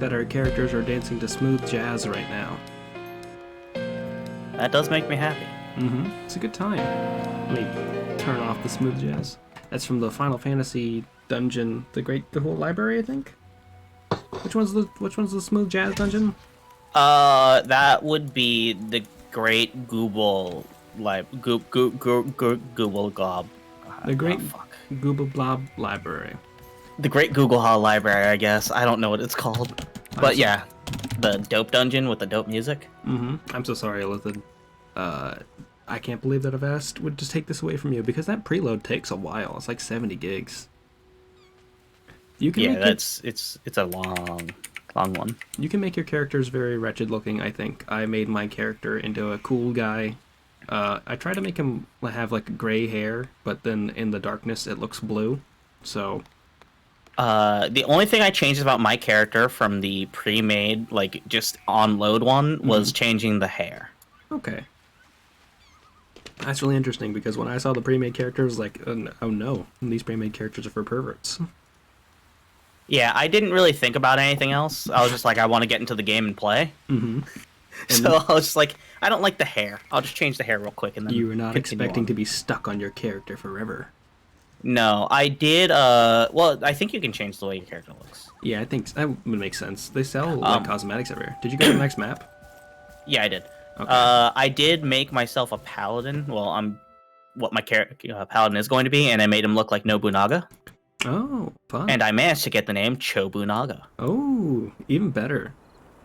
that our characters are dancing to smooth jazz right now. That does make me happy. It's a good time. Let me turn off the smooth jazz. That's from the Final Fantasy dungeon, the whole library, I think. Which one's the smooth jazz dungeon? That would be the Great Google Google Glob. The Great Google Blob Library. The Great Google Hall Library, I guess. I don't know what it's called. But yeah, the dope dungeon with the dope music. I'm so sorry, Elithid. I can't believe that Avast would just take this away from you, because that preload takes a while. It's like 70 gigs. You can it's a long one. You can make your characters very wretched looking, I think. I made my character into a cool guy. I try to make him have like gray hair, but then in the darkness it looks blue. So the only thing I changed about my character from the pre-made, like just on load one, was changing the hair. Okay. That's really interesting, because when I saw the pre-made characters, like, oh no, these pre-made characters are for perverts. Yeah, I didn't really think about anything else. I was just like, I want to get into the game and play. So I was just like, I don't like the hair. I'll just change the hair real quick and then you were not expecting to be stuck on your character forever. No, I did, well, I think you can change the way your character looks. Yeah, I think that would make sense. They sell, like, cosmetics everywhere. Did you go to the next map? Yeah, I did. Okay. I did make myself a paladin. Well, I'm what my paladin is going to be, and I made him look like Nobunaga. Oh, fun. And I managed to get the name Chobunaga. Oh, even better.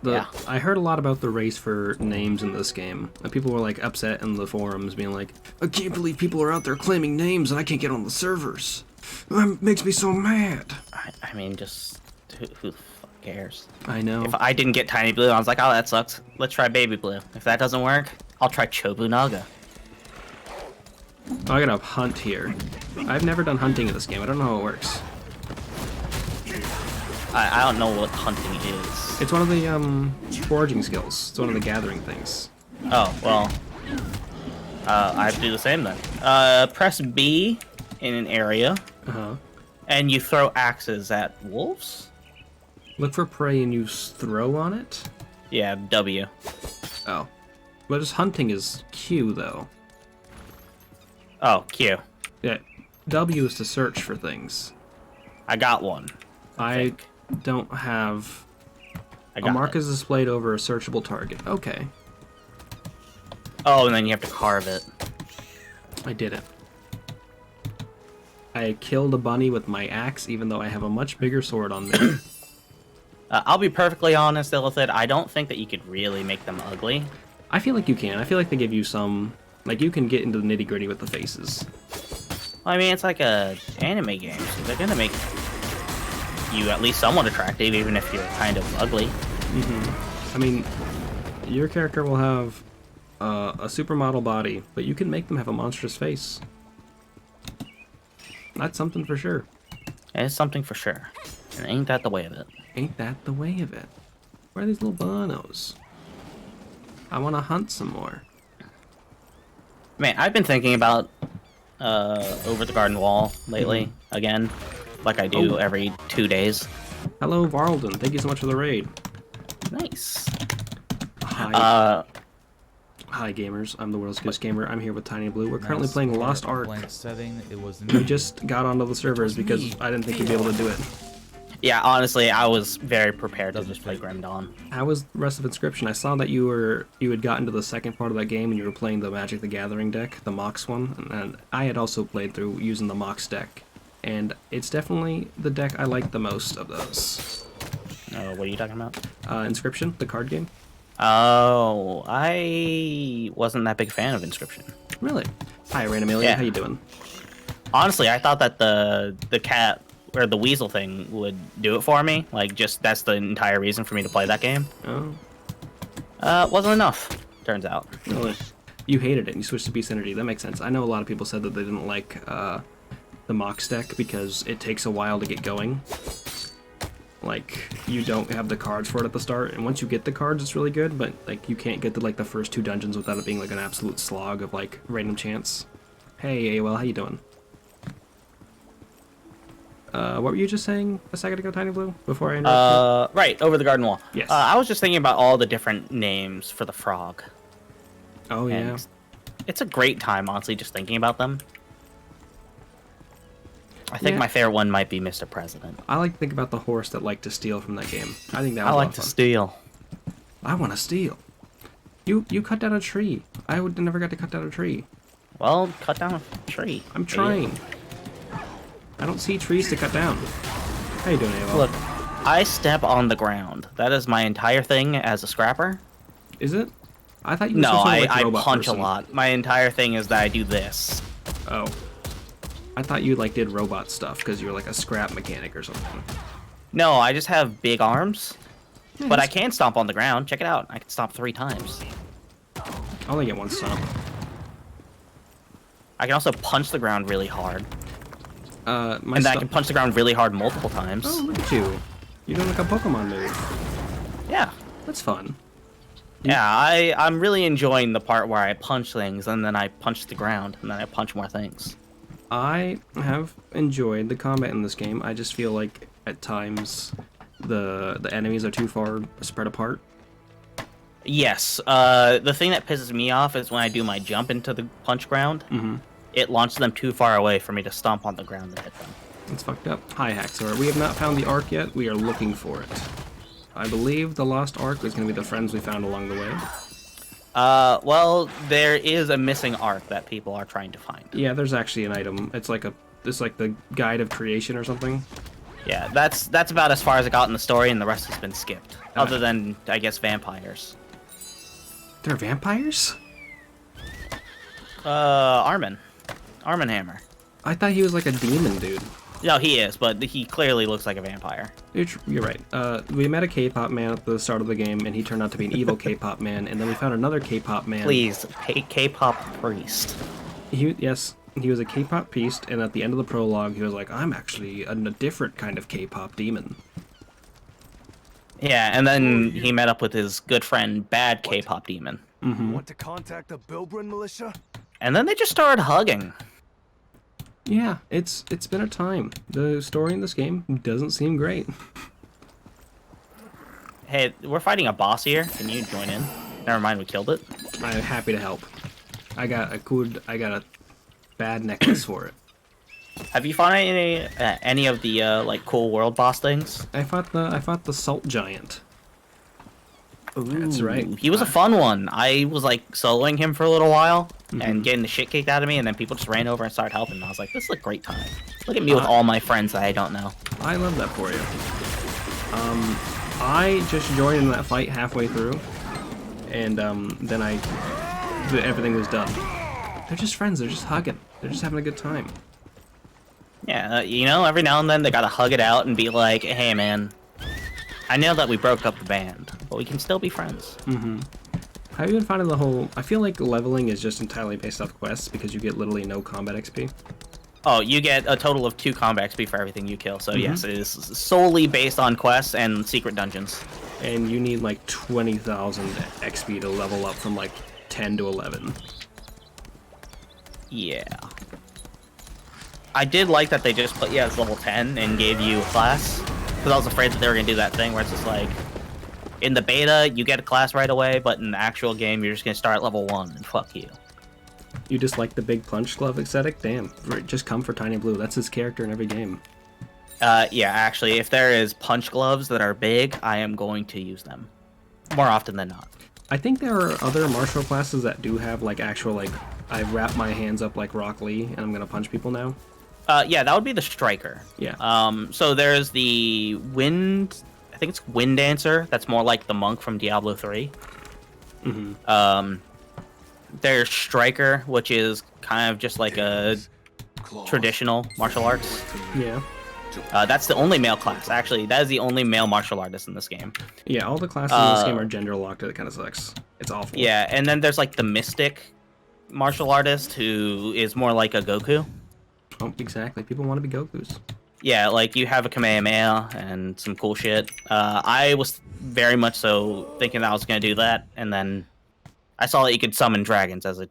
Yeah. I heard a lot about the race for names in this game. People were like upset in the forums, being like, I can't believe people are out there claiming names and I can't get on the servers. That makes me so mad. I mean, just who the fuck cares? I know. If I didn't get Tiny Blue, I was like, oh, that sucks. Let's try Baby Blue. If that doesn't work, I'll try Chobunaga. Oh, I gotta hunt here. I've never done hunting in this game. I don't know how it works. I don't know what hunting is. It's one of the foraging skills. It's one of the gathering things. Oh, well. I have to do the same then. Press B in an area. And you throw axes at wolves? Look for prey and you throw on it? Yeah, W. Oh. But just hunting is Q, though. Oh, Q. Yeah. W is to search for things. I got one. I don't have... A mark is displayed over a searchable target. Okay. Oh, and then you have to carve it. I did it. I killed a bunny with my axe, even though I have a much bigger sword on me. I'll be perfectly honest, Illithid, I don't think that you could really make them ugly. I feel like you can. I feel like they give you some... Like, you can get into the nitty-gritty with the faces. Well, I mean, it's like a anime game, so they're gonna make you at least somewhat attractive, even if you're kind of ugly. I mean, your character will have a supermodel body, but you can make them have a monstrous face. That's something for sure. It's something for sure. And ain't that the way of it? Ain't that the way of it? Where are these little bonos? I want to hunt some more. Man, I've been thinking about Over the Garden Wall lately, again, like I do every 2 days. Hello, Varlden. Thank you so much for the raid. Nice. Hi. Hi, gamers. I'm the world's greatest gamer. I'm here with Tiny Blue. We're currently playing Lost Ark. We just got onto the servers because I didn't think we'd be able to do it. Yeah, honestly, I was very prepared to just play Grim Dawn. How was the rest of Inscription? I saw that you had gotten to the second part of that game and you were playing the Magic the Gathering deck, the Mox one, and I had also played through using the Mox deck, and it's definitely the deck I like the most of those. What are you talking about? Inscription, the card game. Oh, I wasn't that big a fan of Inscription. Really? Hi, Random Alien. Yeah. How you doing? Honestly, I thought that the cat or the weasel thing would do it for me. Like, just that's the entire reason for me to play that game. Oh. Wasn't enough, turns out. Really? You hated it and you switched to Beast Energy. That makes sense. I know a lot of people said that they didn't like the Mox deck because it takes a while to get going. Like, you don't have the cards for it at the start, and once you get the cards, it's really good, but, like, you can't get to, like, the first 2 dungeons without it being, like, an absolute slog of, like, random chance. Hey, AOL, how you doing? What were you just saying a second ago, Tiny Blue? Before I interrupted? Right, over the garden wall. Yes. I was just thinking about all the different names for the frog. Oh, yeah. And it's a great time, honestly, just thinking about them. I think my favorite one might be Mr. President. I like to think about the horse that liked to steal from that game. I think that was I a lot like of to fun. steal. I want to steal. You cut down a tree. I would never got to cut down a tree. Well, cut down a tree. I'm trying. I don't see trees to cut down. How you doing, Ava? Look, I step on the ground. That is my entire thing as a scrapper. Is it? I thought you were No, supposed to be like I a robot punch person. a lot. My entire thing is that I do this. Oh. I thought you like did robot stuff because you were like a scrap mechanic or something. No, I just have big arms. Yeah, But I can stomp on the ground. Check it out. I can stomp 3 times. I only get one stomp. I can also punch the ground really hard. My And then I can punch the ground really hard multiple times. Oh, look at you. You're doing like a Pokemon move. Yeah. That's fun. Yeah, I'm really enjoying the part where I punch things, and then I punch the ground, and then I punch more things. I have enjoyed the combat in this game. I just feel like at times the enemies are too far spread apart. Yes, the thing that pisses me off is when I do my jump into the punch ground, it launches them too far away for me to stomp on the ground and hit them. It's fucked up. Hi, Haxor. We have not found the Ark yet. We are looking for it. I believe the lost Ark is going to be the friends we found along the way. Well, there is a missing arc that people are trying to find. Yeah, there's actually an item. It's like the guide of creation or something. Yeah, that's about as far as I got in the story, and the rest has been skipped. Other than, I guess, vampires. They're vampires? Armin Hammer. I thought he was like a demon dude. No, he is, but he clearly looks like a vampire. You're right. We met a K-pop man at the start of the game, and he turned out to be an evil K-pop man. And then we found another K-pop man. Please, K-pop priest. Yes, he was a K-pop priest, and at the end of the prologue, he was like, "I'm actually a different kind of K-pop demon." Yeah, and then he met up with his good friend, Bad K-pop demon. Want to contact the Bilbrin militia? And then they just started hugging. Yeah, it's been a time. The story in this game doesn't seem great. Hey, we're fighting a boss here. Can you join in? Never mind, we killed it. I'm happy to help. I got a bad necklace for it. Have you found any of the like cool world boss things? I fought the salt giant. That's right. He was a fun one. I was like soloing him for a little while and getting the shit kicked out of me, and then people just ran over and started helping. And I was like, this is a great time. Look at me with all my friends that I don't know. I love that for you. I just joined in that fight halfway through, and then everything was done. They're just friends. They're just hugging. They're just having a good time. Yeah, you know, every now and then they gotta hug it out and be like, hey man, I know that we broke up the band, but we can still be friends. Have you been finding the whole... I feel like leveling is just entirely based off quests because you get literally no combat XP. Oh, you get a total of 2 combat XP for everything you kill, so yes, it is solely based on quests and secret dungeons. And you need like 20,000 XP to level up from like 10 to 11. Yeah. I did like that they just put you as level 10 and gave you a class, because I was afraid that they were going to do that thing where it's just like, in the beta, you get a class right away, but in the actual game, you're just going to start at level 1, and fuck you. You just like the big punch glove aesthetic? Damn. Just come for Tiny Blue. That's his character in every game. Yeah, actually, if there is punch gloves that are big, I am going to use them. More often than not. I think there are other martial classes that do have like actual like, I wrap my hands up like Rock Lee and I'm going to punch people now. Yeah, that would be the Striker. Yeah. So there's the Wind... I think it's Wind Dancer. That's more like the monk from Diablo 3. There's Striker, which is kind of just like a traditional martial arts. Yeah. That's the only male class. Actually, that is the only male martial artist in this game. Yeah, all the classes in this game are gender locked. It kind of sucks. It's awful. Yeah, and then there's like the Mystic martial artist, who is more like a Goku. Oh, exactly. People want to be Gokus. Yeah, like you have a Kamehameha and some cool shit. I was very much so thinking that I was going to do that, and then I saw that you could summon dragons as a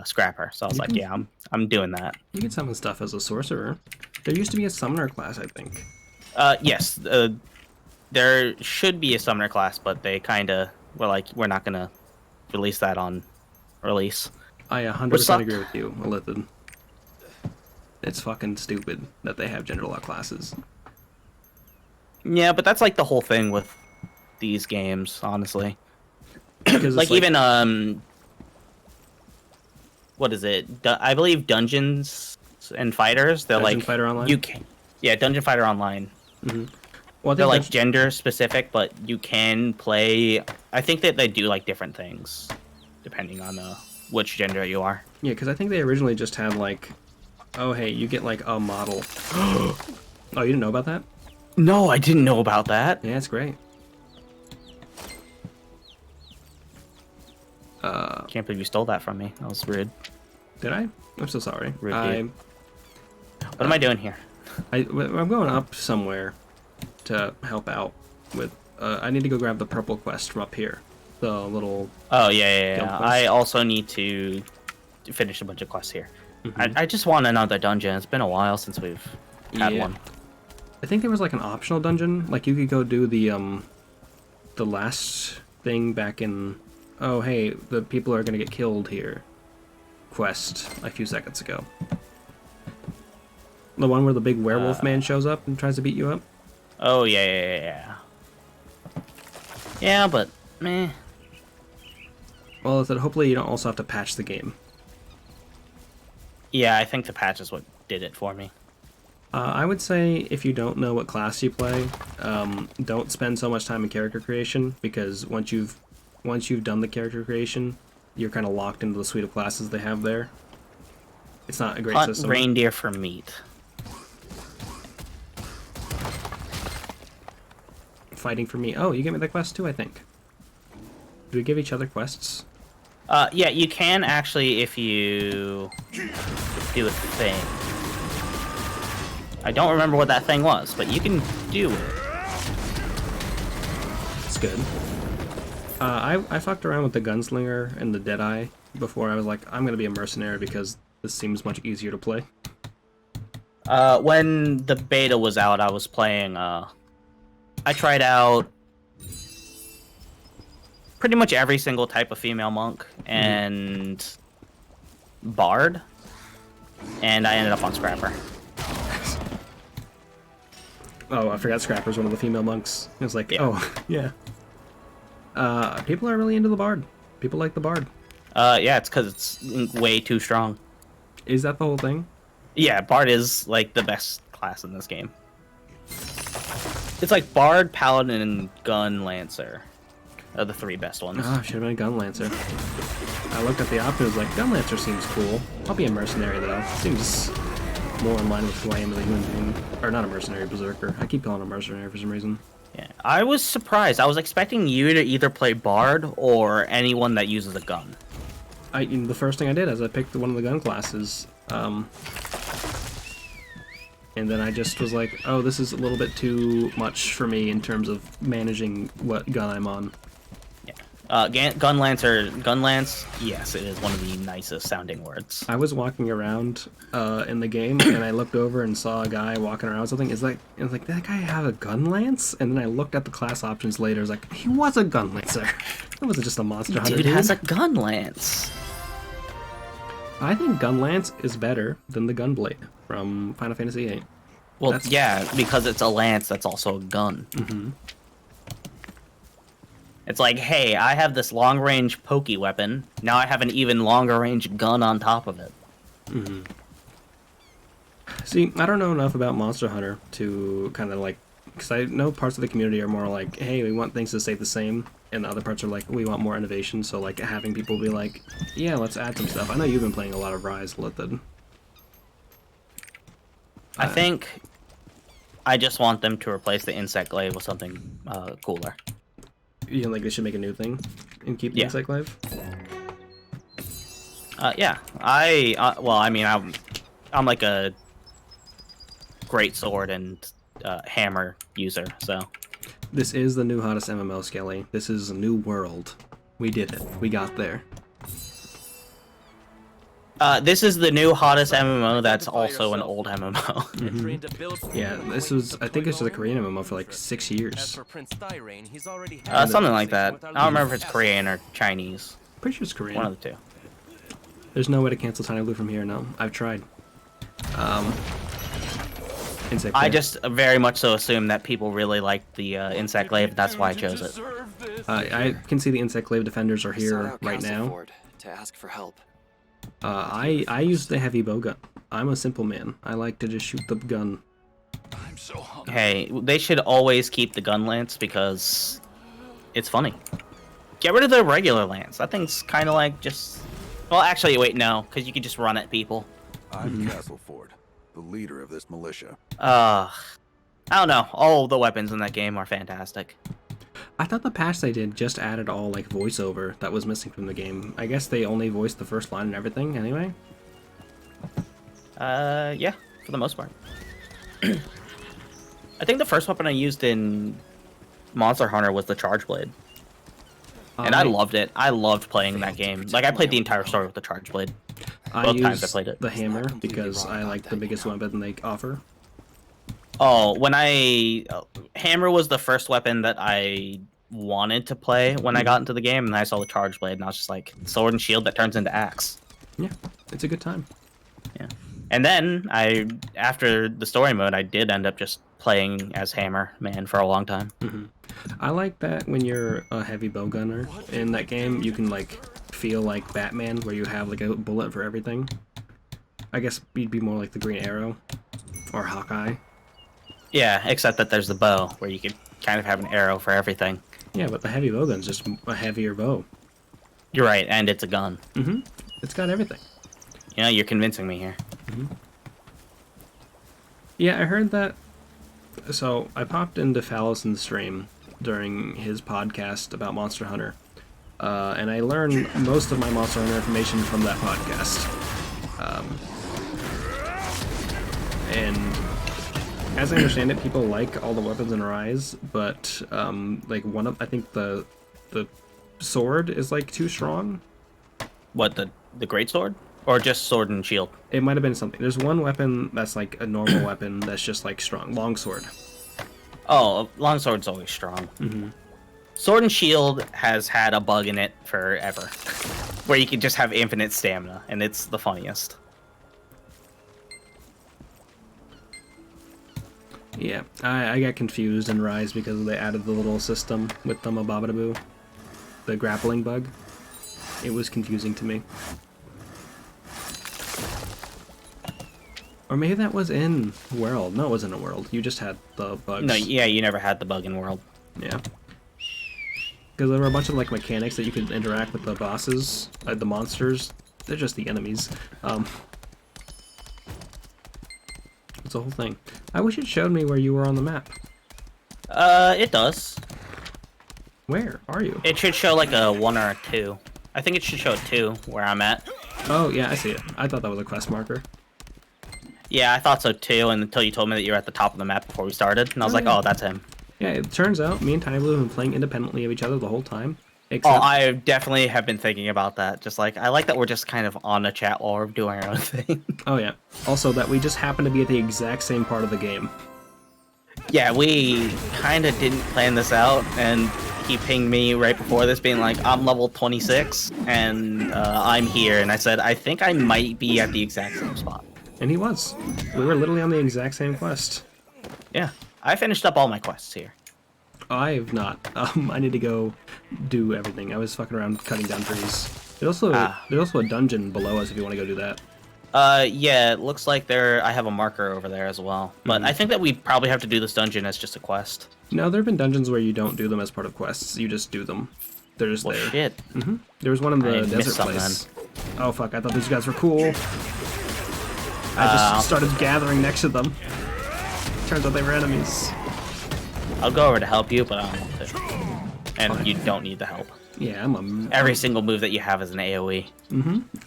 Scrapper. So I was like, yeah, I'm doing that. You can summon stuff as a sorcerer. There used to be a summoner class, I think. Yes, there should be a summoner class, but they kind of were like, we're not gonna release that on release. I 100% agree with you, Elithid. It's fucking stupid that they have gender lock classes. Yeah, but that's like the whole thing with these games, honestly. Because Like even what is it? I believe Dungeons and Fighters. They're Dungeon like Fighter Online? You can, yeah, Dungeon Fighter Online. Well, I They're think like gender specific, but you can play. I think that they do like different things depending on which gender you are. yeah, because I think they originally just had like, oh hey, you get like a model. Oh, you didn't know about that? No, I didn't know about that. Yeah, it's great. Can't believe you stole that from me. That was rude. Did I? I'm so sorry. Rude dude. What am I doing here? I'm going up somewhere to help out with. I need to go grab the purple quest from up here. The little. Oh yeah. Guild quest. I also need to finish a bunch of quests here. I just want another dungeon. It's been a while since we've had Yeah. one. I think there was like an optional dungeon. Like you could go do the last thing back in. Oh hey, the people are gonna get killed here. Quest a few seconds ago. The one where the big werewolf man shows up and tries to beat you up. Oh yeah. Yeah, but meh. Well, it's that hopefully you don't also have to patch the game. Yeah, I think the patch is what did it for me. I would say if you don't know what class you play, don't spend so much time in character creation, because once you've done the character creation, you're kind of locked into the suite of classes they have there. It's not a great Hunt system. reindeer for meat. Fighting for me. Oh, you gave me the quest too, I think. Do we give each other quests? Yeah, you can actually if you do a thing. I don't remember what that thing was, but you can do it. It's good. I fucked around with the gunslinger and the deadeye before. I was like, I'm gonna be a mercenary because this seems much easier to play. When the beta was out, I was playing. I tried out pretty much every single type of female monk and bard, and I ended up on Scrapper. Oh, I forgot Scrapper's one of the female monks. It was like, Yeah. oh, yeah. People are really into the bard. People like the bard. Yeah, it's because it's way too strong. Is that the whole thing? Yeah, bard is like the best class in this game. It's like bard, paladin, and gun lancer are the three best ones. Ah, should have been a gun lancer. I looked at the options, like, gun lancer seems cool. I'll be a mercenary though. Seems more in line with who I am as a human being. Or not a mercenary, berserker. I keep calling him a mercenary for some reason. Yeah, I was surprised. I was expecting you to either play bard or anyone that uses a gun. The first thing I did is I picked one of the gun classes. And then I just was like, oh, this is a little bit too much for me in terms of managing what gun I'm on. Yeah. Gun lance, yes, it is one of the nicest sounding words. I was walking around in the game, and I looked over and saw a guy walking around with something. I was like, that guy have a gun lance? And then I looked at the class options later. I was like, he was a gun lancer. That wasn't just a monster hunter. Dude has a gun lance. I think gun lance is better than the gunblade from Final Fantasy VIII. Well, yeah, because it's a lance that's also a gun. Mm-hmm. It's like, hey, I have this long-range pokey weapon. Now I have an even longer-range gun on top of it. Mm-hmm. See, I don't know enough about Monster Hunter to kind of like... Because I know parts of the community are more like, hey, we want things to stay the same. And the other parts are like, we want more innovation. So, like, having people be like, yeah, let's add some stuff. I know you've been playing a lot of Rise, Lithid. I think I just want them to replace the insect glaive with something cooler. You know, like they should make a new thing and keep the insect glaive? Yeah. Well, I mean, I'm like a great sword and hammer user, so. This is the new hottest MMO, Skelly. This is a new world. We did it. We got there. This is the new hottest MMO that's also an old MMO. Yeah, this was, I think it's the Korean MMO for like 6 years. Something like that. I don't remember if it's Korean or Chinese. Pretty sure it's Korean. One of the two. There's no way to cancel Tiny Blue from here, no. I've tried. Insect I Glaive. just very much so assume that people really like the Insect Glaive, that's why I chose it. I can see the Insect Glaive defenders are here right now. To ask for help. I use the heavy bow gun. I'm a simple man. I like to just shoot the gun. I'm so hungry. Hey, they should always keep the gun lance because it's funny. Get rid of the regular lance. That thing's kind of like just... Well, actually, wait, no, because you can just run at people. I'm Castleford, the leader of this militia. I don't know. All the weapons in that game are fantastic. I thought the patch they did just added all like voiceover that was missing from the game. I guess they only voiced the first line and everything anyway. Yeah, for the most part. I think the first weapon I used in Monster Hunter was the Charge Blade. And I loved it. I loved playing that game. Like, I played the entire story with the Charge Blade. Both times I played it. The hammer because I like the biggest weapon they offer. Oh, when Hammer was the first weapon that I wanted to play when I got into the game, and I saw the Charge Blade, and I was just like, sword and shield that turns into axe. Yeah, it's a good time. Yeah. And then, after the story mode, I did end up just playing as Hammer Man for a long time. I like that when you're a heavy bow gunner in that game, you can like feel like Batman, where you have like a bullet for everything. I guess you'd be more like the Green Arrow or Hawkeye. Yeah, except that there's the bow, where you could kind of have an arrow for everything. Yeah, but the heavy bow gun's just a heavier bow. You're right, and it's a gun. It's got everything. You know, you're convincing me here. Yeah, I heard that. So I popped into Fallison's stream during his podcast about Monster Hunter, and I learned most of my Monster Hunter information from that podcast. And as I understand it, people like all the weapons in Rise, but like I think the sword is like too strong. What, the greatsword? Or just sword and shield? It might have been something. There's one weapon that's like a normal weapon that's just like strong. Longsword. Oh, longsword's always strong. Sword and shield has had a bug in it forever, where you can just have infinite stamina, and it's the funniest. Yeah, I got confused in Rise because they added the little system with the Mababadaboo, the grappling bug. It was confusing to me. Or maybe that was in World. No, it wasn't in World. You just had the bugs. No, yeah, you never had the bug in World. Yeah. Because there were a bunch of like mechanics that you could interact with the bosses, the monsters. They're just the enemies. It's a whole thing. I wish it showed me where you were on the map. It does. Where are you? It should show like a 1 or a 2. I think it should show a 2 where I'm at. Oh, yeah, I see it. I thought that was a quest marker. Yeah, I thought so too, and until you told me that you were at the top of the map before we started, and I was like, yeah. oh, that's him. Yeah, it turns out me and Tiny Blue have been playing independently of each other the whole time. Except... Oh, I definitely have been thinking about that. Just like, I like that we're just kind of on a chat while we're doing our own thing. Oh, yeah. Also, that we just happen to be at the exact same part of the game. Yeah, we kind of didn't plan this out, and he pinged me right before this being like, I'm level 26, and I'm here, and I said, I think I might be at the exact same spot. And he was. We were literally on the exact same quest. Yeah, I finished up all my quests here. I have not. I need to go do everything. I was fucking around cutting down trees. There's also a dungeon below us if you want to go do that. Yeah, it looks like I have a marker over there as well. But I think that we probably have to do this dungeon as just a quest. No, there have been dungeons where you don't do them as part of quests. You just do them. They're just there. Shit. There was one in the I missed desert some place. Oh fuck, I thought these guys were cool. I just started gathering next to them. Turns out they were enemies. I'll go over to help you, but I don't want to. And you don't need the help. Yeah, I'm Every single move that you have is an AoE.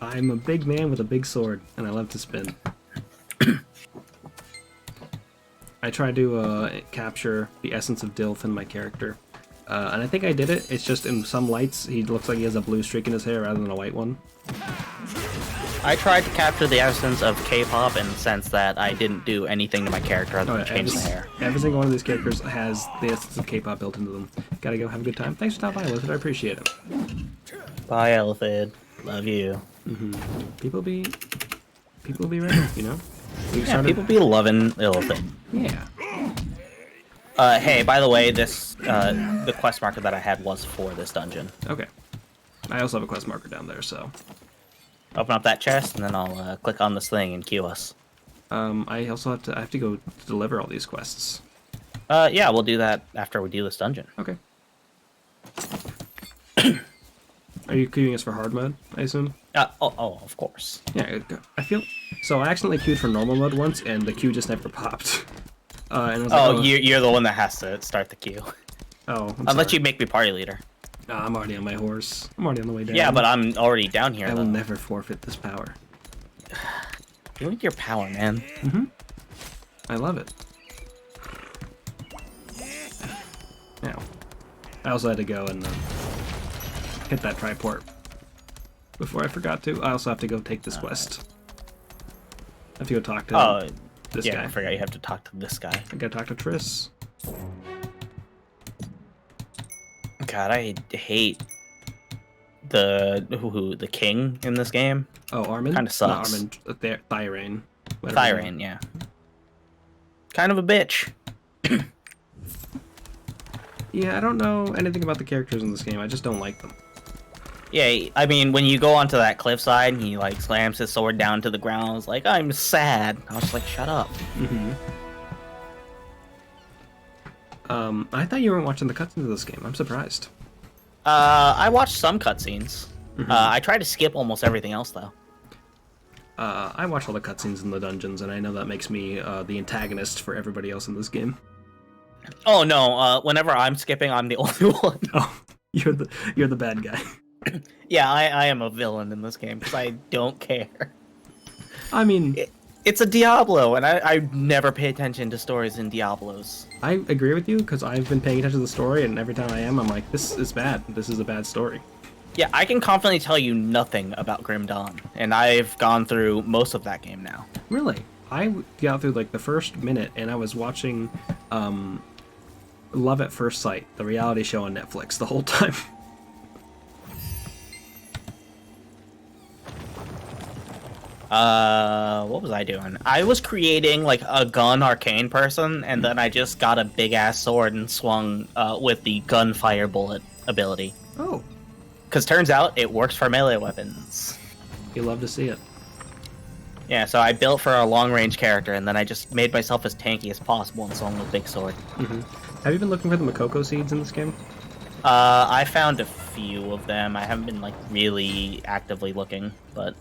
I'm a big man with a big sword, and I love to spin. I tried to capture the essence of Dilf in my character. And I think I did it. It's just in some lights, he looks like he has a blue streak in his hair rather than a white one. I tried to capture the essence of K-pop in the sense that I didn't do anything to my character other than change the hair. Every single one of these characters has the essence of K-pop built into them. Gotta go have a good time. Thanks for stopping by, Lizard. I appreciate it. Bye, Elephid. Love you. People be ready, you know? Yeah, people be loving Elephid. Yeah. Hey, by the way, this the quest marker that I had was for this dungeon. Okay. I also have a quest marker down there, so. Open up that chest, and then I'll click on this thing and queue us. I also have to go deliver all these quests. Yeah, we'll do that after we do this dungeon. Okay. Are you queuing us for hard mode, I assume? Of course. Yeah, I feel... So I accidentally queued for normal mode once, and the queue just never popped. And I was like, you're the one that has to start the queue. Oh, Unless you make me party leader. Nah, I'm already on my horse. I'm already on the way down. Yeah, but I'm already down here, I will never forfeit this power. You like your power, man. I love it. Now, I also had to go and hit that triport before I forgot to. I also have to go take this quest. I have to go talk to this guy. I forgot you have to talk to this guy. I gotta talk to Triss. God, I hate the king in this game. Oh, Armin? Kind of sucks. Not Armin, Thyrane. Thyrane, yeah. Kind of a bitch. Yeah, I don't know anything about the characters in this game. I just don't like them. Yeah, I mean, when you go onto that cliffside and he, like, slams his sword down to the ground, it's like, I'm sad. I was like, shut up. I thought you weren't watching the cutscenes of this game. I'm surprised. I watched some cutscenes. I try to skip almost everything else, though. I watch all the cutscenes in the dungeons, and I know that makes me the antagonist for everybody else in this game. Oh, no, whenever I'm skipping, I'm the only one. Oh, you're the bad guy. Yeah, I am a villain in this game, because I don't care. I mean... It's a Diablo, and I never pay attention to stories in Diablos. I agree with you, because I've been paying attention to the story, and every time I am, I'm like, this is bad. This is a bad story. Yeah, I can confidently tell you nothing about Grim Dawn, and I've gone through most of that game now. Really? I got through, like, the first minute, and I was watching Love at First Sight, the reality show on Netflix, the whole time. What was I doing? I was creating, like, a gun arcane person, and then I just got a big-ass sword and swung with the gunfire bullet ability. Oh. Because turns out it works for melee weapons. You love to see it. Yeah, so I built for a long-range character, and then I just made myself as tanky as possible and swung with a big sword. Have you been looking for the Makoko seeds in this game? I found a few of them. I haven't been, like, really actively looking, but...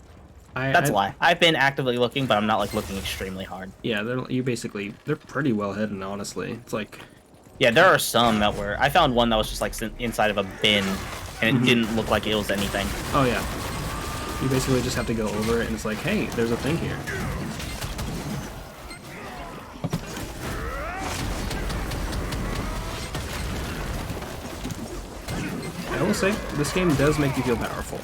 That's a lie. I've been actively looking, but I'm not, like, looking extremely hard. Yeah, they're pretty well hidden, honestly. It's like... Yeah, there are some that were... I found one that was just, like, inside of a bin, and it didn't look like it was anything. Oh, yeah. You basically just have to go over it, and it's like, hey, there's a thing here. I will say, this game does make you feel powerful.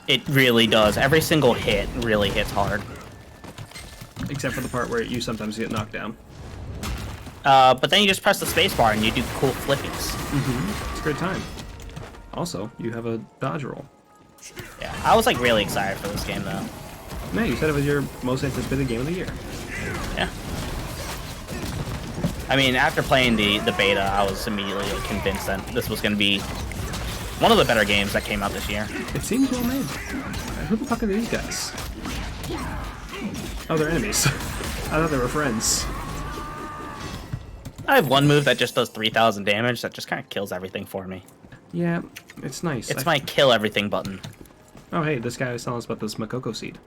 It really does. Every single hit really hits hard. Except for the part where you sometimes get knocked down. But then you just press the spacebar and you do cool flippies. It's a great time. Also, you have a dodge roll. Yeah, I was, like, really excited for this game, though. No, you said it was your most anticipated game of the year. Yeah. I mean, after playing the beta, I was immediately convinced that this was going to be one of the better games that came out this year. It seems well made. Who the fuck are these guys? Oh, they're enemies. I thought they were friends. I have one move that just does 3,000 damage that just kind of kills everything for me. Yeah, it's nice. It's my kill everything button. Oh, hey, this guy was telling us about this Makoko seed.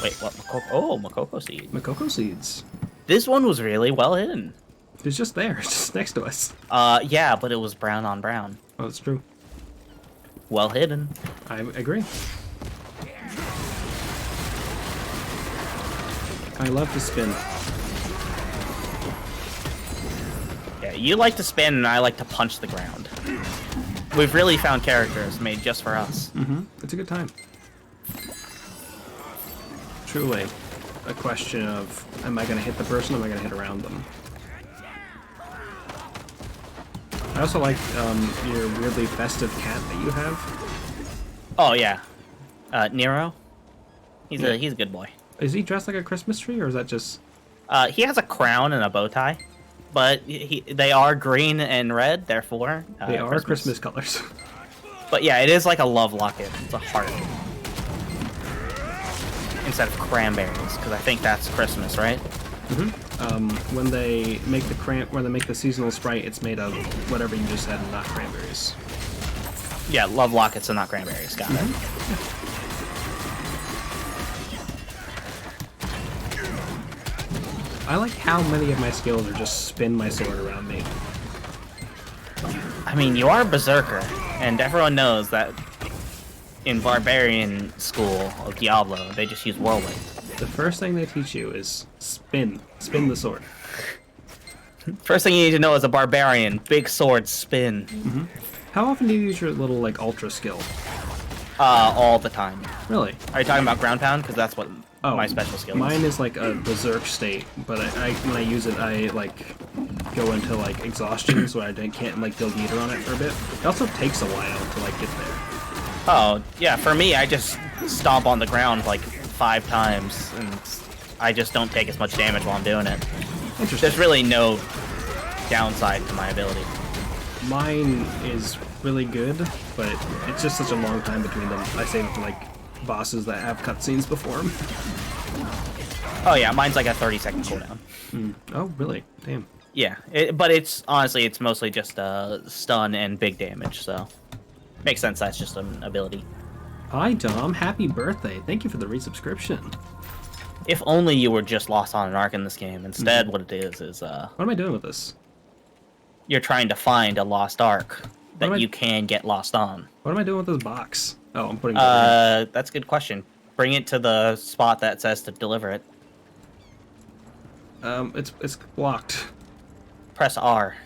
Wait, what? Oh, Makoko seed. Makoko seeds. This one was really well hidden. It's just there. It's just next to us. Yeah, but it was brown on brown. Oh, that's true. Well hidden. I agree. I love to spin. Yeah, you like to spin and I like to punch the ground. We've really found characters made just for us. It's a good time. truly a question of, am I going to hit the person, or am I going to hit around them? I also like your weirdly festive cat that you have. Oh yeah, Nero. He's a good boy. Is he dressed like a Christmas tree, or is that just... He has a crown and a bow tie, but they are green and red, therefore They are Christmas colors. But yeah, it is like a love locket. It's a heart instead of cranberries, because I think that's Christmas, right? When they make the seasonal Sprite, it's made of whatever you just said, not cranberries. Yeah, love lockets and not cranberries. Got it. I like how many of my skills are just spin my sword around me. I mean, you are a berserker, and everyone knows that in Barbarian School of Diablo, they just use Whirlwind. The first thing they teach you is spin. Spin the sword. First thing you need to know as a barbarian, big sword spin. How often do you use your little, like, ultra skill? All the time. Really? Are you talking about ground pound? Because that's what my special skill is. Mine is like a berserk state, but I when I use it, I like go into like exhaustion, so I can't like build meter on it for a bit. It also takes a while to like get there. Oh, yeah, for me, I just stomp on the ground like 5 times, and I just don't take as much damage while I'm doing it. Interesting. There's really no downside to my ability. Mine is really good, but it's just such a long time between them. I save it for like bosses that have cutscenes before them. Oh yeah, mine's like a 30-second cooldown. Oh, really? Damn. Yeah, but it's honestly, it's mostly just stun and big damage, so makes sense. That's just an ability. Hi, Dom. Happy birthday. Thank you for the resubscription. If only you were just lost on an arc in this game. Instead, what it is What am I doing with this? you're trying to find a lost arc that you can get lost on. What am I doing with this box? Oh, I'm putting it That's a good question. Bring it to the spot that says to deliver it. It's blocked. Press R.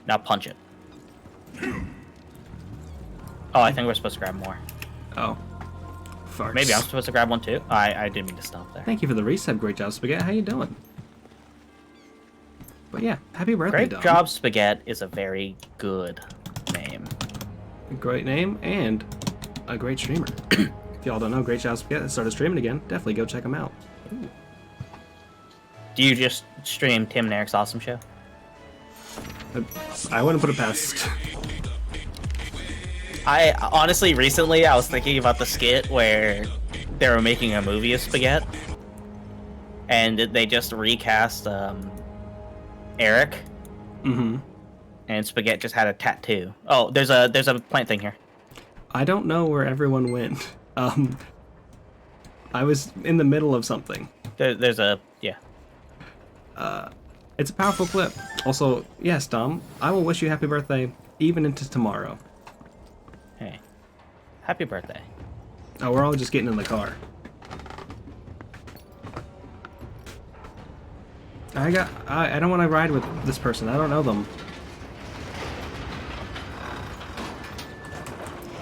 Now punch it. Oh, I think we're supposed to grab more. Oh. Farts. Maybe I'm supposed to grab one too? I didn't mean to stop there. Thank you for the resub. Great job, Spaghetti. How you doing? But yeah, happy birthday, Great Dom. Job Spaghetti is a very good name. Great name and a great streamer. If y'all don't know, Great Job Spaghetti started streaming again. Definitely go check him out. Ooh. Do you just stream Tim and Eric's Awesome Show? I wouldn't put it past. I honestly, recently, I was thinking about the skit where they were making a movie of Spaghetti, and they just recast Eric. And Spaghetti just had a tattoo. Oh, there's a plant thing here. I don't know where everyone went. I was in the middle of something. There's a yeah. It's a powerful clip. Also, yes, Dom, I will wish you happy birthday even into tomorrow. Hey, happy birthday. Oh, we're all just getting in the car. I don't want to ride with this person. I don't know them.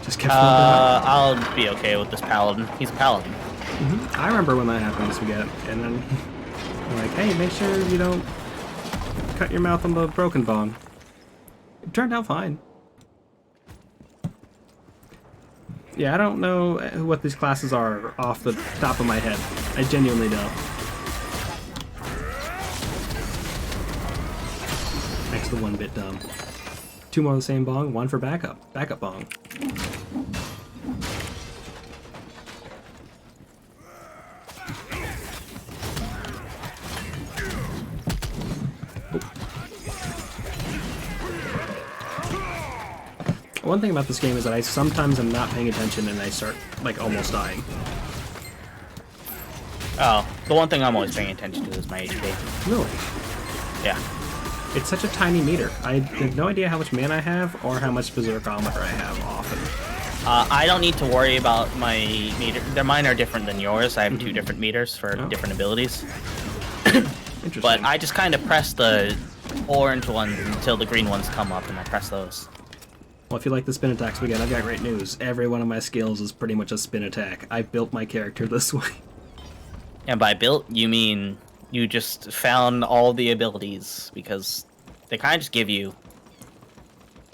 Just kept I'll be okay with this paladin. He's a paladin. I remember when that happened to Spaghetti, and then I'm like, hey, make sure you don't cut your mouth on the broken bone. It turned out fine. Yeah, I don't know what these classes are off the top of my head. I genuinely don't. Next to 1-bit dumb. 2 more of the same bong, 1 for backup. Backup bong. One thing about this game is that I sometimes am not paying attention and I start, like, almost dying. Oh, the one thing I'm always paying attention to is my HP. Really? Yeah. It's such a tiny meter. I have no idea how much mana I have or how much Berserkometer I have often. I don't need to worry about my meter. Mine are different than yours. I have 2 different meters for different abilities. Interesting. But I just kind of press the orange ones until the green ones come up, and I press those. Well, if you like the spin attacks we get, I've got great news. Every one of my skills is pretty much a spin attack. I built my character this way. And by built, you mean you just found all the abilities, because they kind of just give you...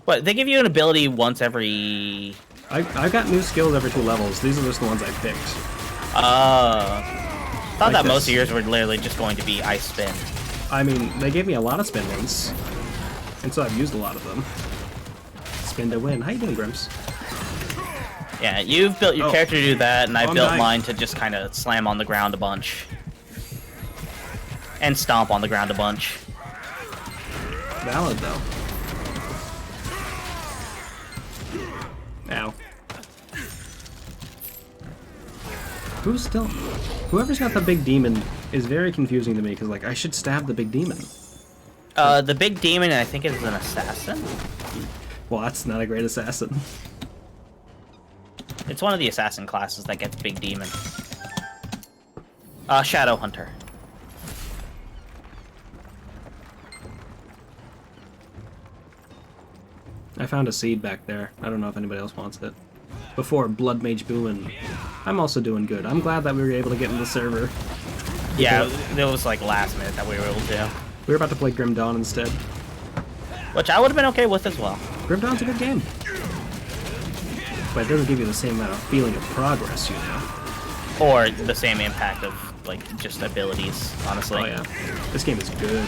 What, they give you an ability once every... I've got new skills every 2 levels. These are just the ones I picked. I thought Like that this. most of yours were literally just going to be ice spin. I mean, they gave me a lot of spin ones, and so I've used a lot of them. Spin to win. How you doing, Grimps? Yeah, you've built your character to do that, and I I'm built dying. mine to just kind of slam on the ground a bunch. And stomp on the ground a bunch. Valid, though. Ow. Whoever's got the big demon is very confusing to me, because, like, I should stab the big demon. The big demon, I think, is an assassin. Well, that's not a great assassin. It's one of the assassin classes that gets big demon. Shadow Hunter. I found a seed back there. I don't know if anybody else wants it. Before Blood Mage Boomin'. I'm also doing good. I'm glad that we were able to get into the server. Yeah, it was like last minute that we were able to. We were about to play Grim Dawn instead. Which I would have been okay with as well. Grim Dawn's a good game. But it doesn't give you the same amount of feeling of progress, you know. Or the same impact of, like, just abilities, honestly. Oh yeah. This game is good.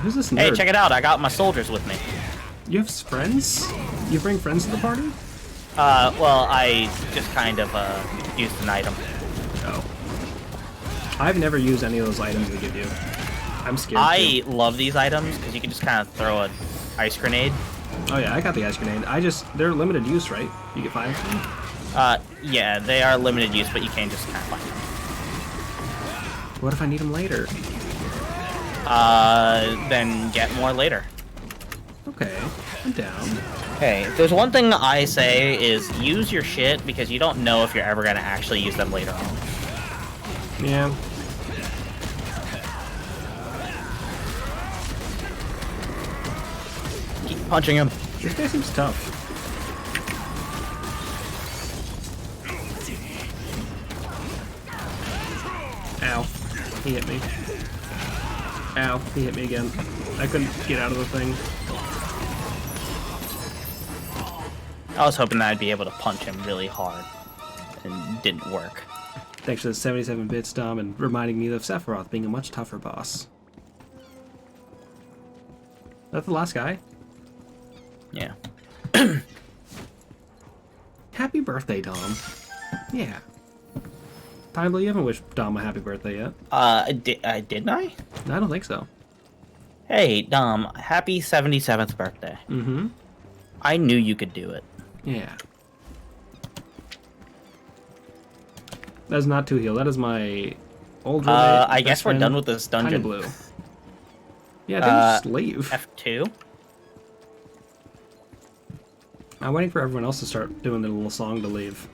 Who's this nerd? Hey, check it out, I got my soldiers with me. You have friends? You bring friends to the party? Well, I just kind of, used an item. Oh. I've never used any of those items they give you. I'm scared I love these items, because you can just kind of throw an ice grenade. too. Oh yeah, I got the ice grenade. They're limited use, right? You get 5 of them? Yeah, they are limited use, but you can just kind of find them. What if I need them later? Then get more later. Okay, I'm down. Hey, if there's one thing I say is use your shit, because you don't know if you're ever gonna actually use them later on. Yeah. Keep punching him. This guy seems tough. Ow. He hit me. Ow. He hit me again. I couldn't get out of the thing. I was hoping that I'd be able to punch him really hard, and it didn't work. Thanks for the 77 bits, Dom, and reminding me of Sephiroth being a much tougher boss. That's the last guy? Yeah. Happy birthday, Dom. Yeah. Pablo, you haven't wished Dom a happy birthday yet. Didn't I? No, I don't think so. Hey, Dom, happy 77th birthday. Mm-hmm. I knew you could do it. Yeah. That is not 2 heal. That is my old roommate. I guess we're done with this dungeon. Blue. Yeah, then just leave. F2? I'm waiting for everyone else to start doing their little song to leave.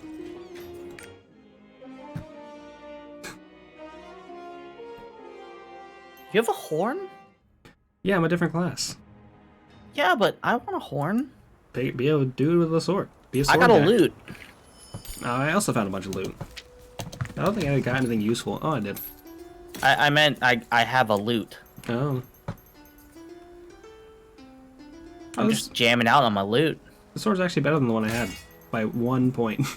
You have a horn? Yeah, I'm a different class. Yeah, but I want a horn. Be a dude with a sword. Be a I sword got a guy. loot. I also found a bunch of loot. I don't think I got anything useful. Oh, I did. I meant I have a loot. Oh. I'm just jamming out on my loot. The sword's actually better than the one I had. By 1 point.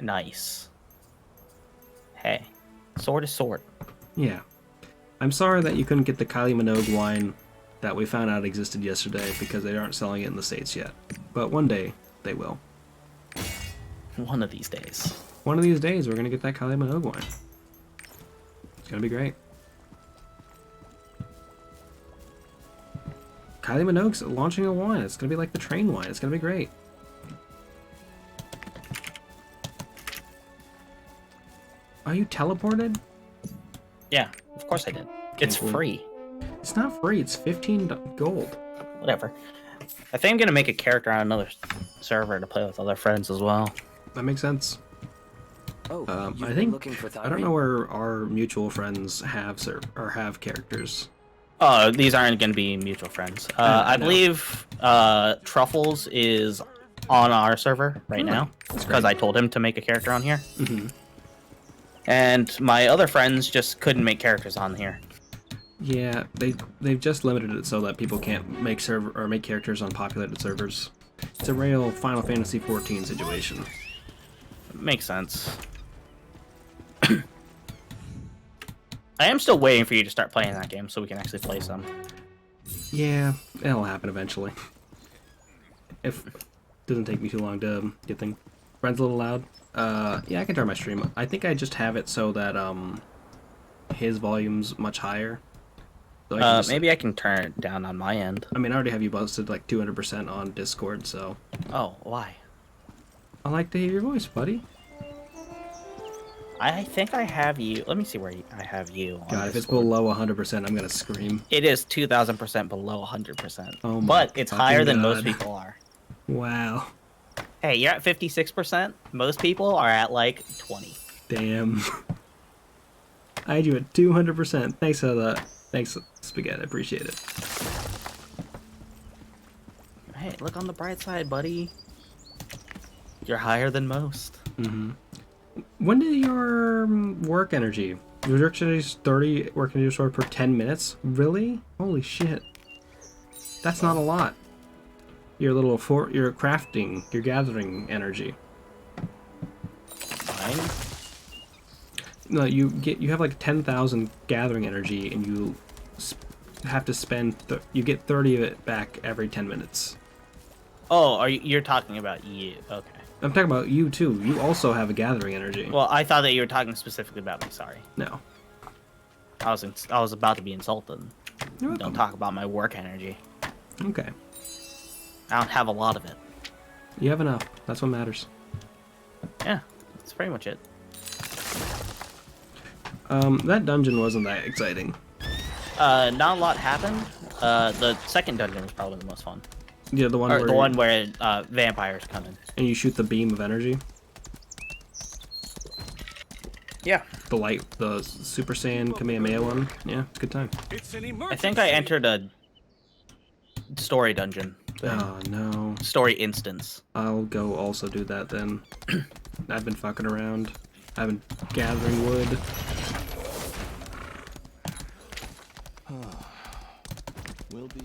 Nice. Hey, sword is sword. Yeah. I'm sorry that you couldn't get the Kylie Minogue wine that we found out existed yesterday because they aren't selling it in the States yet. But one day, they will. One of these days. One of these days, we're going to get that Kylie Minogue wine. It's going to be great. Kylie Minogue's launching a wine. It's going to be like the train wine. It's going to be great. Are you teleported? Yeah, of course I did. It's believe- free. It's not free. It's 15 gold. Whatever. I think I'm gonna make a character on another server to play with other friends as well. That makes sense. Oh, I think I don't know where our mutual friends have have characters. These aren't going to be mutual friends. I I know. believe Truffles is on our server right now because I told him to make a character on here. Mm-hmm. And my other friends just couldn't make characters on here. Yeah, they've just limited it so that people can't make characters on populated servers. It's a real Final Fantasy XIV situation. Makes sense. I am still waiting for you to start playing that game so we can actually play some. Yeah, it'll happen eventually. If it doesn't take me too long to get things. Friends a little loud. Yeah, I can turn my stream. I think I just have it so that his volume's much higher. So I can just, Maybe I can turn it down on my end. I mean, I already have you posted like 200% on Discord, so Oh, why? I like to hear your voice, buddy. I think I have you. Let me see where I have you. On God, if it's Discord. below 100%, I'm gonna scream. It is 2,000% below 100%. Oh my but it's fucking higher than God. most people are. Wow. Hey, you're at 56%. Most people are at like 20. Damn. I had you at 200%. Thanks for that. Thanks, Spaghetti. I appreciate it. Hey, look on the bright side, buddy. You're higher than most. Mm-hmm. When did your work energy? Your work energy is 30 work energy stored per 10 minutes? Really? Holy shit. That's not a lot. Your little your crafting, your gathering energy. Fine. No, you have like 10,000 gathering energy, and you have to spend. You get 30 of it back every 10 minutes. Oh, you're talking about you? Okay. I'm talking about you too. You also have a gathering energy. Well, I thought that you were talking specifically about me. Sorry. No. I was about to be insulted. You're Don't welcome. talk about my work energy. Okay. I don't have a lot of it. You have enough. That's what matters. Yeah, that's pretty much it. That dungeon wasn't that exciting. Not a lot happened. The second dungeon was probably the most fun. Yeah, the one Or where the one where vampires come in. and you shoot the beam of energy. Yeah. The light, the Super Saiyan Kamehameha one. Yeah, it's a good time. I think I entered a story dungeon. Oh no. Story instance. I'll go also do that then. I've been fucking around. I've been gathering wood. Will be.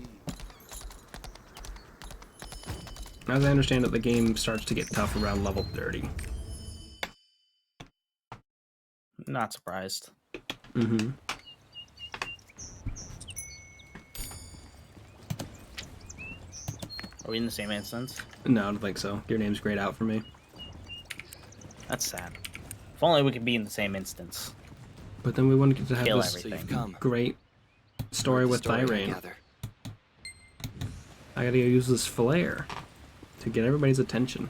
As I understand it, the game starts to get tough around level 30. Not surprised. Mm-hmm. Are we in the same instance? No, I don't think so. Your name's grayed out for me. That's sad. If only we could be in the same instance. But then we wouldn't get to have Kill this everything. great story with Thyrane. I gotta use this flare to get everybody's attention.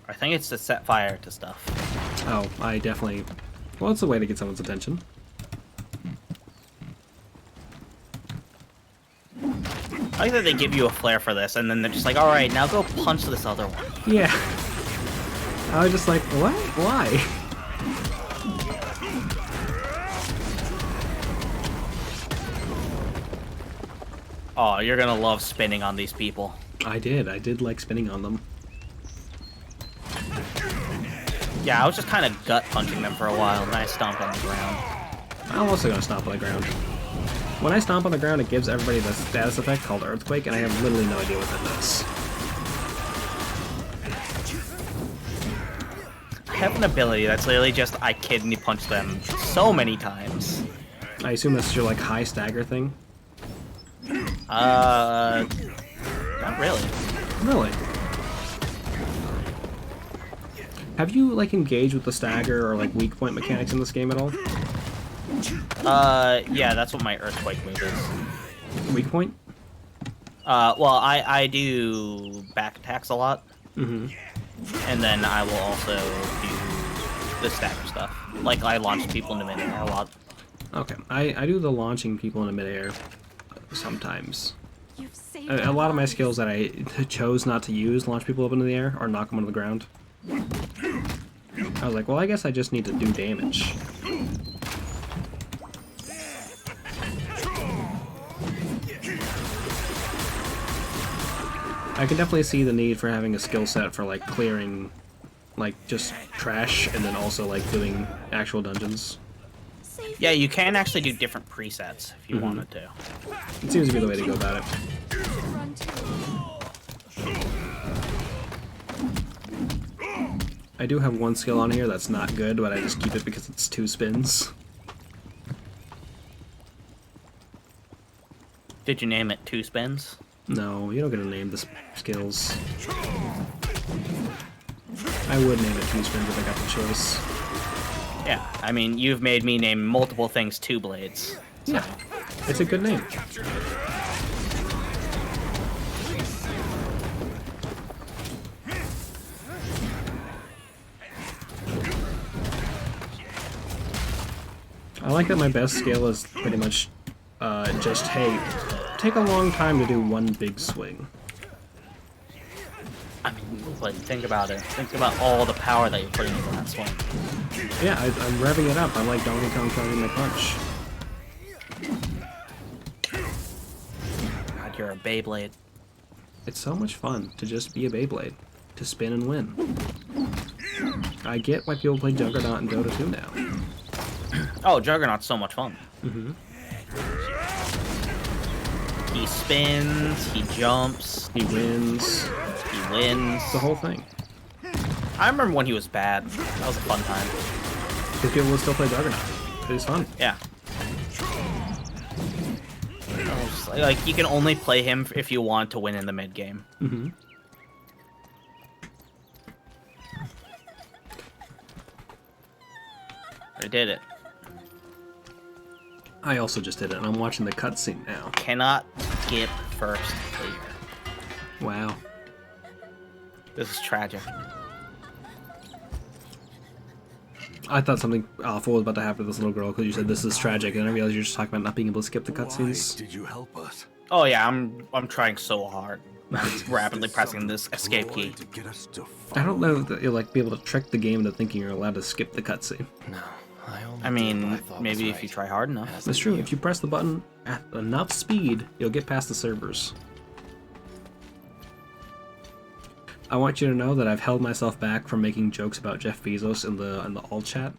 I think it's to set fire to stuff. Oh, I definitely... Well, it's a way to get someone's attention. I like that they give you a flare for this, and then they're just like, alright, now go punch this other one. Yeah. I was just like, what? Why? Oh, you're gonna love spinning on these people. I did like spinning on them. Yeah, I was just kind of gut punching them for a while, and then I stomped on the ground. I'm also gonna stomp on the ground. When I stomp on the ground, it gives everybody the status effect called Earthquake, and I have literally no idea what that does. I have an ability that's literally just I kidney punch them so many times. I assume that's your like high stagger thing. Not really. Really? Have you like engaged with the stagger or like weak point mechanics in this game at all? Yeah, that's what my earthquake move is. Weak point? Well, I do back attacks a lot, Mm-hmm. and then I will also do the stagger stuff. Like, I launch people into midair a lot. Okay, I do the launching people into midair sometimes. A lot of my skills that I chose not to use launch people up into the air or knock them onto the ground. I was like, well, I guess I just need to do damage. I can definitely see the need for having a skill set for like clearing, like just trash, and then also like doing actual dungeons. Yeah, you can actually do different presets if you wanted to. It seems to be the way to go about it. I do have one skill on here that's not good, but I just keep it because it's 2 spins. Did you name it 2 spins? No, you don't get to name the skills. I would name it 2 spins if I got the choice. Yeah, I mean, you've made me name multiple things 2 blades. So. Yeah, it's a good name. I like that my best skill is pretty much just, hey, take a long time to do one big swing. I mean, like, think about it. Think about all the power that you're putting into that swing. Yeah, I'm revving it up. I'm like Donkey Kong throwing my punch. God, you're a Beyblade. It's so much fun to just be a Beyblade, to spin and win. I get why people play Juggernaut and Dota 2 now. Oh, Juggernaut's so much fun. Mm-hmm. He spins, he jumps, He wins. he wins. The whole thing. I remember when he was bad. That was a fun time. Because people will still play Juggernaut. It is fun. Yeah. Like, you can only play him if you want to win in the mid game. Mm-hmm. I did it. I also just did it, and I'm watching the cutscene now. Cannot skip first clear. Wow. This is tragic. I thought something awful was about to happen to this little girl because you said this is tragic, and I realized you're just talking about not being able to skip the Why cutscenes. did you help us? Oh yeah, I'm trying so hard. I'm rapidly pressing this escape key. To get us to I don't follow know that you'll like be able to trick the game into thinking you're allowed to skip the cutscene. No, I only I did mean, what I thought maybe was if you right. try hard enough. As That's did true. you. If you press the button at enough speed, you'll get past the servers. I want you to know that I've held myself back from making jokes about Jeff Bezos in the all chat.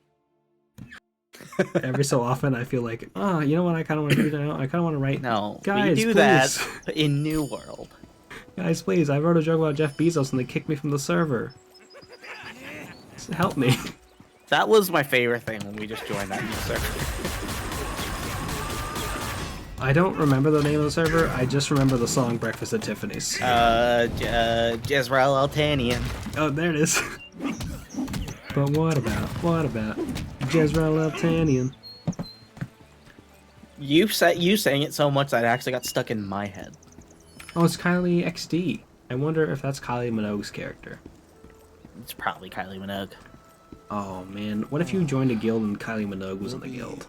Every so often, I feel like, you know what I kind of want to do now? I kind of want to write, No, guys, we do please. that in New World. Guys, please, I wrote a joke about Jeff Bezos and they kicked me from the server. Just help me. That was my favorite thing when we just joined that new server. I don't remember the name of the server, I just remember the song Breakfast at Tiffany's. Jezreel Altanian. Oh, there it is. But what about Jezreel Eltanian? You saying it so much that it actually got stuck in my head. Oh, it's Kylie XD. I wonder if that's Kylie Minogue's character. It's probably Kylie Minogue. Oh man, what if you joined a guild and Kylie Minogue was in the guild?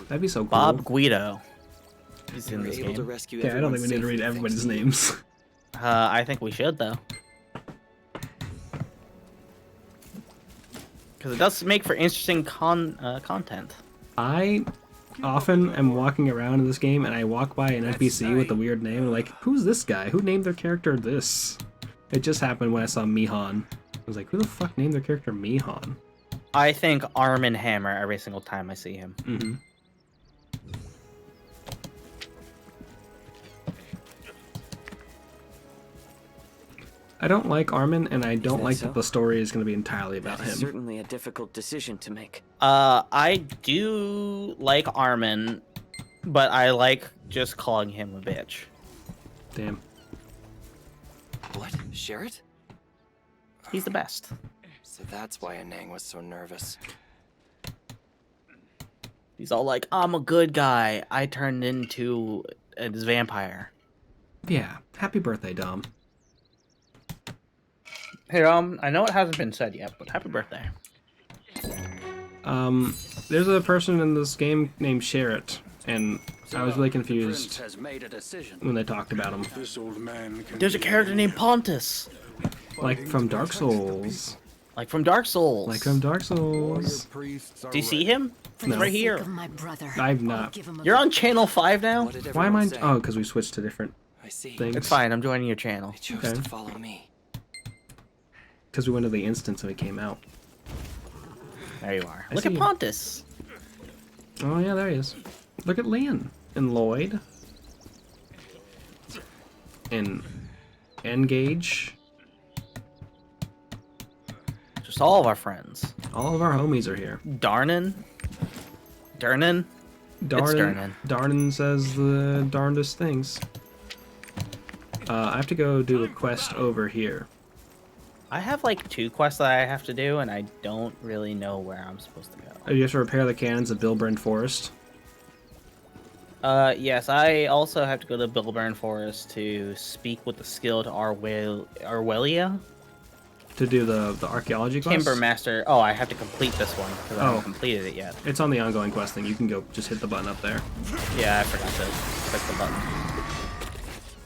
That'd be so cool. Bob Guido. He's in We're this able to game. rescue Okay, I don't think we need to everyone read safely everybody's thanks to names. I think we should though. Because it does make for interesting content. I often am walking around in this game and I walk by an NPC with a weird name and like, who's this guy? Who named their character this? It just happened when I saw Mihan. I was like, who the fuck named their character Mihan? I think Arm and Hammer every single time I see him. Mm-hmm. I don't like Armin, and I don't that like so? that the story is going to be entirely about That is him. certainly a difficult decision to make. I do like Armin, but I like just calling him a bitch. Damn. What? Sherrod? He's the best. So that's why Anang was so nervous. He's all like, I'm a good guy. I turned into a vampire. Yeah. Happy birthday, Dom. Hey, I know it hasn't been said yet, but happy birthday. There's a person in this game named Sherrod, and I was really The prince confused has made a decision. when they talked about him. This old man can There's a character named Pontus. Like from Dark Souls. Like from Dark Souls. Like from Dark Souls. Do you see him? For He's the right sake here. of my brother, I've I'll not. give him a You're on channel 5 now? What did Why am I? everyone say? Oh, because we switched to different. I see. things. It's fine. I'm joining your channel. They chose Okay. to follow me. Because we went to the instance and we came out. There you are. I Look see at you. Pontus. Oh yeah, there he is. Look at Leon and Lloyd and Engage. Just all of our friends. All of our homies are here. Darnan. Durnan. Darden, Darden says the darndest things. I have to go do a quest over here. I have like 2 quests that I have to do, and I don't really know where I'm supposed to go. You have to repair the cannons of Bilburn Forest. Yes, I also have to go to Bilburn Forest to speak with the skilled Arwelia. To do the archaeology quest? Timber Master. Oh, I have to complete this one because I Oh. haven't completed it yet. It's on the ongoing quest thing. You can go just hit the button up there. Yeah, I forgot to click the button.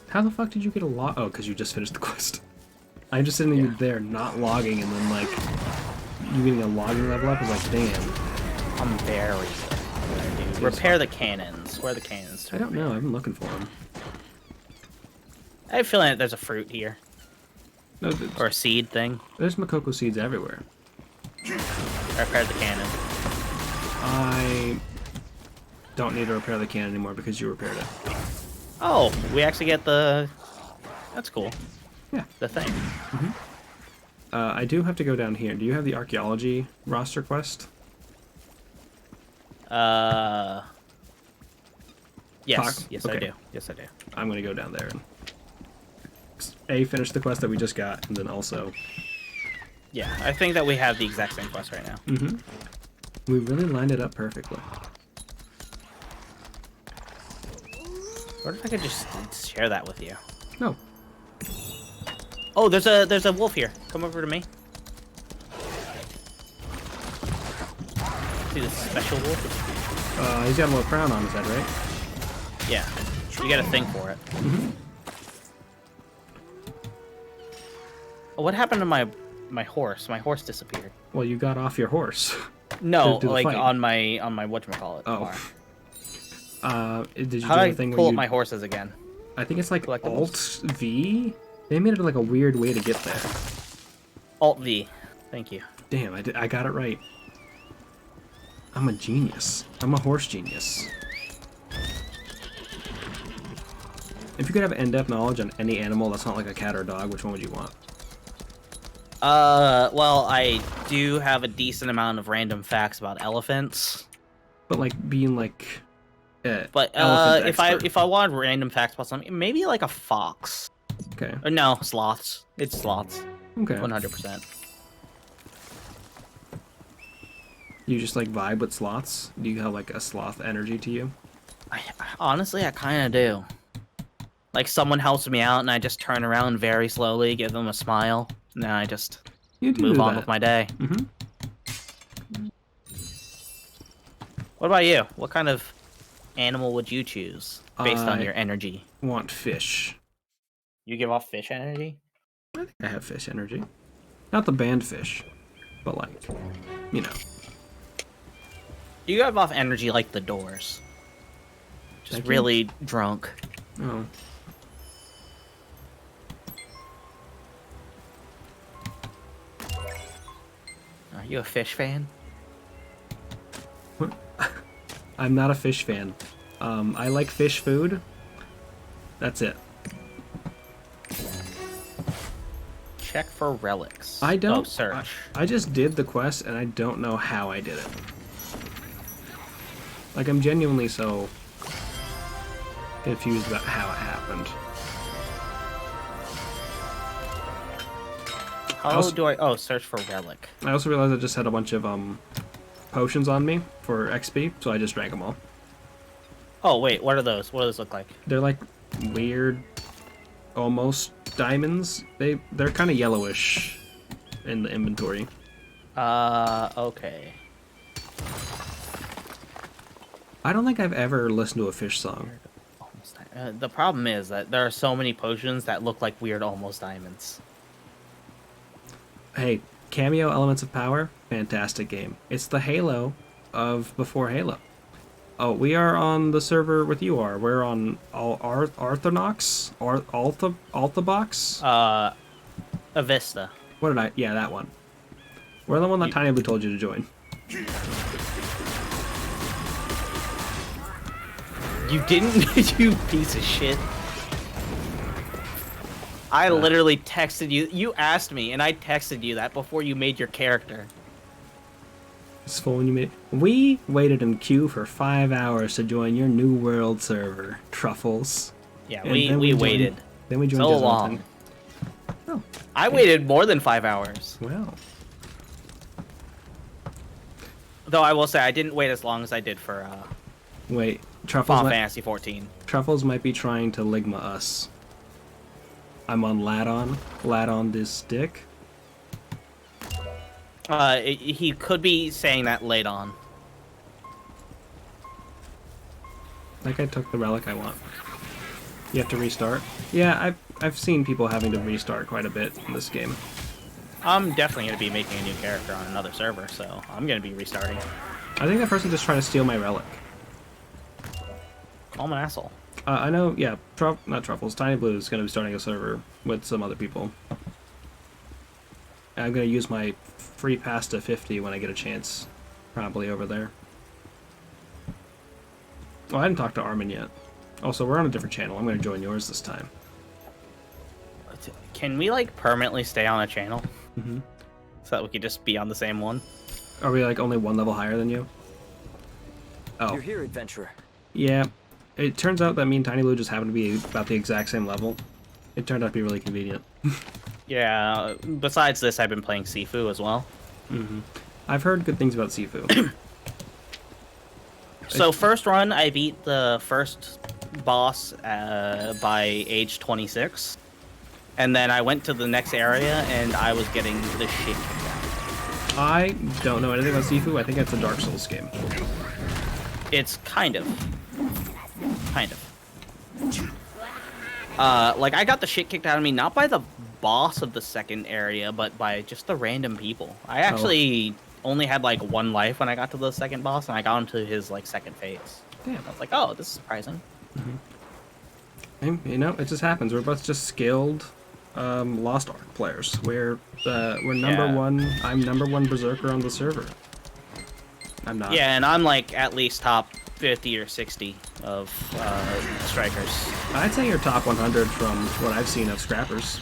How the fuck did you get a log? Oh, because you just finished the quest. I'm just sitting there not logging, and then like you getting a logging level up is like, damn. I'm very good at what I do. Repair the cannons. Where are the cannons? to I don't know. repair? I've been looking for them. I have a feeling that there's a fruit here. No, Or a seed thing. there's Makoko seeds everywhere. I repaired the cannon. I don't need to repair the cannon anymore because you repaired it. Oh, we actually get the... That's cool. Yeah. The thing. I do have to go down here. Do you have the archaeology roster quest? Yes. Talk? Yes, I Okay. do. Yes, I do. I'm gonna go down there and finish the quest that we just got, and then also Yeah, I think that we have the exact same quest right now. we really lined it up perfectly. What if I could just share that with you? No, Oh, there's a wolf here. Come over to me. See this special wolf? he's got a little crown on his head, right? Yeah. You got a thing for it. Oh, what happened to my horse? My horse disappeared. Well, you got off your horse. No, To do the like fight. on my whatchamacallit. Oh. Did you How do do the I thing pull where up you? my horses again? I think it's like Collectibles? Alt V. They made it like a weird way to get there. Alt V. Thank you. Damn, I got it right. I'm a genius. I'm a horse genius. If you could have in-depth knowledge on any animal that's not like a cat or a dog, which one would you want? Well, I do have a decent amount of random facts about elephants. But like being like, But elephant if expert. I wanted random facts about something, maybe like a fox. Okay, Or no, sloths. It's sloths. okay. 100%. You just like vibe with sloths? Do you have like a sloth energy to you? Honestly, I kind of do. Like someone helps me out, and I just turn around very slowly, give them a smile, and then I just You do move do on that. with my day. Mm-hmm. What about you? What kind of animal would you choose based on I- your energy? Want fish. You give off fish energy? I think I have fish energy. Not the band fish, but like, you know. You give off energy like the Doors. Just Thank you. really drunk. Oh. Are you a fish fan? I'm not a fish fan. I like fish food. That's it. Check for relics. I don't. Oh, search. I just did the quest and I don't know how I did it. Like, I'm genuinely so confused about how it happened. How also- do I... Oh, search for relic. I also realized I just had a bunch of potions on me for XP, so I just drank them all. Oh, wait. What are those? What do those look like? They're like weird, almost diamonds. They're kind of yellowish in the inventory. Okay. I don't think I've ever listened to a fish song. Almost the problem is that there are so many potions that look like weird almost diamonds. Hey, Cameo Elements of Power, fantastic game. It's the Halo of before Halo. Oh, we are on the server with you are. We're on Arthronox? Altabox? Avista. What did I... Yeah, that one. We're the one that Tiny Blue told you to join. You didn't, you piece of shit. I literally texted you. You asked me, and I texted you that before you made your character. It's full when you made... We waited in queue for 5 hours to join your new world server, Truffles. Yeah, And we then waited. Then we joined So Jezzelton. long. Oh, I waited more than 5 hours. well. Though I will say I didn't wait as long as I did for Wait, Truffles Final might, Fantasy 14. Truffles might be trying to Ligma us. I'm on Ladon this dick. He could be saying that late on. That guy took the relic I want. You have to restart? Yeah, I've seen people having to restart quite a bit in this game. I'm definitely going to be making a new character on another server, so I'm going to be restarting. I think that person just trying to steal my relic. Call him an asshole. I know, yeah, not Truffles, Tiny Blue is going to be starting a server with some other people. I'm going to use my free pass to 50 when I get a chance. Probably over there. Oh, I hadn't talked to Armin yet. Also, we're on a different channel. I'm going to join yours this time. Can we, like, permanently stay on a channel? Mm-hmm. So that we could just be on the same one? Are we, like, only one level higher than you? Oh. You're here, adventurer. Yeah. It turns out that me and Tiny Blue just happen to be about the exact same level. It turned out to be really convenient. Yeah, besides this, I've been playing Sifu as well. Mm-hmm. I've heard good things about Sifu. So first run, I beat the first boss by age 26. And then I went to the next area, and I was getting the shit kicked out. I don't know anything about Sifu. I think it's a Dark Souls game. It's kind of. Like, I got the shit kicked out of me, not by the boss of the second area, but by just the random people. I actually only had, like, 1 life when I got to the second boss, and I got him to his, like, second phase. Damn. I was like, oh, this is surprising. And, you know, it just happens. We're both just skilled Lost Ark players. We're number Yeah. one. I'm number 1 berserker on the server. I'm not. Yeah, and I'm, like, at least top 50 or 60 of strikers. I'd say you're top 100 from what I've seen of scrappers.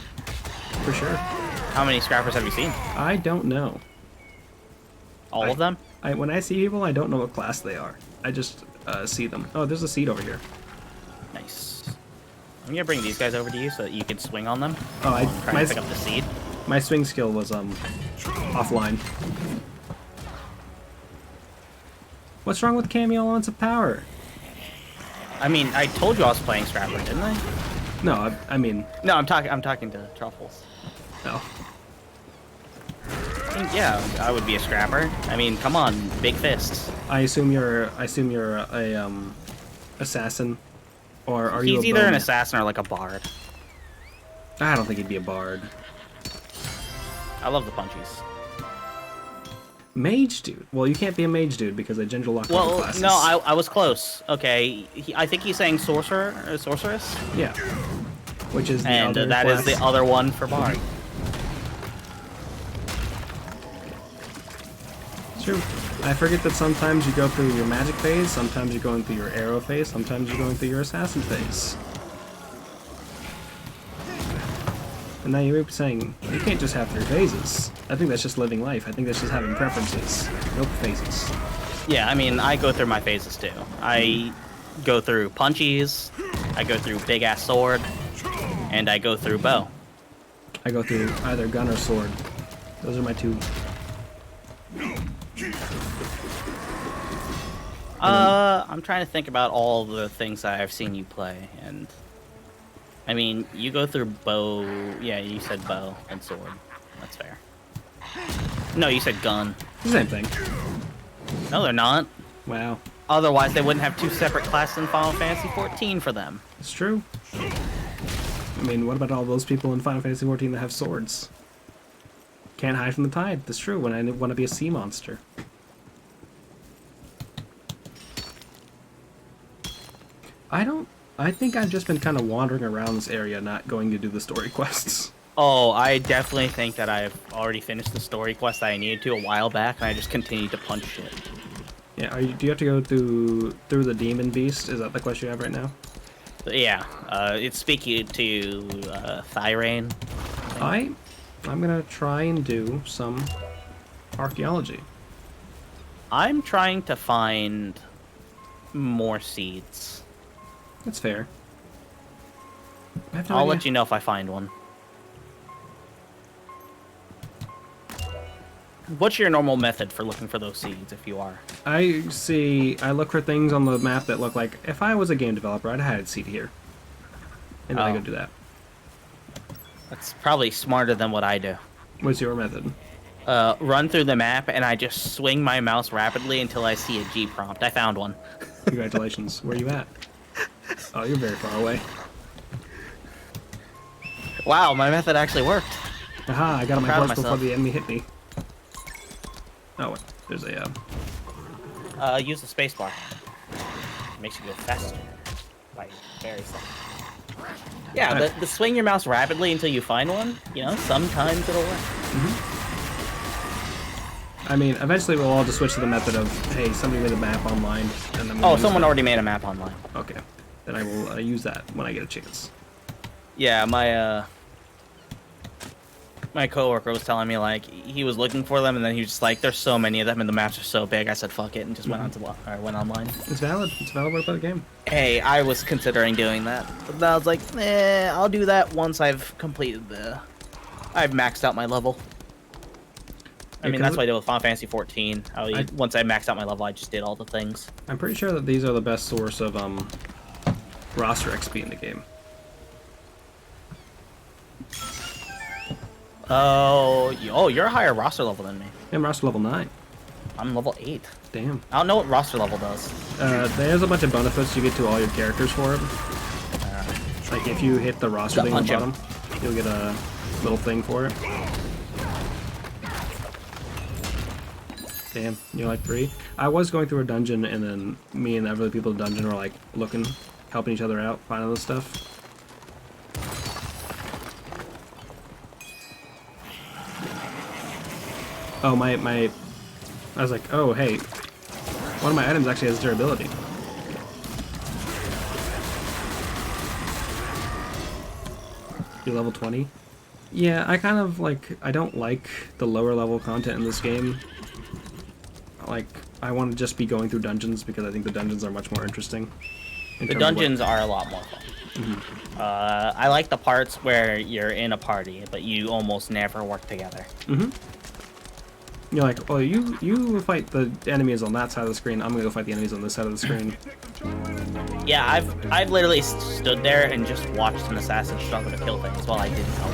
For sure. How many scrappers have you seen? I don't know. All of them? When I see people, I don't know what class they are. I just see them. Oh, there's a seat over here. Nice. I'm gonna bring these guys over to you so that you can swing on them. Oh, Try to pick up the seed. my swing skill was offline. What's wrong with Cameo Lance of Power? I mean, I told you I was playing Scrapper, didn't I? No, I mean, No, I'm talking to Truffles. no. I think, yeah, I would be a Scrapper. I mean, come on, big fists. I assume you're a assassin, or are you? He's a either an bowman? assassin or like a bard. I don't think he'd be a bard. I love the punchies. Mage dude. Well, you can't be a mage dude because they ginger locked all the Well, classes. no, I was close. Okay, I think he's saying sorcerer or sorceress, Yeah. Which is the and other that is class. the other one for bard. It's true. I forget that sometimes you go through your magic phase, sometimes you're going through your arrow phase, sometimes you're going through your assassin phase. And now you're saying, you can't just have 3 phases. I think that's just living life. I think that's just having preferences. Nope, phases. Yeah, I mean, I go through my phases too. I go through punchies, I go through big ass sword, and I go through bow. I go through either gun or sword. Those are my 2. I'm trying to think about all the things that I've seen you play, and I mean, you go through bow. Yeah, you said bow and sword. That's fair. No, you said gun. The same thing. No, they're not. Wow. Otherwise, they wouldn't have 2 separate classes in Final Fantasy 14 for them. It's true. I mean, what about all those people in Final Fantasy XIV that have swords? Can't hide from the tide. That's true, when I want to be a sea monster. I think I've just been kind of wandering around this area, not going to do the story quests. Oh, I definitely think that I've already finished the story quest that I needed to a while back, and I just continued to punch shit. Yeah, do you have to go through the demon beast? Is that the quest you have right now? But yeah, it's speaking to Thyrane. I'm gonna try and do some archaeology. I'm trying to find more seeds. That's fair. I have no I'll idea. let you know if I find one. What's your normal method for looking for those seeds, if you are? I look for things on the map that look like, if I was a game developer, I'd have had a seed here. And then I go do that. That's probably smarter than what I do. What's your method? Run through the map, and I just swing my mouse rapidly until I see a G prompt. I found one. Congratulations. Where are you at? Oh, you're very far away. Wow, my method actually worked. Aha, I got on my Proud of horse before myself. the enemy hit me. Oh, wait, there's a, Use the spacebar. Makes you go faster. By very slow. Yeah, the swing your mouse rapidly until you find one, you know, sometimes it'll work. I mean, eventually we'll all just switch to the method of, hey, somebody made a map online, and then we'll Oh, use someone that. already made a map online. Okay, then I will use that when I get a chance. Yeah, my coworker was telling me, like, he was looking for them, and then he was just like, there's so many of them, and the maps are so big. I said, fuck it, and just went online. It's valid. It's a valid way to play the game. Hey, I was considering doing that, but I was like, I'll do that once I've completed I've maxed out my level. I mean, that's what I did with Final Fantasy 14. Once I maxed out my level, I just did all the things. I'm pretty sure that these are the best source of roster XP in the game. You're a higher roster level than me. I'm roster level 9. I'm level 8. Damn. I don't know what roster level does. There's a bunch of benefits you get to all your characters for it. Like if you hit the roster thing on the bottom, you'll get a little thing for it. Damn, you're like 3. I was going through a dungeon, and then me and the other people in the dungeon were like looking, helping each other out, finding this stuff. Oh, I was like, oh, hey, one of my items actually has durability. You're level 20? Yeah, I kind of like, I don't like the lower level content in this game. Like, I want to just be going through dungeons because I think the dungeons are much more interesting. The dungeons are a lot more fun. Mm-hmm. I like the parts where you're in a party, but you almost never work together. Mm-hmm. You're like, oh, you fight the enemies on that side of the screen. I'm gonna go fight the enemies on this side of the screen. Yeah, I've literally stood there and just watched an assassin struggle to kill things while I didn't help.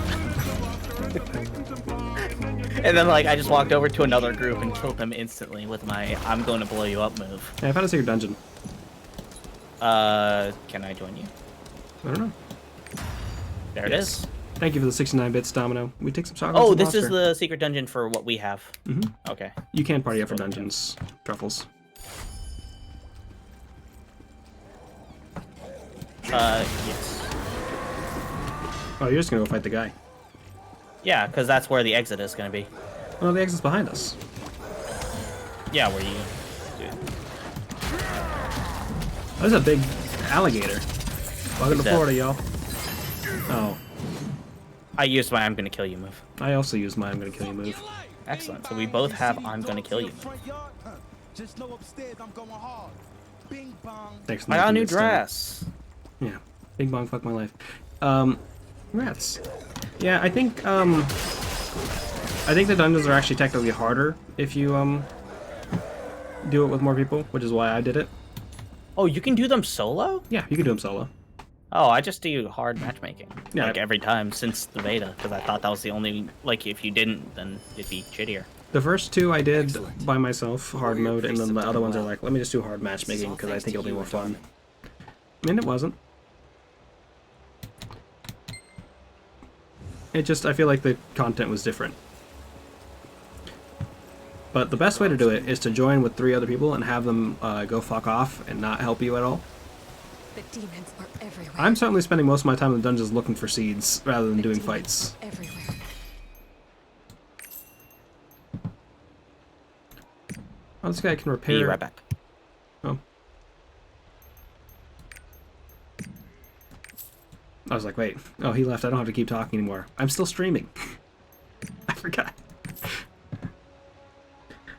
And then, like, I just walked over to another group and killed them instantly with my "I'm going to blow you up" move. Hey, I found a secret dungeon. Can I join you? I don't know. There it Yes. is. Thank you for the 69 bits, Domino. We take some shots. Oh, this is the secret dungeon for what we have. Mm-hmm. Okay. You can party up for dungeons, Truffles. Yes. Oh, you're just gonna go fight the guy. Yeah, because that's where the exit is going to be. Oh, the exit's behind us. Yeah, where you... There's a big alligator. Welcome to that? Florida, y'all. Oh, I used my "I'm going to kill you" move. I also used my I'm gonna kill you move. Excellent. So we both have "I'm going to kill you" move. Thanks. I got a new bits, Tom. dress. Yeah. Big bong, fuck my life. Congrats. Yeah, I think the dungeons are actually technically harder if you do it with more people, which is why I did it. Oh, you can do them solo? Yeah, you can do them solo. Oh, I just do hard matchmaking. Yeah. Like every time since the beta, because I thought that was the only, like, if you didn't, then it'd be shittier. The first 2 I did by myself, hard mode, and then the other ones are like, let me just do hard matchmaking because I think it'll be more fun. And it wasn't. It just, I feel like the content was different. But the best way to do it is to join with 3 other people and have them go fuck off and not help you at all. The demons are everywhere. I'm certainly spending most of my time in the dungeons looking for seeds rather than doing fights. Everywhere. Oh, this guy can repair. Be right back. Oh. I was like, wait. Oh, he left. I don't have to keep talking anymore. I'm still streaming. I forgot.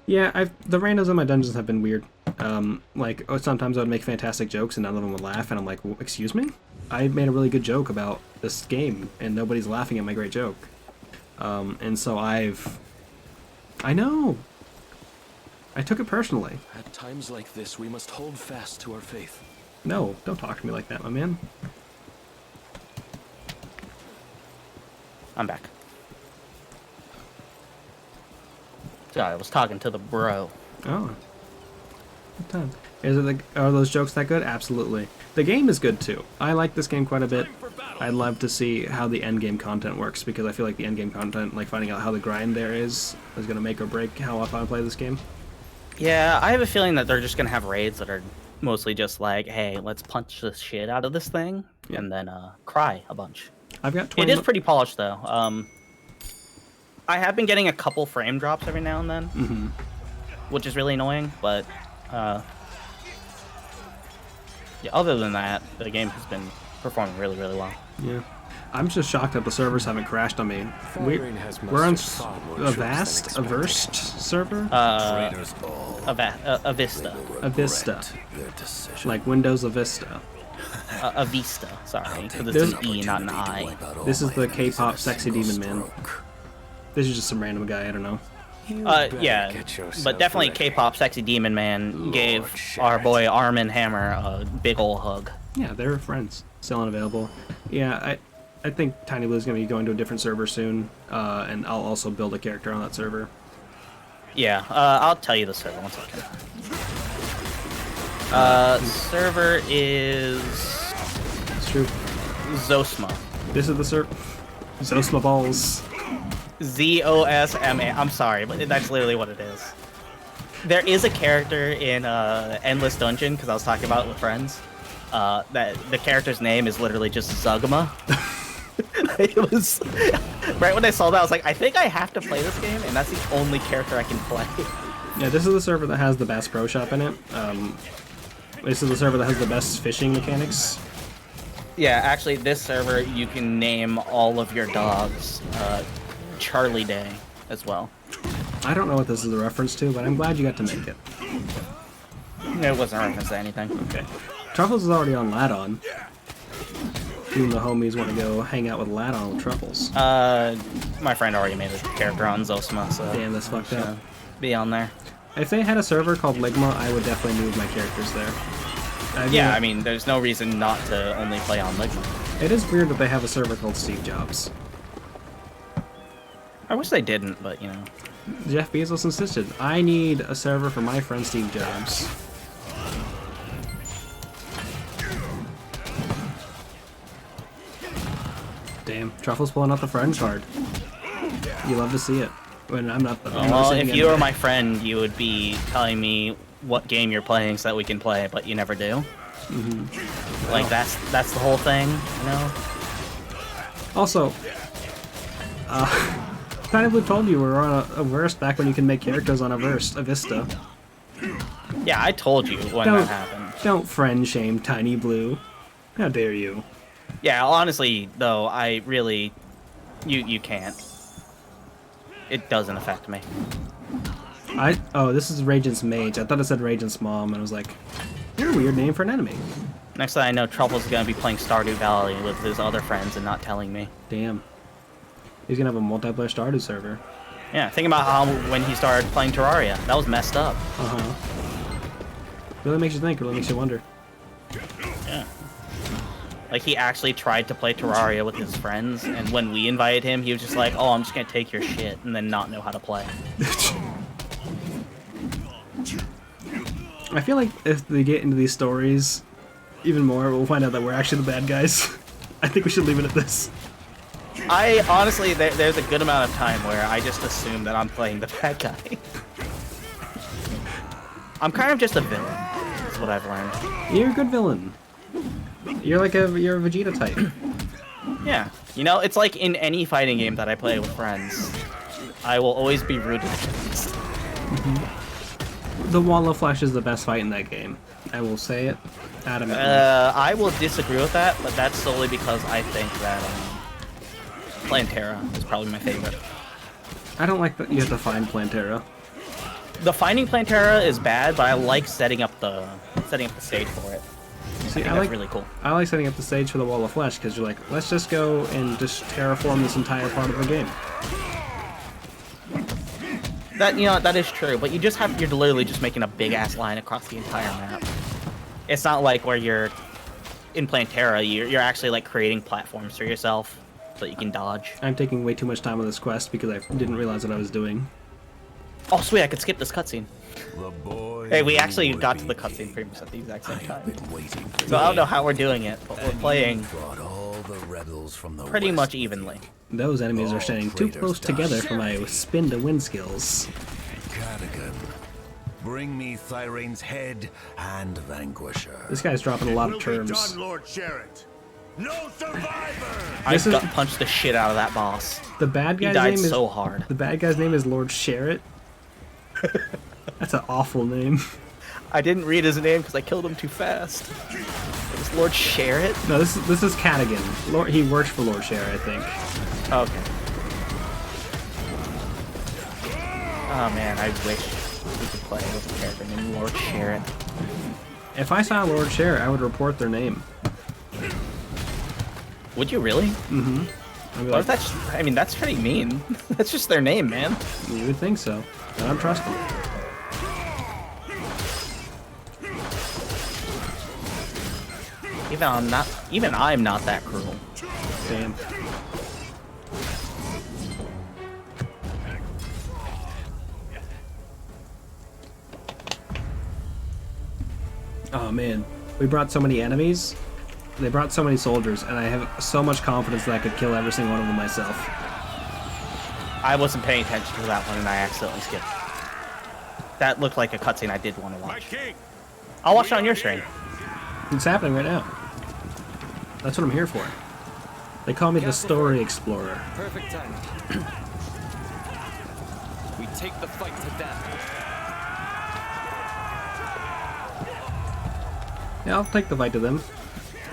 Yeah, the randos in my dungeons have been weird. Like, sometimes I would make fantastic jokes and none of them would laugh, and I'm like, well, excuse me? I made a really good joke about this game, and nobody's laughing at my great joke. And so I know! I took it personally. At times like this, we must hold fast to our faith. No, don't talk to me like that, my man. I'm back. Sorry, I was talking to the bro. Oh. Good time. Are those jokes that good? Absolutely. The game is good too. I like this game quite a bit. I'd love to see how the end game content works, because I feel like the end game content, like finding out how the grind there is going to make or break how often I play this game. Yeah, I have a feeling that they're just gonna have raids that are mostly just like, hey, let's punch the shit out of this thing, Yeah. and then cry a bunch. I've got 20. It is pretty polished though. I have been getting a couple frame drops every now and then, which is really annoying, but yeah, other than that, the game has been performing really, really well. Yeah. I'm just shocked that the servers haven't crashed on me. We're on a Versed server? A Vista. A Vista. Like Windows a Vista. A Vista, sorry, because it's an E, not an I. This is the K-pop sexy demon man. This is just some random guy, I don't know. Yeah, but definitely K-pop sexy demon man gave our boy Armin Hammer a big ol' hug. Yeah, they're friends. Still unavailable. Yeah, I think Tiny Blue is going to be going to a different server soon, and I'll also build a character on that server. Yeah, I'll tell you the server, one second. Server is... It's true. Zosma. This is the server. Zosma Balls. Z-O-S-M-A. I'm sorry, but that's literally what it is. There is a character in Endless Dungeon, because I was talking about it with friends, that the character's name is literally just Zugma. It was... Right when I saw that, I was like, I think I have to play this game, and that's the only character I can play. Yeah, this is the server that has the Bass Pro Shop in it. This is the server that has the best fishing mechanics. Yeah, actually, this server, you can name all of your dogs Charlie Day as well. I don't know what this is a reference to, but I'm glad you got to make it. It wasn't a reference to anything. Okay. Truffles is already on Ladon. You and the homies want to go hang out with Ladon with Truffles. My friend already made a character on Zosma, so... Damn, that's fucked up. Be on there. If they had a server called Ligma, I would definitely move my characters there. I mean, there's no reason not to only play on Ligma. It is weird that they have a server called Steve Jobs. I wish they didn't, but, you know. Jeff Bezos insisted, I need a server for my friend Steve Jobs. Damn, Truffle's pulling out the friend card. You love to see it. When I'm not the well, if you were my friend, you would be telling me what game you're playing so that we can play, but you never do. Mm-hmm. Like, that's the whole thing, you know? Also, Tiny Blue told you we were on a Verse back when you can make characters on a Vista. Yeah, I told you when that happened. Don't friend shame Tiny Blue. How dare you? Yeah, honestly, though, I really... You can't. It doesn't affect me. Oh, this is Radiant's Mage. I thought it said Radiant's Mom, and I was like, what a weird name for an enemy. Next thing I know, Truffle's gonna be playing Stardew Valley with his other friends and not telling me. Damn. He's gonna have a multiplayer Stardew server. Yeah, think about how when he started playing Terraria. That was messed up. Uh-huh. Really makes you think, really makes you wonder. Yeah. Like, he actually tried to play Terraria with his friends, and when we invited him, he was just like, oh, I'm just gonna take your shit, and then not know how to play. I feel like if they get into these stories even more, we'll find out that we're actually the bad guys. I think we should leave it at this. I, honestly, there's a good amount of time where I just assume that I'm playing the bad guy. I'm kind of just a villain, is what I've learned. You're a good villain. You're a Vegeta type. Yeah. You know, it's like in any fighting game that I play with friends. I will always be rooted against. The Wall of Flesh is the best fight in that game. I will say it adamantly. I will disagree with that, but that's solely because I think that Plantera is probably my favorite. I don't like that you have to find Plantera. The finding Plantera is bad, but I like setting up the stage for it. See, I think that's really cool. I like setting up the stage for the Wall of Flesh because you're like, let's just go and just terraform this entire part of the game. That, you know, that is true, but you're literally just making a big ass line across the entire map. It's not like where you're in Plantera, you're actually like creating platforms for yourself so that you can dodge. I'm taking way too much time on this quest because I didn't realize what I was doing. Oh sweet, I could skip this cutscene. The boy Hey, we actually would got to be. the cutscene pretty much at the exact same I've time. been waiting for So I don't know how we're doing it, but we're playing brought all the rebels from the pretty west much with evenly. you. Those enemies are All standing too traitors close die. together for my spin-to-win skills. Cadigan, bring me Thyrane's head and Vanquisher. This guy's dropping a lot of terms. Done, Lord Sherrett. No survivor. I This is- gut punched the shit out of that boss. The bad He guy's died name is so hard. the bad guy's name is Lord Sherrett. That's an awful name. I didn't read his name because I killed him too fast. It was Lord Sherrett? No, this is Cadigan. He works for Lord Sherrett, I think. Okay. Oh man, I wish we could play with a character named Lord Sherrett. If I saw Lord Sherrett, I would report their name. Would you really? I'd be What like, if that's? I mean, that's pretty mean. That's just their name, man. you would think so. But I'm trusting. Even I'm not that cruel. Damn. Oh man, we brought so many enemies. They brought so many soldiers, and I have so much confidence that I could kill every single one of them myself. I wasn't paying attention to that one, and I accidentally skipped. That looked like a cutscene I did want to My watch. king. I'll watch it on your stream. It's happening right now. That's what I'm here for. They call me the Story Explorer. Perfect timing. We take the fight to death. Yeah, I'll take the fight to them.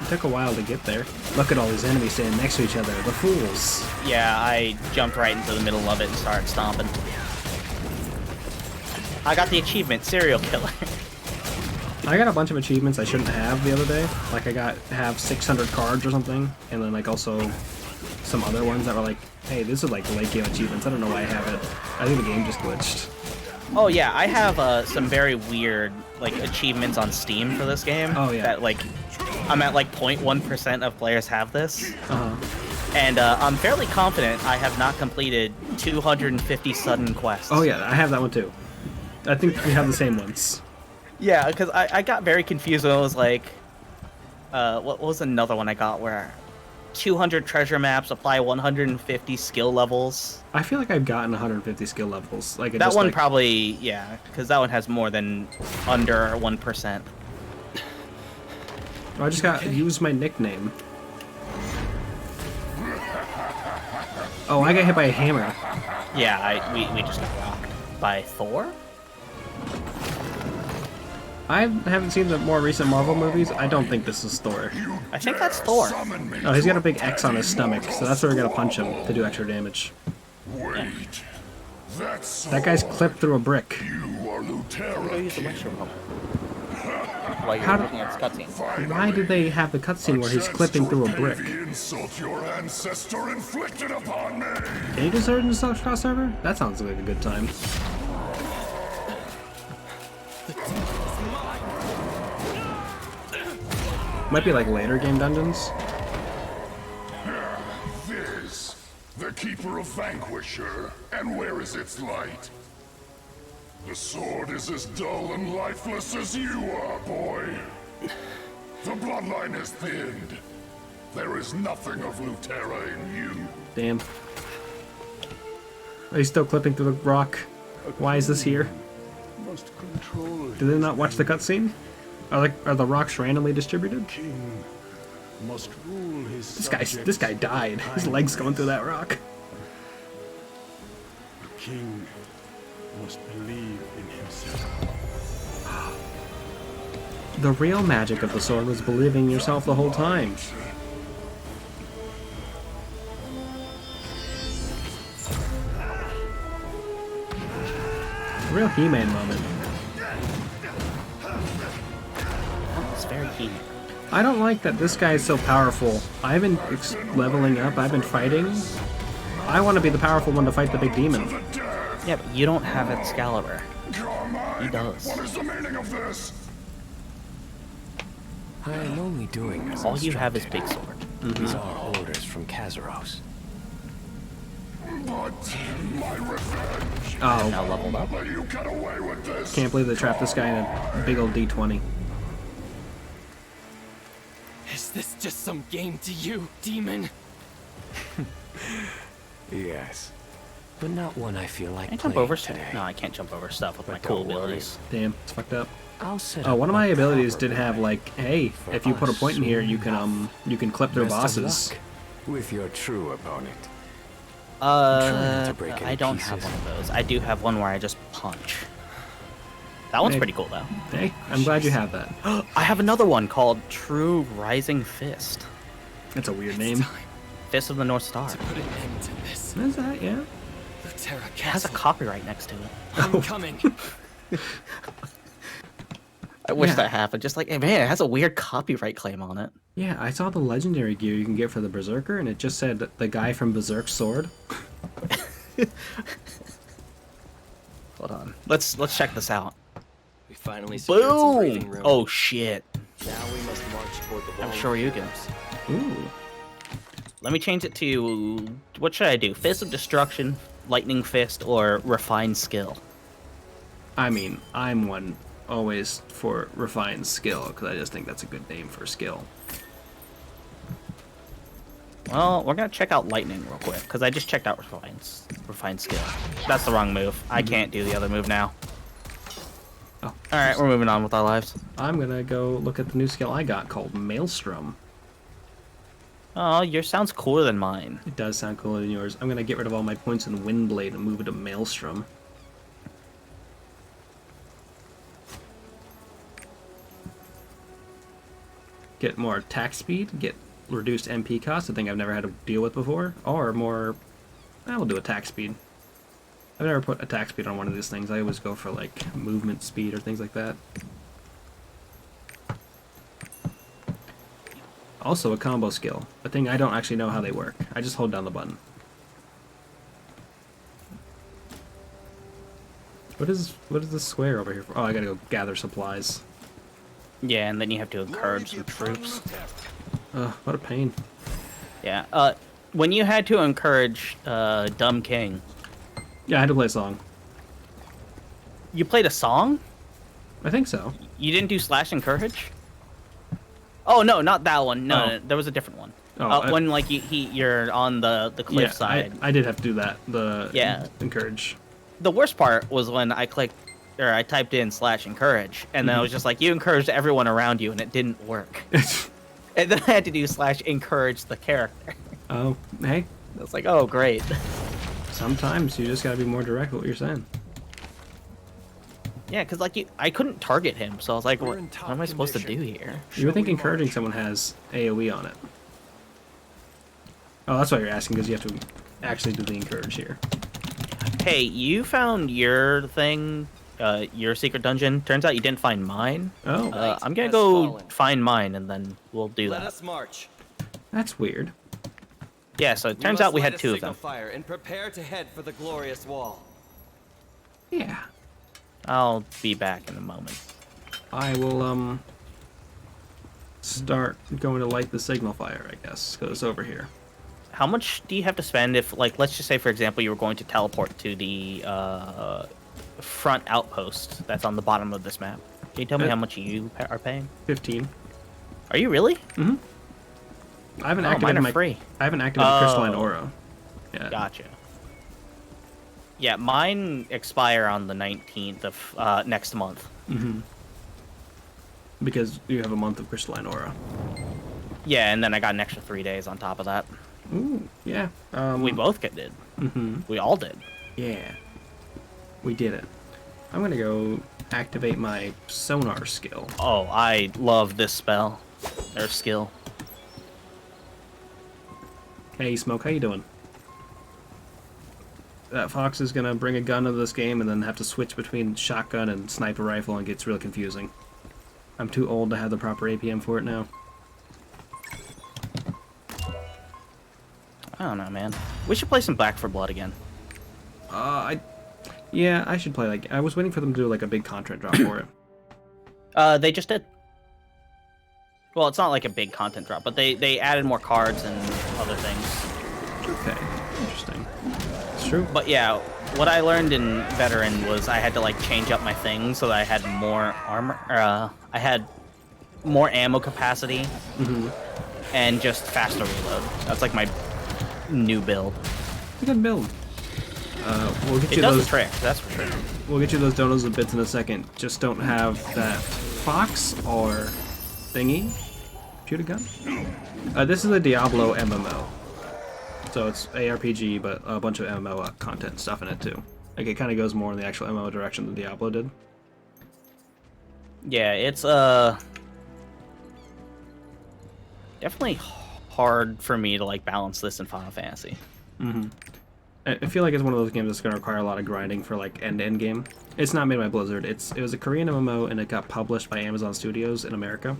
It took a while to get there. Look at all these enemies standing next to each other. The fools. Yeah, I jumped right into the middle of it and started stomping. I got the achievement, Serial Killer. I got a bunch of achievements I shouldn't have the other day. Like I have 600 cards or something, and then like also some other ones that were like, hey, this is like late game achievements. I don't know why I have it. I think the game just glitched. Oh yeah, I have some very weird like achievements on Steam for this game. Oh, yeah. That like, I'm at like 0.1% of players have this. Uh-huh. And I'm fairly confident I have not completed 250 sudden quests. Oh yeah, I have that one too. I think we have the same ones. Yeah, because I got very confused when it was like, what was another one I got where 200 treasure maps, apply 150 skill levels. I feel like I've gotten 150 skill levels. Like it That just, one like, probably, yeah, because that one has more than under 1%. I just got use my nickname. Oh, I got hit by a hammer. Yeah, we just got rocked by Thor. I haven't seen the more recent Marvel movies. I don't think this is Thor. I think that's Thor. Oh, he's got a big X on his stomach, so that's where we're gonna punch him to do extra damage. Wait. That's That guy's clipped through a brick. you are Go Lieutenant. use the mushroom home. While you're How do- looking at this cutscene. Why did they have the cutscene where he's clipping through a brick? The insult your ancestor inflicted upon me. Can you do Surgeon crossover? That sounds like a good time. Might be like later game dungeons. This, the Keeper of Vanquisher. And where is its light? The sword is as dull and lifeless as you are, boy. The bloodline is thinned. There is nothing of Lutera in you. Damn. Are you still clipping through the rock? Why is this here? Must control Did they not watch the cutscene? Are the rocks randomly distributed? King must rule his This guy died. His leg's going through that rock. The king must believe in himself. The real magic of the sword was believing in yourself the whole time. A real He-Man moment. It's very heat. I don't like that this guy is so powerful. I've been leveling up, I've been fighting. I want to be the powerful one to fight the big demon. Yeah, but you don't have Excalibur. He does. What is the meaning of this? I am only doing as All you have is instructed. big sword. These are orders from Kazaros. But my revenge. Oh, Now leveled up. Let you get away with this. can't believe they trapped this guy in a big old D20. Is this just some game to you, demon? Yes. But not one I feel like Can I jump playing over today. stuff? No, I can't jump over stuff with my But cool don't worry. abilities. Damn, it's fucked up. I'll set Oh, up one of my a abilities did proper have like, hey, if you put a point in here, you can clip through Best of bosses. luck with your true opponent. not to break any I don't have pieces. one of those. I do have one where I just punch. That one's Hey. pretty cool though. Hey, I'm glad you have that. I have another one called True Rising Fist. That's a weird name. Fist of the North Star. To put an end to this. Is that? Yeah. Luterra It has a Castle. copyright next to it. I'm coming. I wish Yeah. that happened. Just like, hey, man, it has a weird copyright claim on it. Yeah, I saw the legendary gear you can get for the Berserker, and it just said the guy from Berserk's sword. Hold on. Let's check this out. We finally secured some breathing Boom! room. Oh shit. Now we must march toward the I'm wall. sure you guys. Ooh. Let me change it to what should I do? Fist of Destruction, Lightning Fist, or Refined Skill? I mean, I'm one always for refined skill, because I just think that's a good name for skill. Well, we're gonna check out Lightning real quick, because I just checked out Refined Skill. That's the wrong move. I can't do the other move now. Oh, Alright, we're moving on with our lives. I'm gonna go look at the new skill I got called Maelstrom. Oh, yours sounds cooler than mine. It does sound cooler than yours. I'm gonna get rid of all my points in Windblade and move it to Maelstrom. Get more attack speed, get reduced MP cost, a thing I've never had to deal with before, or more... I will do attack speed. I've never put attack speed on one of these things. I always go for, like, movement speed or things like that. Also a combo skill, a thing I don't actually know how they work. I just hold down the button. What is this square over here for? Oh, I gotta go gather supplies. Yeah, and then you have to encourage some troops. Ugh, what a pain. Yeah, when you had to encourage Dumb King, Yeah, I had to play a song. you played a song? I think so. You didn't do slash encourage? Oh no, not that one. No, Oh. no, there was a different one. Oh, when like you're on the cliff Yeah, side. I did have to do that. The Yeah. encourage. The worst part was when I typed in slash encourage, and then I was just like, you encouraged everyone around you, and it didn't work. And then I had to do slash encourage the character. Oh, hey, I was like, oh great. sometimes you just gotta be more direct with what you're saying. Yeah, because like I couldn't target him, so I was like, We're what in top am I supposed to do condition. here? You would think encouraging someone has AoE on it. Oh, that's why you're asking, because you have to actually do the encourage here. Hey, you found your thing, your secret dungeon. Turns out you didn't find mine. Oh, I'm gonna has go fallen. find mine, and then we'll do Let that. us march. that's weird. Yeah, so it turns out we had two of them. Fire and prepare to head for the glorious wall. Yeah. I'll be back in a moment. I will, start going to light the signal fire, I guess, because it's over here. How much do you have to spend if, like, let's just say, for example, you were going to teleport to the front outpost that's on the bottom of this map? Can you tell me how much you are paying? 15. Are you really? I haven't Oh, mine activated are my... free. I haven't activated Crystalline Oh. Aura. Yeah. Gotcha. Yeah, mine expire on the 19th of next month. Because you have a month of Crystalline Aura. Yeah, and then I got an extra 3 days on top of that. Ooh, yeah. We both did. We all did. Yeah. We did it. I'm gonna go activate my sonar skill. Oh, I love this spell. Or skill. Hey, Smoke, how you doing? That Fox is gonna bring a gun into this game and then have to switch between shotgun and sniper rifle and gets real confusing. I'm too old to have the proper APM for it now. I don't know, man. We should play some Back 4 Blood again. Yeah, I should play, like, I was waiting for them to do, like, a big content drop for it. They just did. Well, it's not like a big content drop, but they added more cards and other things. Okay, interesting. It's true. But yeah, what I learned in Veteran was I had to like change up my things so that I had more armor. I had more ammo capacity and just faster reload. That's like my new build. Good build. We'll get It you does those. the trick, that's for sure. We'll get you those donos and bits in a second. Just don't have that Fox or thingy. Shoot a gun. This is a Diablo MMO. So it's ARPG, but a bunch of MMO content stuff in it too. Like it kind of goes more in the actual MMO direction than Diablo did. Yeah, it's definitely hard for me to like balance this in Final Fantasy. I feel like it's one of those games that's going to require a lot of grinding for like end-to-end game. It's not made by Blizzard. It was a Korean MMO and it got published by Amazon Studios in America.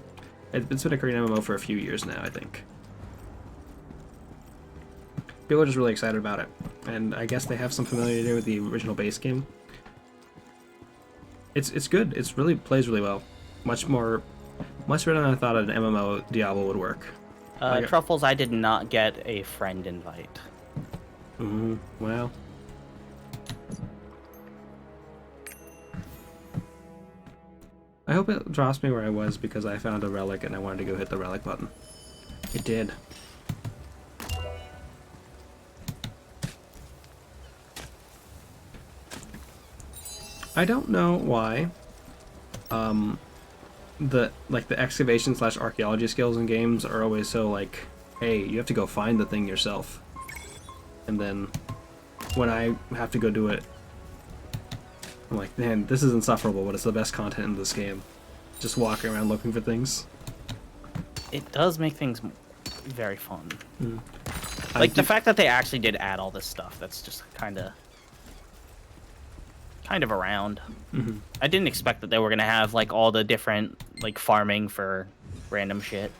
It's been a Korean MMO for a few years now, I think. People are just really excited about it, and I guess they have some familiarity with the original base game. It's good. It's really plays really well. Much better than I thought an MMO Diablo would work. Truffles, I did not get a friend invite. Well. I hope it drops me where I was because I found a relic and I wanted to go hit the relic button. It did. I don't know why the excavation / archaeology skills in games are always so like, hey, you have to go find the thing yourself. And then when I have to go do it, I'm like, man, this is insufferable, but it's the best content in this game. Just walking around looking for things. It does make things very fun. Like the fact that they actually did add all this stuff, that's just kind of around. I didn't expect that they were gonna have like all the different like farming for random shit.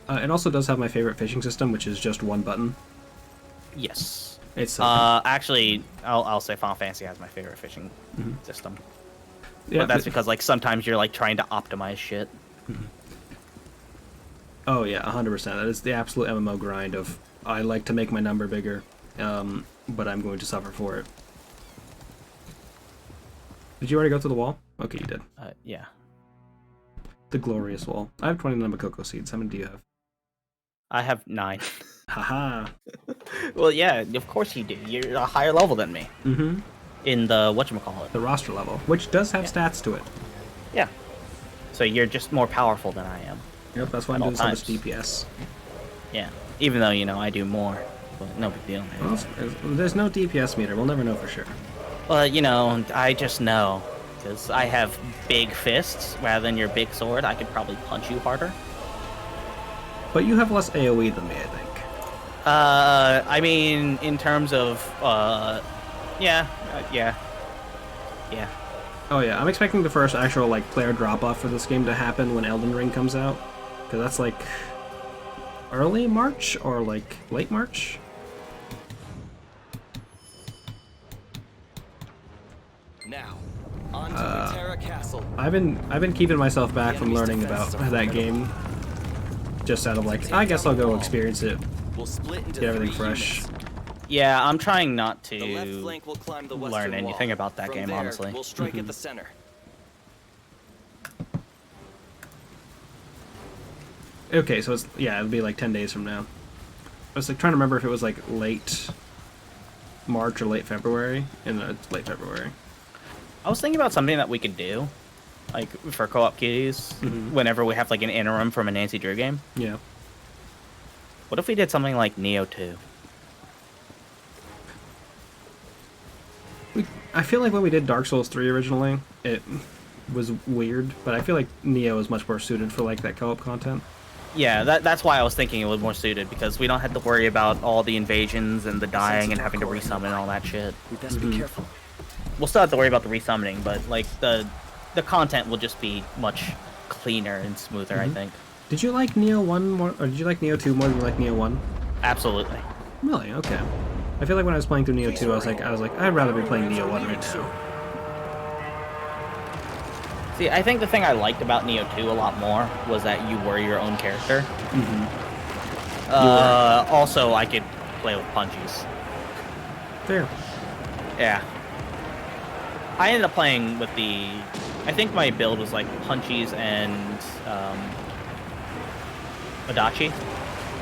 It also does have my favorite fishing system, which is just one button. Yes. It's actually, I'll say Final Fantasy has my favorite fishing system. yeah, But that's because like sometimes you're like trying to optimize shit. Oh yeah, 100%. That is the absolute MMO grind of I like to make my number bigger, but I'm going to suffer for it. Did you already go through the wall? Okay, you did. Yeah. The glorious wall. I have 29 cocoa seeds. How many do you have? I have 9. Haha. Well, yeah, of course you do. You're a higher level than me. In the whatchamacallit. The roster level, which does have stats to it. Yeah. So you're just more powerful than I am. Yep, that's why I'm At all doing so much times. DPS. Yeah. Even though, you know, I do more. But no big deal. Well, there's no DPS meter. We'll never know for sure. Well, you know, I just know. Because I have big fists rather than your big sword. I could probably punch you harder. But you have less AoE than me, I think. I mean, in terms of, yeah. Oh yeah, I'm expecting the first actual like player drop-off for this game to happen when Elden Ring comes out. Because that's like early March or like late March? Now, on to Terra Castle. I've been keeping myself back from learning about that game. Just out of like, I guess I'll go experience it, We'll split into get everything 3 fresh. units. Yeah, I'm trying not The left to flank will climb the learn western anything wall. about that From game, there, honestly. We'll strike at the center. Okay, so it's, yeah, it'll be like 10 days from now. I was like trying to remember if it was like late March or late February, and it's late February. I was thinking about something that we could do, like for co-op cuties, whenever we have like an interim from a Nancy Drew game. Yeah. What if we did something like Neo 2? I feel like when we did Dark Souls 3 originally, it was weird, but I feel like Neo is much more suited for like that co-op content. Yeah, that's why I was thinking it was more suited, because we don't have to worry about all the invasions and the dying and having to resummon and all that shit. We best be careful. We'll still have to worry about the resummoning, but like the content will just be much cleaner and smoother, I think. Did you like Neo 1 more, or did you like Neo 2 more than you like Neo 1? Absolutely. Really? Okay. I feel like when I was playing through Neo 2, I was like, I'd rather be playing Neo 1 right now. See, I think the thing I liked about Neo 2 a lot more was that you were your own character. Also, I could play with punchies. Fair. Yeah. I ended up playing with the... I think my build was like punchies and Adachi.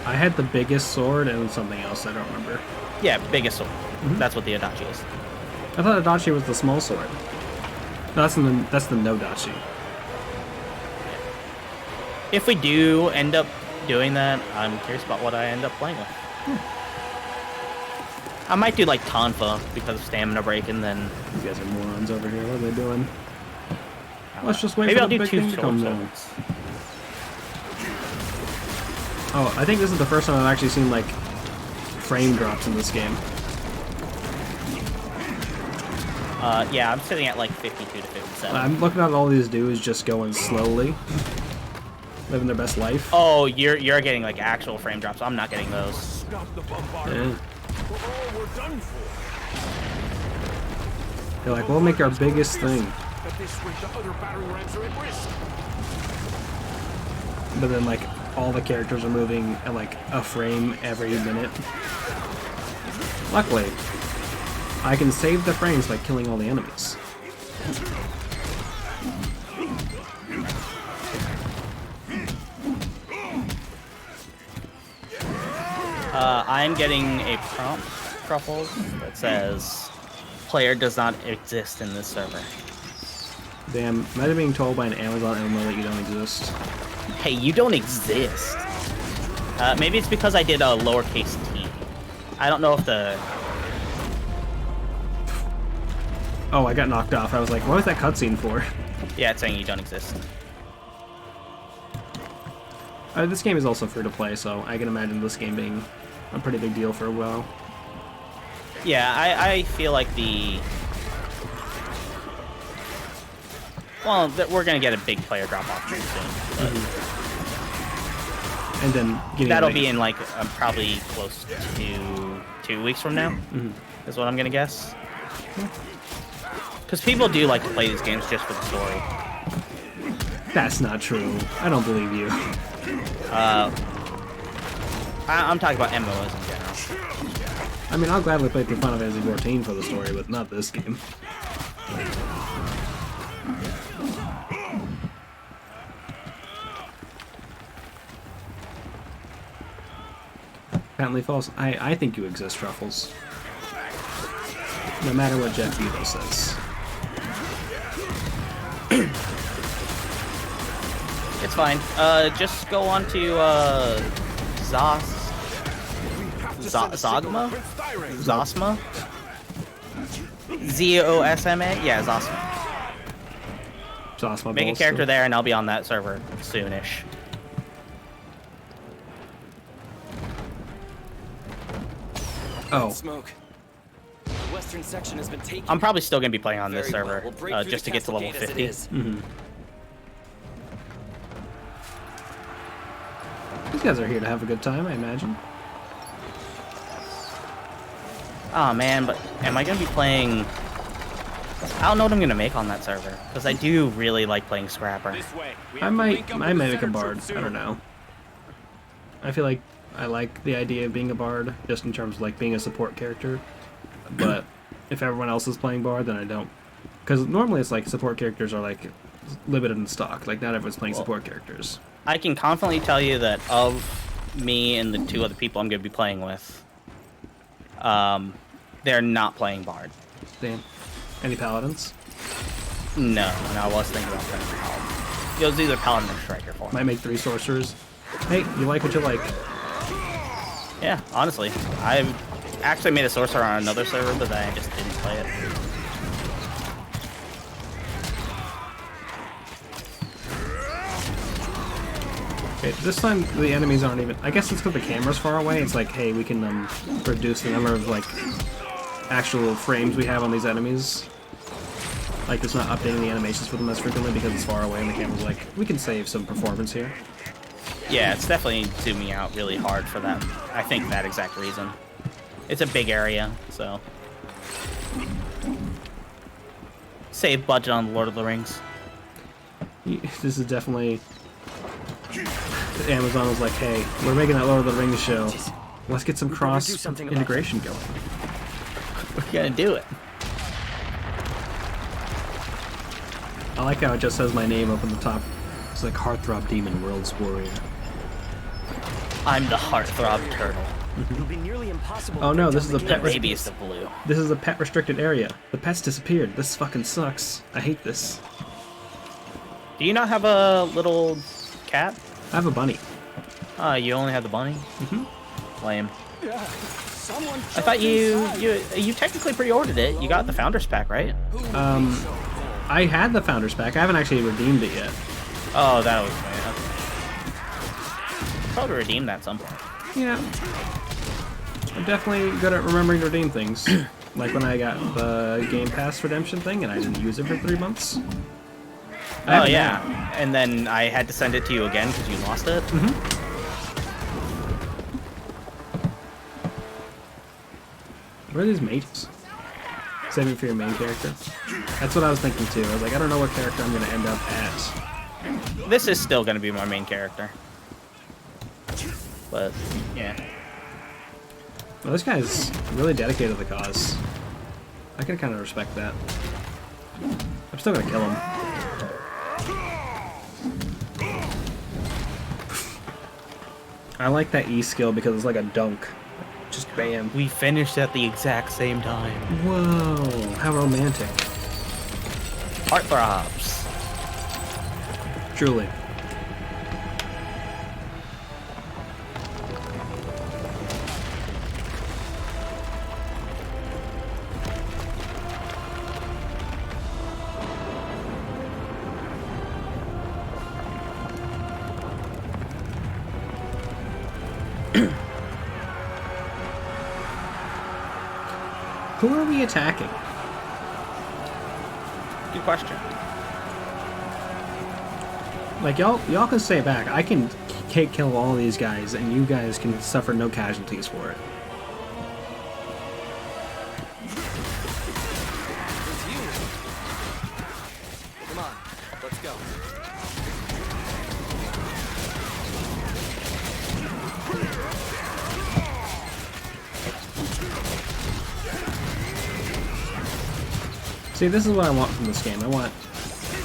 I had the biggest sword and something else, I don't remember. Yeah, biggest sword. That's what the Adachi is. I thought Adachi was the small sword. No, that's the no Dachi. If we do end up doing that, I'm curious about what I end up playing with. I might do like Tonfa because of stamina break, and then These guys are morons over here. What are they doing? Let's just wait maybe for I'll the do big two thing to come short down. swords. Oh, I think this is the first time I've actually seen like frame drops in this game. Yeah, I'm sitting at like 52 to 57. I'm looking at all these dudes just going slowly, living their best life. Oh, you're getting like actual frame drops. I'm not getting those. Stop the bombardment. Yeah. We're all we're done for. They're like, we'll make our biggest thing. At this rate, the other battering rams are at risk. But then like all the characters are moving at like a frame every minute. Luckily, I can save the frames by killing all the enemies. I'm getting a prompt, Truffles, that says, player does not exist in this server. Damn, imagine being told by an Amazon MMO that you don't exist. Hey, you don't exist. Maybe it's because I did a lowercase t. I don't know if the... Oh, I got knocked off. I was like, what was that cutscene for? Yeah, it's saying you don't exist. This game is also free to play, so I can imagine this game being a pretty big deal for a while. Yeah, I feel like the... Well, we're going to get a big player drop-off pretty soon. But And then getting that'll away. be in, like, probably close to 2 weeks from now, is what I'm going to guess. Because people do like to play these games just for the story. That's not true. I don't believe you. I'm talking about MMOs in general. I mean, I'll gladly play through Final Fantasy XIV for the story, but not this game. Apparently false. I think you exist, Truffles. No matter what Jeff Bezos says. It's fine. Just go on to Zogma? Zosma? Zosma? Yeah, Zosma. Zosma Make a balls character still. there and I'll be on that server soonish. Oh, Smoke. The western section has been taken. I'm probably still going to be playing on this Very well. server, We'll break through just the to get to castle level gate as it 50. is. these guys are here to have a good time, I imagine. Oh man, but am I going to be playing... I don't know what I'm going to make on that server, because I do really like playing Scrapper. I might make a bard. I don't know. I feel like I like the idea of being a bard, just in terms of like being a support character. But if everyone else is playing bard, then I don't. Because normally it's like support characters are like limited in stock. Like not everyone's playing support characters. I can confidently tell you that of me and the 2 other people I'm going to be playing with, they're not playing Bard. Damn. Any paladins? No, I was thinking about playing Paladin. It was either Paladin or Striker for me. Might make 3 sorcerers. Hey, you like what you like. Yeah, honestly, I actually made a sorcerer on another server, but then I just didn't play it. Okay, this time the enemies aren't even. I guess it's because the camera's far away. It's like, hey, we can reduce the number of like actual frames we have on these enemies. Like, it's not updating the animations for them as frequently because it's far away, and the camera's like, we can save some performance here. Yeah, it's definitely zooming out really hard for that. I think that exact reason. It's a big area, so save budget on Lord of the Rings. This is definitely. Amazon was like, hey, we're making that Lord of the Rings show. Let's get some cross integration going. We're gonna do it. I like how it just says my name up on the top. It's like Heartthrob Demon World's Warrior. I'm the Heartthrob Turtle. It'll be nearly impossible. Oh no, this is a The pet. baby's of blue. This is a pet restricted area. The pets disappeared. This fucking sucks. I hate this. Do you not have a little cat? I have a bunny. You only have the bunny? Mm-hmm. Lame. Someone I thought you technically pre-ordered it. You got the Founders Pack, right? I had the Founders Pack. I haven't actually redeemed it yet. Oh, that was bad. Probably redeem that some point. Yeah. I'm definitely good at remembering to redeem things. Like when I got the Game Pass redemption thing and I didn't use it for 3 months. Oh, yeah. And then I had to send it to you again because you lost it? Mm-hmm. Where are these mates? Save it for your main character. That's what I was thinking too. I was like, I don't know what character I'm going to end up at. This is still going to be my main character. But, yeah. Well, this guy's really dedicated to the cause. I can kind of respect that. I'm still going to kill him. I like that E skill because it's like a dunk. Just bam. We finished at the exact same time. Whoa, how romantic. Heartthrobs. Truly. Who are we attacking? Good question. Like, y'all can stay back. I can kill all these guys, and you guys can suffer no casualties for it. Come on, let's go. See, this is what I want from this game. I want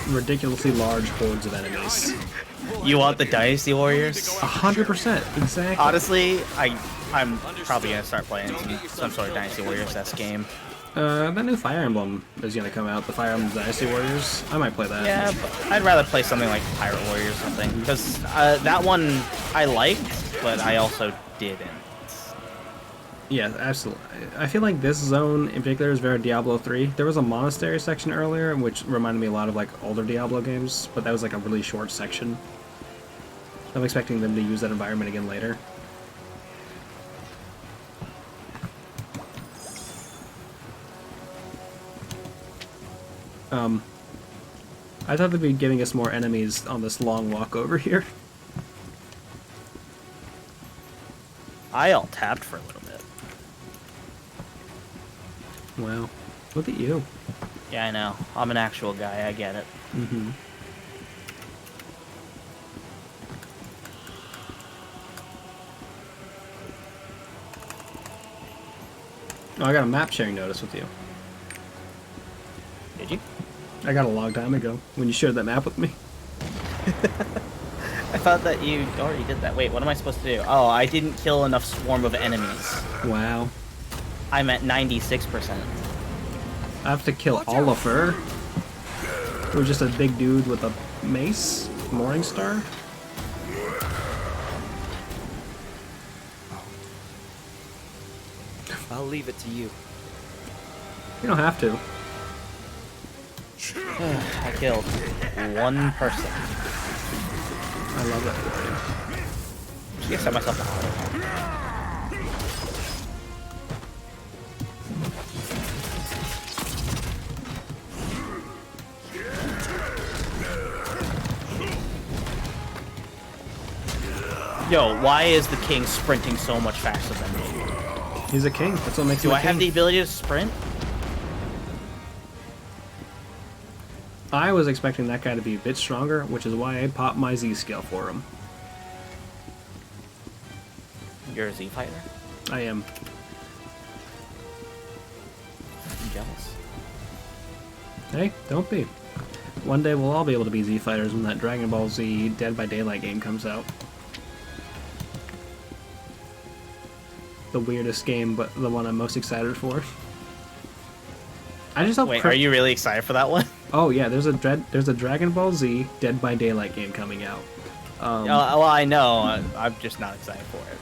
ridiculously large hordes of enemies. You want the Dynasty Warriors? 100%, exactly. Honestly, I'm probably gonna start playing some sort of Dynasty Warriors-esque game. That new Fire Emblem is gonna come out, the Fire Emblem Dynasty Warriors. I might play that. Yeah, but I'd rather play something like Pirate Warriors or something, because that one I liked, but I also didn't. Yeah, absolutely. I feel like this zone in particular is very Diablo 3. There was a monastery section earlier, which reminded me a lot of like older Diablo games, but that was like a really short section. I'm expecting them to use that environment again later. I thought they'd be giving us more enemies on this long walk over here. I alt-tapped for a little bit. Wow. Look at you. Yeah, I know. I'm an actual guy. I get it. Mm-hmm. Oh, I got a map sharing notice with you. Did you? I got a long time ago when you shared that map with me. I thought that you already did that. Wait, what am I supposed to do? Oh, I didn't kill enough swarm of enemies. Wow. I'm at 96%. I have to kill Oliver. Who's just a big dude with a mace? Morningstar? I'll leave it to you. You don't have to. I killed one person. I love that for you. Just gonna set myself a heart. Yo, why is the king sprinting so much faster than me? He's a king. That's what makes him Do a I have the king. ability to sprint? I was expecting that guy to be a bit stronger, which is why I popped my Z skill for him. You're a Z fighter? I am. I'm jealous. Hey, don't be. One day we'll all be able to be Z fighters when that Dragon Ball Z Dead by Daylight game comes out. The weirdest game, but the one I'm most excited for. I just hope. Wait, are you really excited for that one? Oh yeah, there's a Dragon Ball Z Dead by Daylight game coming out. Well, I know. I'm just not excited for it.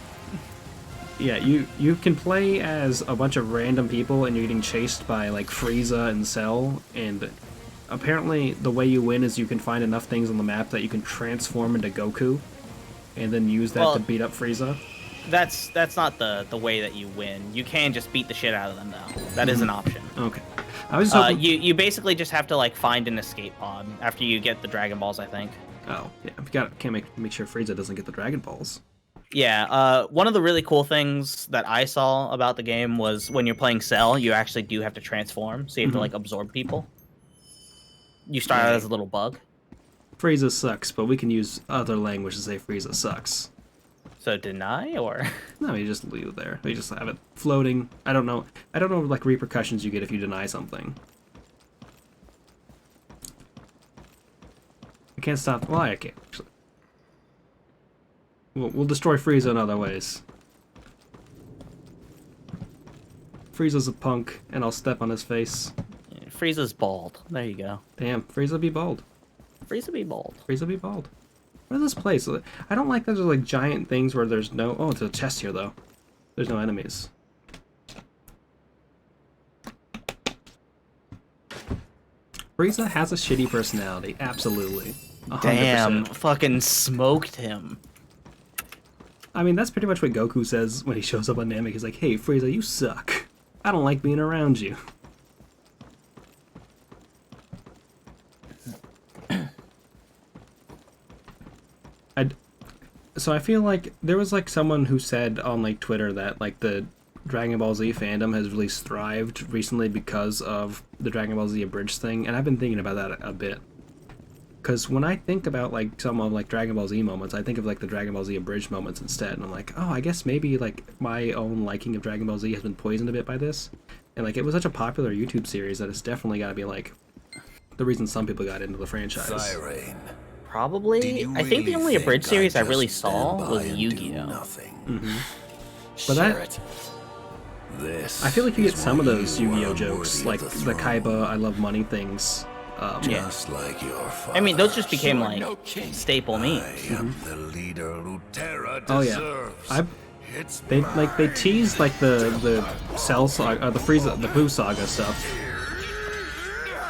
Yeah, you can play as a bunch of random people, and you're getting chased by like Frieza and Cell, and apparently the way you win is you can find enough things on the map that you can transform into Goku, and then use that to beat up Frieza. That's not the way that you win. You can just beat the shit out of them though. That is an option. Okay, I was just hoping... you basically just have to like find an escape pod after you get the Dragon Balls, I think. Oh yeah, can't make sure Frieza doesn't get the Dragon Balls. Yeah, one of the really cool things that I saw about the game was when you're playing Cell, you actually do have to transform, so you have to like absorb people. You start out as a little bug. Frieza sucks, but we can use other language to say Frieza sucks. So deny or? No, you just leave it there. We just have it floating. I don't know like repercussions you get if you deny something. I can't stop. Well, I can't actually. We'll destroy Frieza in other ways. Frieza's a punk, and I'll step on his face. Frieza's bald. There you go. Damn, Frieza be bald. Frieza be bald. Frieza be bald. What is this place? I don't like those like giant things where there's no... Oh, it's a chest here, though. There's no enemies. Frieza has a shitty personality. Absolutely. 100%. Damn, fucking smoked him. I mean, that's pretty much what Goku says when he shows up on Namek. He's like, hey, Frieza, you suck. I don't like being around you. So I feel like there was like someone who said on like Twitter that like the Dragon Ball Z fandom has really thrived recently because of the Dragon Ball Z Abridged thing, and I've been thinking about that a bit. Because when I think about like some of like Dragon Ball Z moments, I think of like the Dragon Ball Z Abridged moments instead, and I'm like, oh, I guess maybe like my own liking of Dragon Ball Z has been poisoned a bit by this, and like it was such a popular YouTube series that it's definitely got to be like the reason some people got into the franchise. Siren. Probably. I think the only Abridged series I really saw was Yu-Gi-Oh. But I feel like you get some of those Yu-Gi-Oh jokes, like the Kaiba "I love money" things. Just like your father. I mean, those just became like staple memes. I am the leader Lutera Oh deserves. yeah, they teased like the Cell saga, the Frieza, the Boo saga stuff,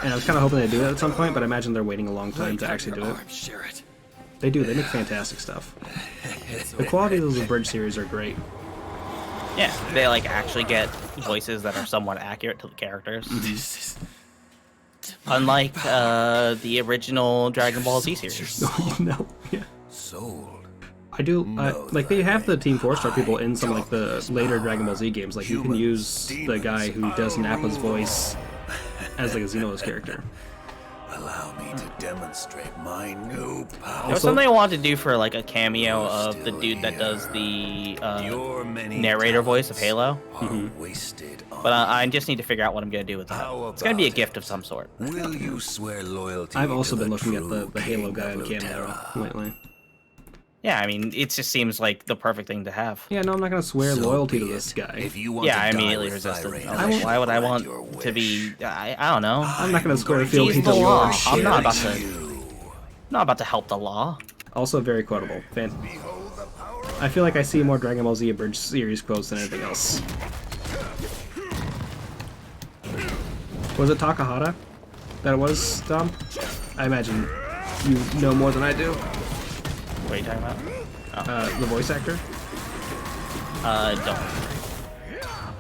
and I was kind of hoping they'd do it at some point, but I imagine they're waiting a long time to actually do it. They do. They make fantastic stuff. The quality of those Abridged series are great. Yeah, they like actually get voices that are somewhat accurate to the characters. Unlike the original Dragon Ball Z series. No, yeah. Sold. I do, like, they have the Team 4-Star people in some, like, the later Dragon Ball Z games. Like, you can use the guy who does Nappa's voice as, like, a Xeno's character. Allow me to demonstrate my new power. There was something I wanted to do for, like, a cameo of the dude that does the narrator voice of Halo. But I just need to figure out what I'm going to do with that. It's going to be a gift of some sort. Will you swear loyalty? I've also to been looking at true the Halo king guy of on cameo Lutera? lately. Yeah, I mean, it just seems like the perfect thing to have. Yeah, no, I'm not going to swear So loyalty be to this it. guy. If you want Yeah, to I die immediately with resisted. Irene, I was like, why would I want your to be... wish. I don't know. I'm not going to swear fealty He's to the law. yours. I'm not about Share to... you. Not about to help the law. Also very quotable. I feel like I see more Dragon Ball Z Abridged series quotes than anything else. Was it Takahata that it was, Dom? I imagine you know more than I do. What are you talking about? The voice actor?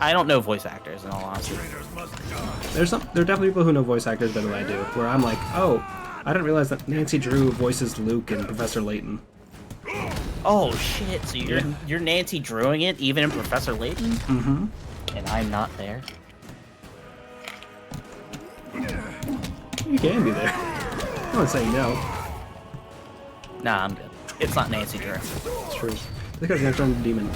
I don't know voice actors in all honesty. There are definitely people who know voice actors better than I do, where I'm like, oh, I didn't realize that Nancy Drew voices Luke and Professor Layton. Oh shit! So you're Nancy Drewing it even in Professor Layton? Mm-hmm. And I'm not there. You can be there. I wouldn't say no. Nah, I'm good. It's not Nancy Drew. It's true. This guy's gonna turn demon.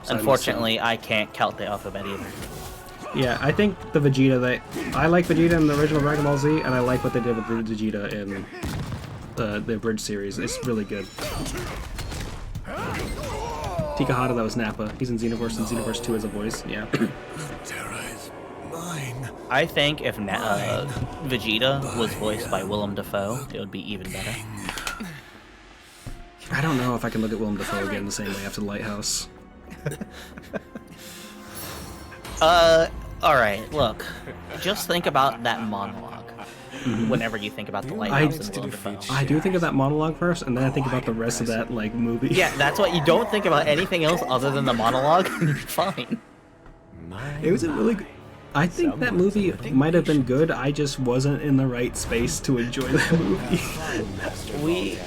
Unfortunately, I can't count the alphabet either. Yeah, I think the Vegeta I like Vegeta in the original Dragon Ball Z, and I like what they did with Vegeta in the Bridge series. It's really good. Takahata, that was Nappa. He's in Xenoverse, and Xenoverse 2 as a voice. Yeah. Terra is mine. I think if Vegeta was voiced by Willem Dafoe, it would be even better. I don't know if I can look at Willem Dafoe again the same way after the Lighthouse. Alright, look. Just think about that monologue whenever you think about the Lighthouse and Willem Dafoe. I do think of that monologue first, and then I think about the rest of that, like, movie. Yeah, that's what you don't think about anything else other than the monologue, and you're fine. It was a really good... I think that movie might have been good, I just wasn't in the right space to enjoy that movie.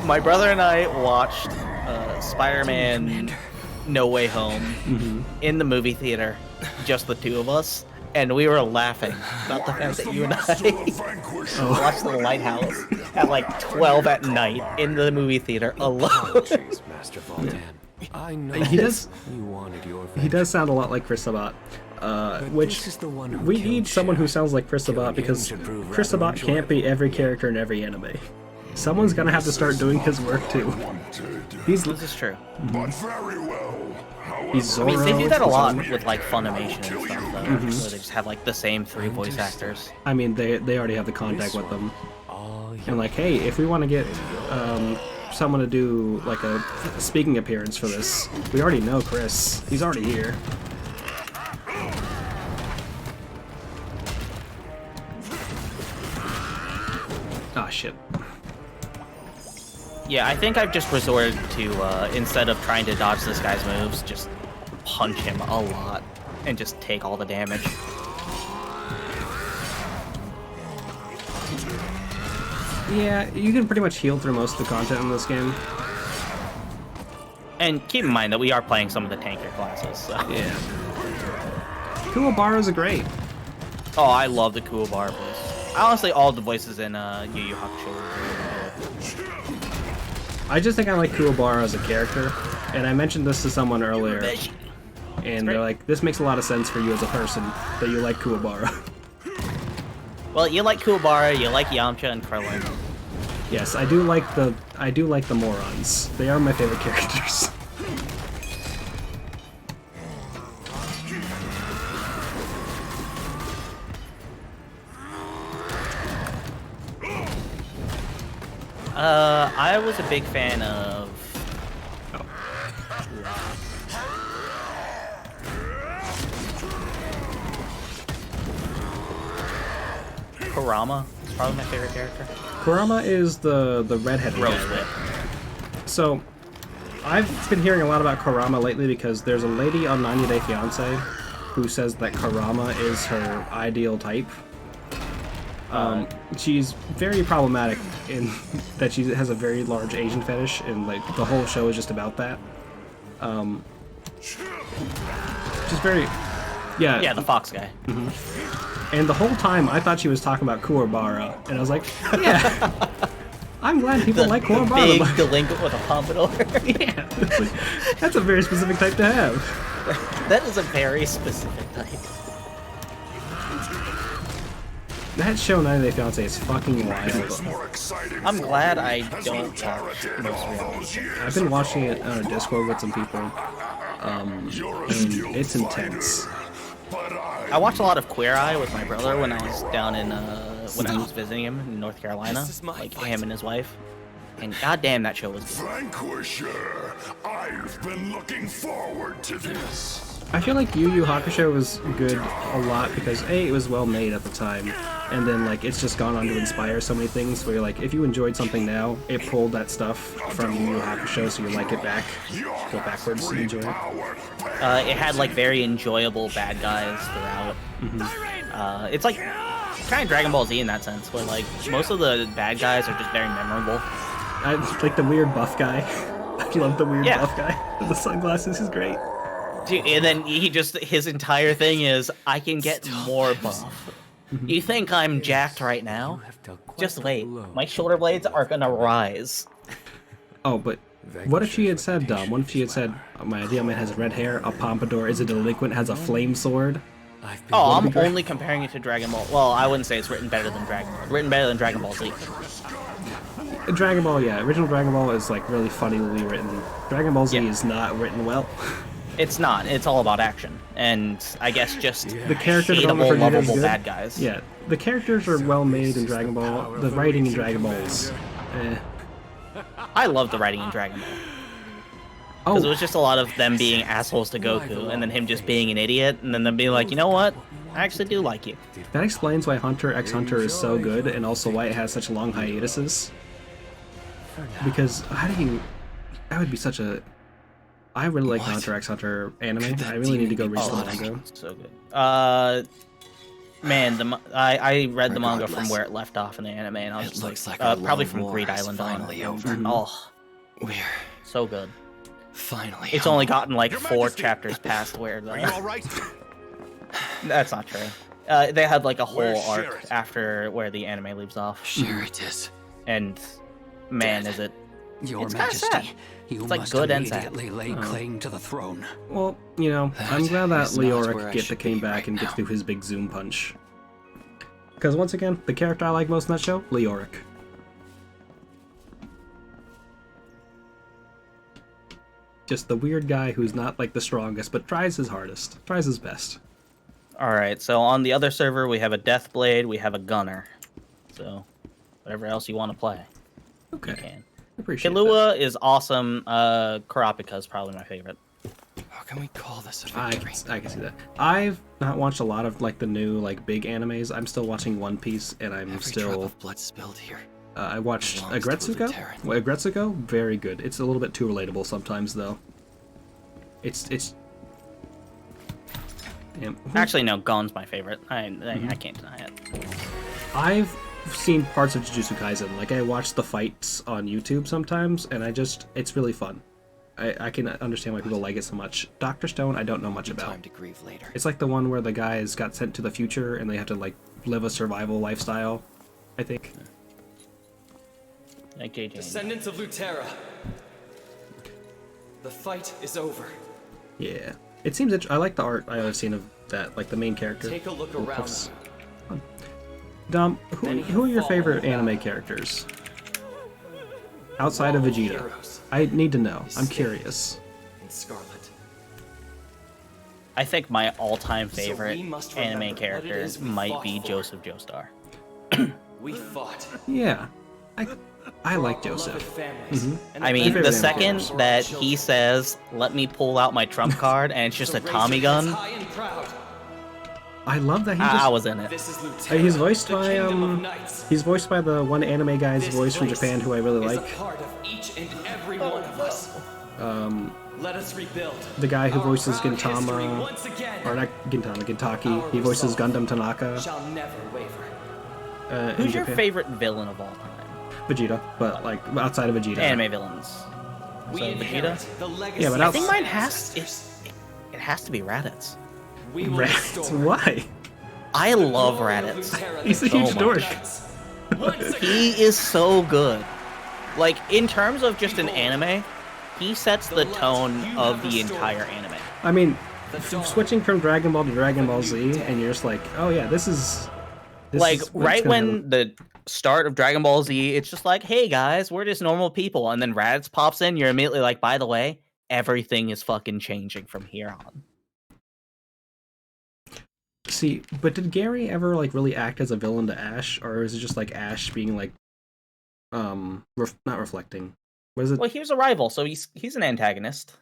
My brother and I watched Spider-Man No Way Home in the movie theater, just the two of us, and we were laughing about the fact that you and I watched The Lighthouse at like 12 at night in the movie theater alone. Apologies, Master Voltan. I know He does- you wanted your He does sound a lot like Chris Sabat, which we need someone who sounds like Chris Sabat because Chris Sabat can't be every character in every anime. Someone's gonna have to start doing his work too. This is true. But very well. He's I mean, they do that a lot Zoro. with like Funimation and stuff, though, where they just have like the same 3 voice actors. I mean, they already have the contact with them. And like, hey, if we want to get someone to do like a speaking appearance for this, we already know Chris. He's already here. Ah, shit. Yeah, I think I've just resorted to, instead of trying to dodge this guy's moves, just punch him a lot and just take all the damage. Yeah, you can pretty much heal through most of the content in this game. And keep in mind that we are playing some of the tanker classes, so... Yeah. Kuwabara's a great. Oh, I love the Kuwabara voice. Honestly, all the voices in Yu Yu Hakusho are really good. I just think I like Kuwabara as a character, and I mentioned this to someone earlier, and they're like, this makes a lot of sense for you as a person, that you like Kuwabara. Well, you like Kuwabara, you like Yamcha and Krillin. Yes, I do like the morons. They are my favorite characters. I was a big fan of... Kurama is probably my favorite character. Kurama is the redhead Rose guy, Whip. So, I've been hearing a lot about Kurama lately because there's a lady on 90 Day Fiancé who says that Kurama is her ideal type. She's very problematic in that she has a very large Asian fetish, and like the whole show is just about that. She's very, yeah. Yeah, the fox guy. And the whole time I thought she was talking about Kuwabara, and I was like, yeah, I'm glad people like Kuwabara. Big delinquent with a pompadour. Yeah, that's a very specific type to have. That is a very specific type. That show 90 Day Fiancé is fucking wild. More exciting I'm for glad me I has don't no watch character in most all reality. those years. I've been watching it on a Discord with some people, You're a and skilled it's fighter, intense. but I watched a lot of Queer Eye with my brother when I was down in, when I was visiting him in North Carolina. This is my Like, fight. him and his wife. And goddamn, that show was good. Vanquisher, I've been looking forward to this. I feel like Yu Yu Hakusho was good a lot because A, it was well made at the time, and then like it's just gone on to inspire so many things where you're like, if you enjoyed something now, it pulled that stuff from Yu Yu Hakusho so you like it back, go backwards and enjoy it. It had like very enjoyable bad guys throughout. It's like kind of Dragon Ball Z in that sense, where like most of the bad guys are just very memorable. I like the weird buff guy. I love the weird buff guy with the sunglasses. He's great. Dude, and then his entire thing is, I can get more buff. You think I'm jacked right now? Just wait. My shoulder blades are gonna rise. Oh, but what if she had said, what if she had said, my ideal man has red hair, a pompadour, is a delinquent, has a flame sword? Oh, I'm only comparing it to Dragon Ball. Well, I wouldn't say it's written better than Dragon Ball Z. Dragon Ball, yeah. Original Dragon Ball is like really funnily written. Dragon Ball Z is not written well. It's not. It's all about action, and I guess just the character development for lovable good. bad guys. Yeah, the characters are well made in Dragon Ball. The writing in Dragon Ball is, I love the writing in Dragon Ball. Because it was just a lot of them being assholes to Goku, and then him just being an idiot, and then them being like, you know what? I actually do like you. That explains why Hunter x Hunter is so good, and also why it has such long hiatuses. Because how do you... That would be such a... I really like Hunter x Hunter anime. I really need to go read the manga. So good. Man, I read the manga from where it left off in the anime, and I was just like probably from Greed Island on. Oh, we're so good. Finally. It's only gotten like 4 chapters past where the... Are you all right? That's not true. They had like a whole arc after where the anime leaves off. Sure it is. And man, is it... Your it's Majesty, you it's like must good and sad. immediately lay claim to the throne. Well, you know, I'm glad that is not where Leoric I came should be back right and gets now. to do his big zoom punch. Because once again, the character I like most in that show, Leoric. Just the weird guy who's not like the strongest, but tries his hardest, tries his best. Alright, so on the other server we have a Deathblade, we have a Gunner. So, whatever else you want to play, Okay, you can. appreciate Killua is awesome, Kurapika is probably my favorite. How can we call this a that. victory? I can see that. I've not watched a lot of like the new like big animes. I'm still watching One Piece, and I'm Every drop still. of blood spilled here. I watched belongs to Agretsuko. Lutheran. Well, Agretsuko, very good. It's a little bit too relatable sometimes, though. It's. Damn. Actually, no, Gon's my favorite. I can't deny it. I've seen parts of Jujutsu Kaisen. Like I watch the fights on YouTube sometimes, and it's really fun. I can understand why people like it so much. Dr. Stone, I don't know much about. Time to grieve later. It's like the one where the guys got sent to the future and they have to like live a survival lifestyle. I think. Like JJ. Descendants of Luterra. The fight is over. Yeah, it seems. I like the art I've seen of that. Like the main character. Take a look around. Looks fun. Dom, who are your favorite anime characters? Outside of Vegeta. Heroes. I need to know. I'm curious. And Scarlet. I think my all-time favorite we must remember anime what it character is we might fought be for. Joseph Joestar. We fought. Yeah, I like Beloved Joseph. families. And I the mean, favorite the anime second character. that he says, "Let me pull out my trump card," and it's just a raise Tommy your heads gun, high and proud. I love that he I just. was in it. This is Luterra, He's voiced the by Kingdom of Knights. He's voiced by the one anime guy's This voice from place Japan who I really is like. a part of each and every one of us. Let us rebuild. The guy who Our voices proud history Gintama, once again or not Gintama, Gintaki. Our He voices resolve Gundam Tanaka. shall never waver. In Who's your Japan. favorite villain of all time? Vegeta, but like outside of Vegeta. Anime villains. We So, inherit Vegeta? the legacy Yeah, but I outs- think of our mine has ancestors. it has to be Raditz. We will Rats? restore Why? I love glory of Raditz. Luterra, He's a the huge so dork. Knights. Once again. He is so good. Like, in terms of just an anime, he sets the tone of the entire anime. I mean, The dawn. switching from Dragon Ball to Dragon Ball Z, and you're just like, oh yeah, this is. Like, what's right gonna when happen. the start of Dragon Ball Z, it's just like, hey guys, we're just normal people. And then Raditz pops in, you're immediately like, by the way, everything is fucking changing from here on. See, but did Gary ever like really act as a villain to Ash, or is it just like Ash being like, not reflecting? What is it? Well, he was a rival, so he's an antagonist.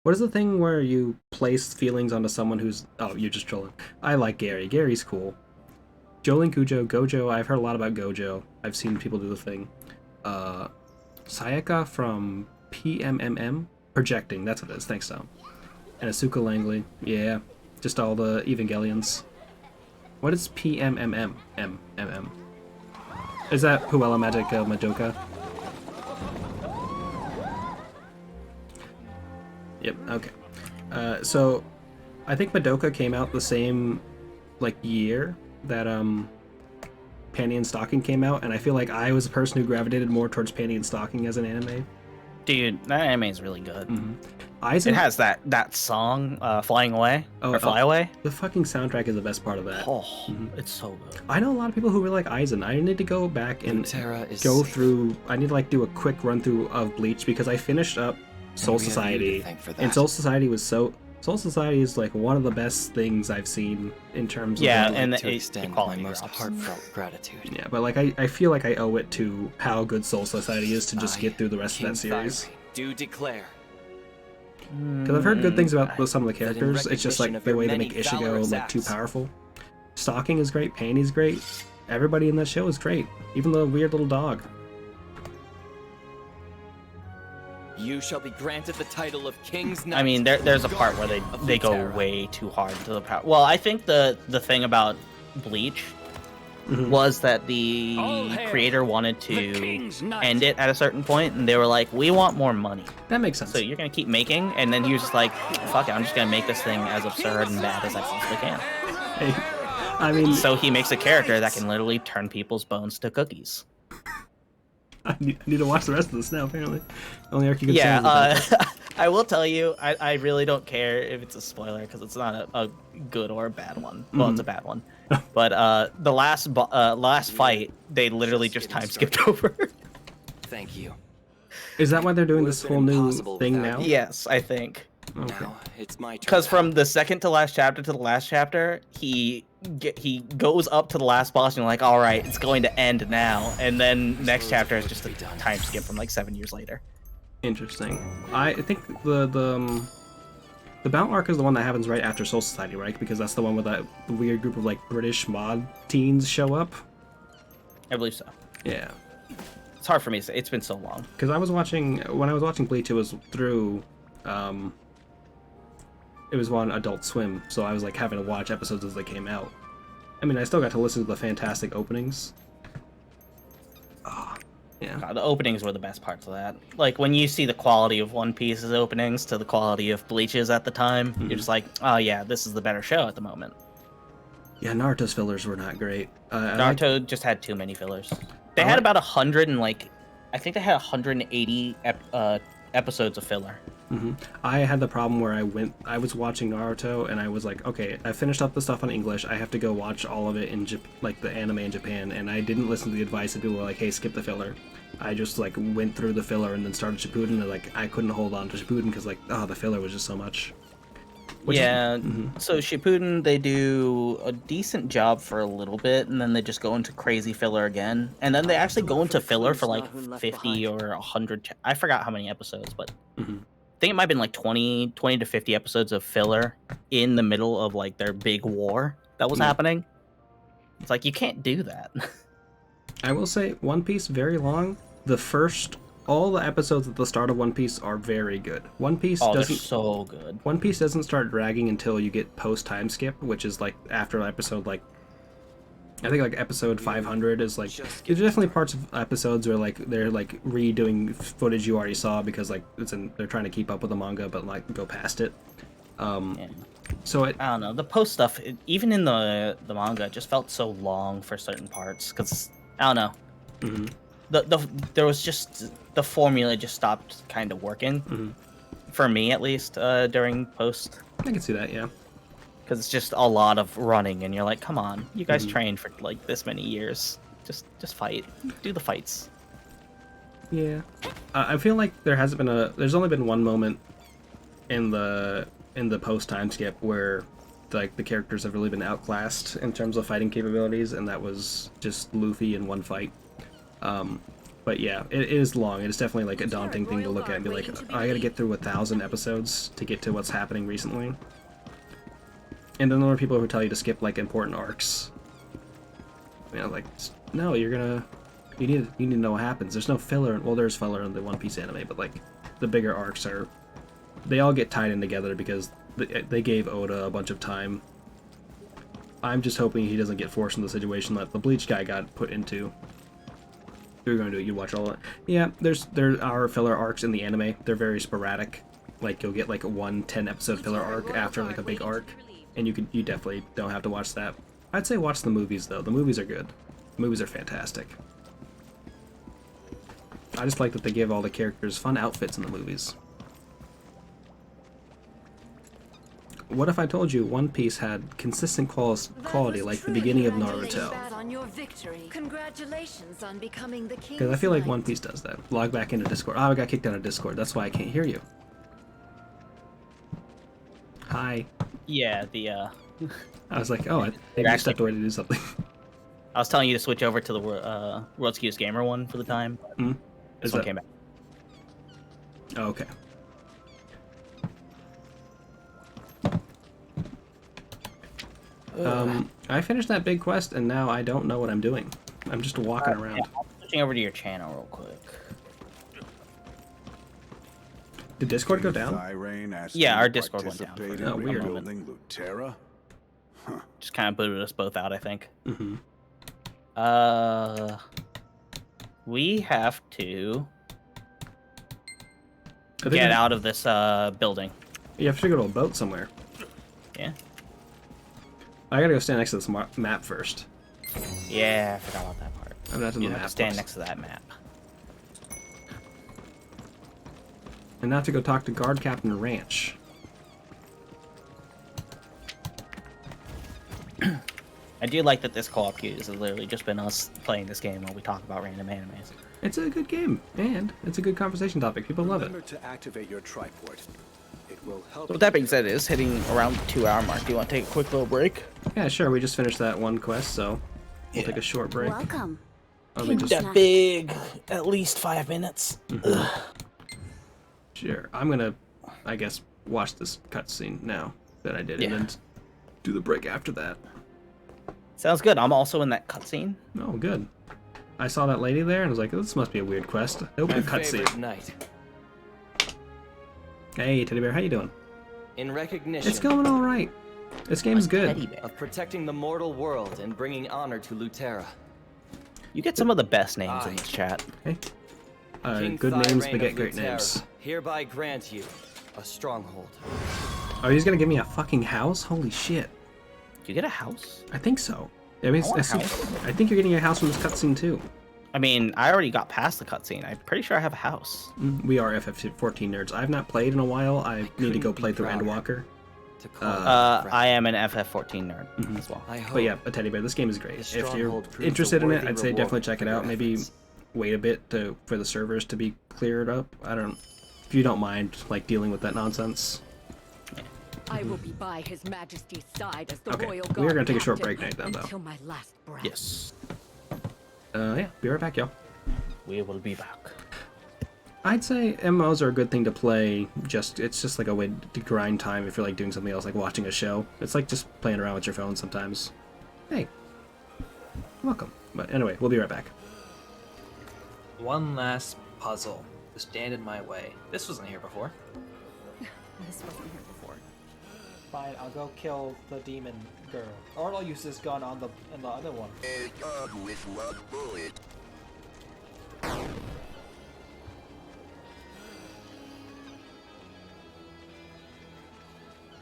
What is the thing where you place feelings onto someone who's... Oh, you're just trolling. I like Gary. Gary's cool. Jolene Cujo, Gojo. I've heard a lot about Gojo. I've seen people do the thing. Sayaka from PMMM? Projecting, that's what it is. Thanks, Tom. And Asuka Langley. Yeah, just all the Evangelions. What is PMMM? MMM. Is that Puella Magica Madoka? Yep, okay. So, I think Madoka came out the same, like, year that, Panty and Stocking came out, and I feel like I was a person who gravitated more towards Panty and Stocking as an anime. Dude, that anime is really good. Aizen, It has that song, Flying Away, or Fly Away. the fucking soundtrack is the best part of that. Oh, it's so good. I know a lot of people who really like Aizen. I need to go back and Luterra is go safe. through. I need to like do a quick run through of Bleach because I finished up Soul we have you to Society, thank for and that. Soul Society was so. Soul Society is like one of the best things I've seen in terms of Yeah, like, and To extend my quality most drops. heartfelt gratitude. yeah, but like I feel like I owe it to how good Soul Society is to just I, get through the rest of King that series. Thyri, do declare Because I've heard good things about some of the That in characters. It's just recognition like of the your way they many make Ishigo valorous like too acts. powerful. Stalking is great. Panty's great. Everybody in that show is great. Even the weird little dog. you shall be granted the title of King's Knight. I mean, there's a part where Guardian of they go Luterra. way too hard to the power. Well, I think the thing about Bleach was that the creator wanted to end it at a certain point, and they were like, "We want more money, That makes sense. so you're gonna keep making." And then he was just like, "Fuck it, I'm just gonna make this thing as absurd and bad as I possibly can." Hey, I mean, So he makes a character that can literally turn people's bones to cookies. I need to watch the rest of this now. Apparently, the only arc you can say Yeah, is about I will tell you, I really don't care if it's a spoiler because it's not a good or a bad one. Well, it's a bad one. But the last fight, they literally just time skipped over. Thank you. Is that why they're doing Would this have been whole new impossible thing without now? you. Yes, I think. Okay. Now it's my turn. Because from the second to last chapter to the last chapter, he goes up to the last boss and you're like, all right, it's going to end now. And then next chapter is just a time skip from like 7 years later. Interesting. I think the Bound arc is the one that happens right after Soul Society, right? Because that's the one where that weird group of like British mod teens show up. I believe so. Yeah. It's hard for me to say. It's been so long. Because when I was watching Bleach, it was through, it was on Adult Swim, so I was like having to watch episodes as they came out. I mean, I still got to listen to the fantastic openings. Yeah. God, the openings were the best parts of that. Like when you see the quality of One Piece's openings to the quality of Bleach's at the time, you're just like, oh yeah, this is the better show at the moment. Yeah, Naruto's fillers were not great. I like- Naruto just had too many fillers. They I had like- about 100 and like, I think they had 180 episodes of filler. I had the problem where I was watching Naruto and I was like, okay, I finished up the stuff on English. I have to go watch all of it in like the anime in Japan, and I didn't listen to the advice of people who were like, hey, skip the filler. I just like went through the filler and then started Shippuden, and like I couldn't hold on to Shippuden because like, oh, the filler was just so much. Which is- Yeah, so Shippuden, they do a decent job for a little bit, and then they just go into crazy filler again. And then they actually go into filler for like 50 or 100, I forgot how many episodes, but I think it might have been like 20 to 50 episodes of filler in the middle of like their big war that was happening. It's like, you can't do that. I will say, One Piece, very long. All the episodes at the start of One Piece are very good. One Piece Oh, they're doesn't so good. One Piece doesn't start dragging until you get post time skip, which is like after episode like I think like episode 500 is like there's definitely parts of episodes where like they're like redoing footage you already saw because like they're trying to keep up with the manga but like go past it. Yeah. So I don't know. The post stuff, even in the manga, it just felt so long for certain parts. Because, I don't know. There was just... The formula just stopped kind of working. For me, at least, during post. I can see that, yeah. Because it's just a lot of running, and you're like, come on. You guys trained for, like, this many years. Just fight. Do the fights. Yeah. I feel like there's only been one moment in the post time skip where like the characters have really been outclassed in terms of fighting capabilities, and that was just Luffy in one fight. But yeah, it is long. It is definitely like a daunting thing to look at and be like, I gotta get through 1,000 episodes to get to what's happening recently. And then there are people who tell you to skip like important arcs. You know, like, no, you're gonna, you need to know what happens. There's no filler. Well, there's filler in the One Piece anime, but like the bigger arcs are, they all get tied in together because they gave Oda a bunch of time. I'm just hoping he doesn't get forced in the situation that the Bleach guy got put into. If you're going to do it, you watch all of it. Yeah, there are filler arcs in the anime. They're very sporadic. Like, you'll get like one 10-episode filler arc after like a big arc, and you definitely don't have to watch that. I'd say watch the movies, though. The movies are good. The movies are fantastic. I just like that they give all the characters fun outfits in the movies. What if I told you One Piece had consistent quality like the beginning of Naruto? Congratulations on becoming the king. Because I feel like One Piece does that. Log back into Discord. Oh, I got kicked out of Discord. That's why I can't hear you. Hi. Yeah, I was like, oh, I think I stepped away to do something. I was telling you to switch over to the World's Cutest Gamer one for the time. This one came back. Oh, okay. I finished that big quest, and now I don't know what I'm doing. I'm just walking around. Yeah, I'm switching over to your channel real quick. Did Discord go down? Yeah, our Discord went down. Oh, weird. Lutera? Just kind of booted us both out, I think. Mm-hmm. We have to I think get out of this building. You have to go to a boat somewhere. Yeah. I gotta go stand next to this map first. Yeah, I forgot about that part. I'm not in the You have map. to stand next to that map. And now to go talk to Guard Captain Ranch. I do like that this Co-op Cuties has literally just been us playing this game while we talk about random animes. It's a good game, and it's a good conversation topic. People love it. Remember to activate your triport. It will help. So with that being said, it is hitting around the 2-hour mark. Do you want to take a quick little break? Yeah, sure. We just finished that one quest, so we'll take a short break. Welcome. Let me just... That big, at least 5 minutes. Sure. I'm gonna, I guess, watch this cutscene now that I did, and then do the break after that. Sounds good. I'm also in that cutscene. Oh, good. I saw that lady there, and I was like, this must be a weird quest. Open a cutscene. Night. Hey, Teddy Bear, how you doing? In recognition It's going all right. This game's good. of protecting the mortal world and bringing honor to Lutera. You get some of the best names in this chat. Hey. King Good Thy names Reign beget of great Lutera names. Hereby grant you a stronghold. Oh, he's gonna give me a fucking house? Holy shit. You get a house? I think so. I mean, I want a house. I think you're getting a house from this cutscene too. I mean, I already got past the cutscene. I'm pretty sure I have a house. We are FF14 nerds. I've not played in a while. I need to go play through Endwalker. I am an FF14 nerd as well. But yeah, a Teddy Bear, this game is great. If you're interested in it, I'd say definitely check it out. Maybe wait a bit for the servers to be cleared up. If you don't mind like dealing with that nonsense. I will be by His Majesty's side as the Okay, royal we are guard gonna take a short captain break now, though. until my last breath. Yes. Yeah, be right back, y'all. We will be back. I'd say MMOs are a good thing to play. It's just like a way to grind time if you're like doing something else, like watching a show. It's like just playing around with your phone sometimes. Hey, welcome. But anyway, we'll be right back. One last puzzle to stand in my way. This wasn't here before. This wasn't here before. Fine, I'll go kill the demon girl. Or I'll use this gun on the other one. With one bullet.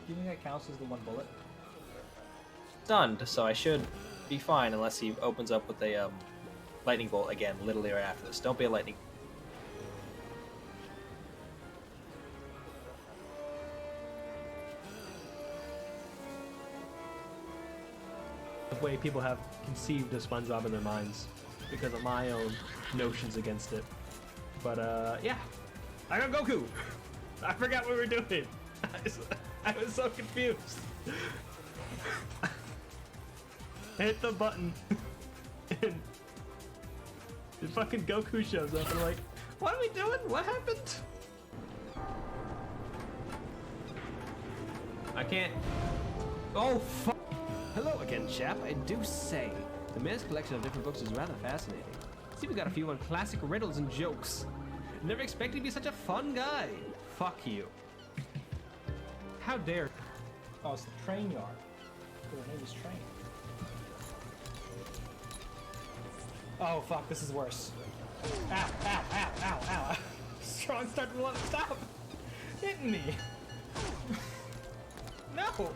Do you think that counts as the one bullet? Stunned, so I should be fine unless he opens up with a lightning bolt again, literally right after this. Don't be a lightning. The way people have conceived of SpongeBob in their minds because of my own notions against it. But yeah, I got Goku. I forgot what we were doing. I was so confused. Hit the button. The fucking Goku shows up and I'm like, what are we doing? What happened? I can't. Oh, fuck. Hello again, chap. I do say, the mayor's collection of different books is rather fascinating. See, we got a few on classic riddles and jokes. Never expected to be such a fun guy. Fuck you. How dare. Oh, it's the train yard. Her name is Train. Oh, fuck, this is worse. Ow, ow, ow, ow, ow. Strong start to want to stop hitting me. No.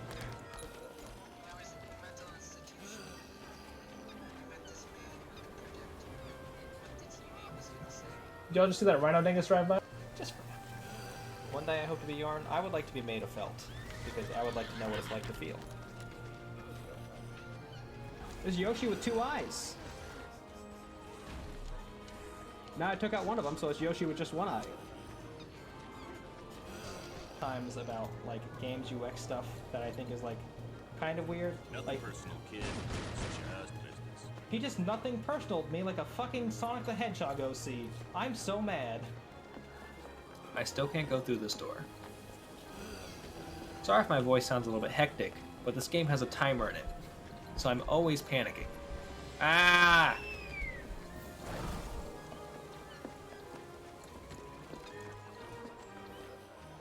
Did y'all just see that rhino dingus drive by? Just for now. One day I hope to be Yarn. I would like to be made of felt, because I would like to know what it's like to feel. There's Yoshi with 2 eyes. Now I took out one of them, so it's Yoshi with just 1 eye. Times about like games UX stuff that I think is like kind of weird. Nothing like, personal, kid. It's just business. He just nothing personal to me like a fucking Sonic the Hedgehog OC. I'm so mad. I still can't go through this door. Sorry if my voice sounds a little bit hectic, but this game has a timer in it, so I'm always panicking. Ah!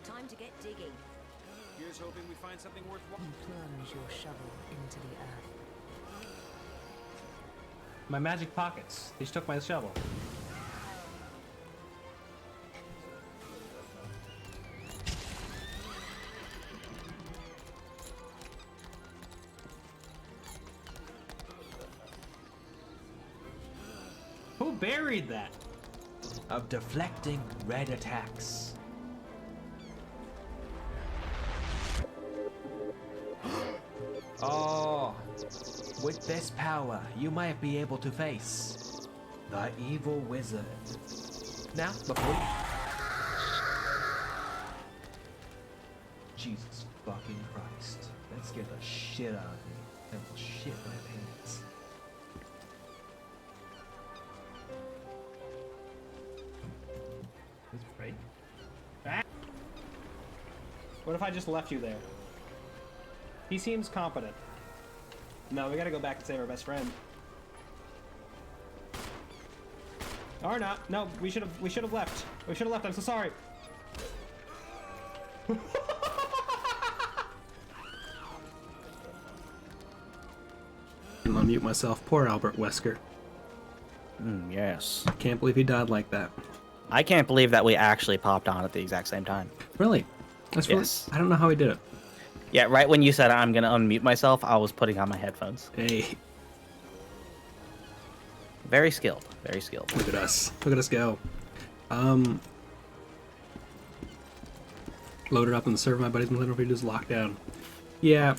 Time to get digging. Here's hoping we find something worthwhile. You plunge your shovel into the earth. My magic pockets. They just took my shovel. Who buried that? Of deflecting red attacks. Oh, with this power, you might be able to face the evil wizard. Now, before Jesus fucking Christ. That scared the shit out of me. That will shit my pants. That's right. Ah! What if I just left you there? He seems competent. No, we gotta go back and save our best friend. Or not. No, we should have left. We should have left. I'm so sorry. I'm gonna mute myself. Poor Albert Wesker. Yes. Can't believe he died like that. I can't believe that we actually popped on at the exact same time. Really? That's really. Yes. I don't know how he did it. Yeah, right when you said I'm gonna unmute myself, I was putting on my headphones. Hey, Very skilled. Very skilled. look at us. Look at us go. Loaded up on the server. My buddy's been letting everybody just locked down. Yeah,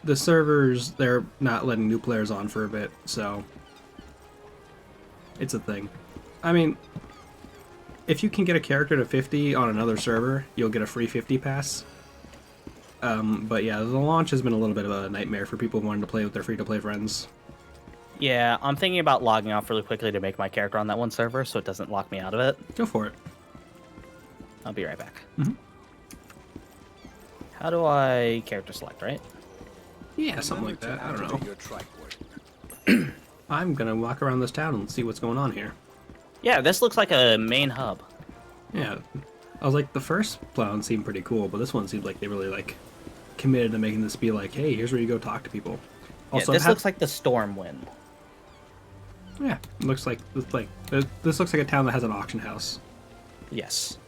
the servers, they're not letting new players on for a bit, so it's a thing. I mean, if you can get a character to 50 on another server, you'll get a free 50 pass. But yeah, the launch has been a little bit of a nightmare for people wanting to play with their free-to-play friends. Yeah, I'm thinking about logging off really quickly to make my character on that one server so it doesn't lock me out of it. Go for it. I'll be right back. Mhm. How do I character select, right? Yeah, something like that. I don't know. Your tripod. I'm gonna walk around this town and see what's going on here. Yeah, this looks like a main hub. Yeah, I was like, the first clown seemed pretty cool, but this one seems like they really like committed to making this be like, hey, here's where you go talk to people. Also, Yeah, this looks like the Stormwind. Yeah, it looks like this looks like a town that has an auction house. Yes.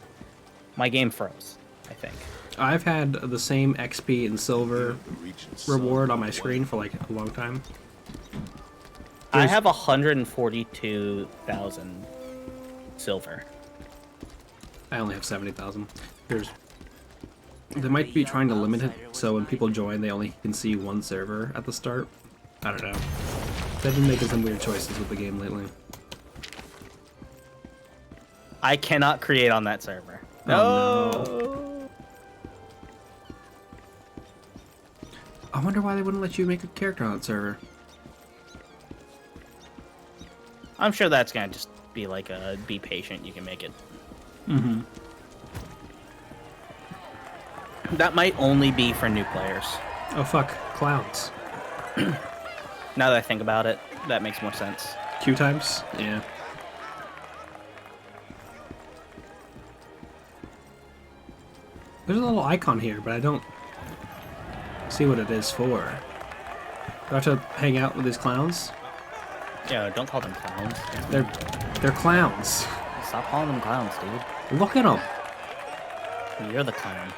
My game froze, I think. I've had the same XP and silver reward on my screen for like a long time. I have 142,000 silver. I only have 70,000. They might be trying to limit it so when people join, they only can see one server at the start. I don't know. They've been making some weird choices with the game lately. I cannot create on that server. Oh, no. I wonder why they wouldn't let you make a character on that server. I'm sure that's gonna just be like a be patient. You can make it. Mm-hmm. That might only be for new players. Oh fuck, clowns. Now that I think about it, that makes more sense. Q times? Yeah. There's a little icon here, but I don't see what it is for. Do I have to hang out with these clowns? Yeah, don't call them clowns. They're clowns. Stop calling them clowns, dude. Look at him. You're the clown.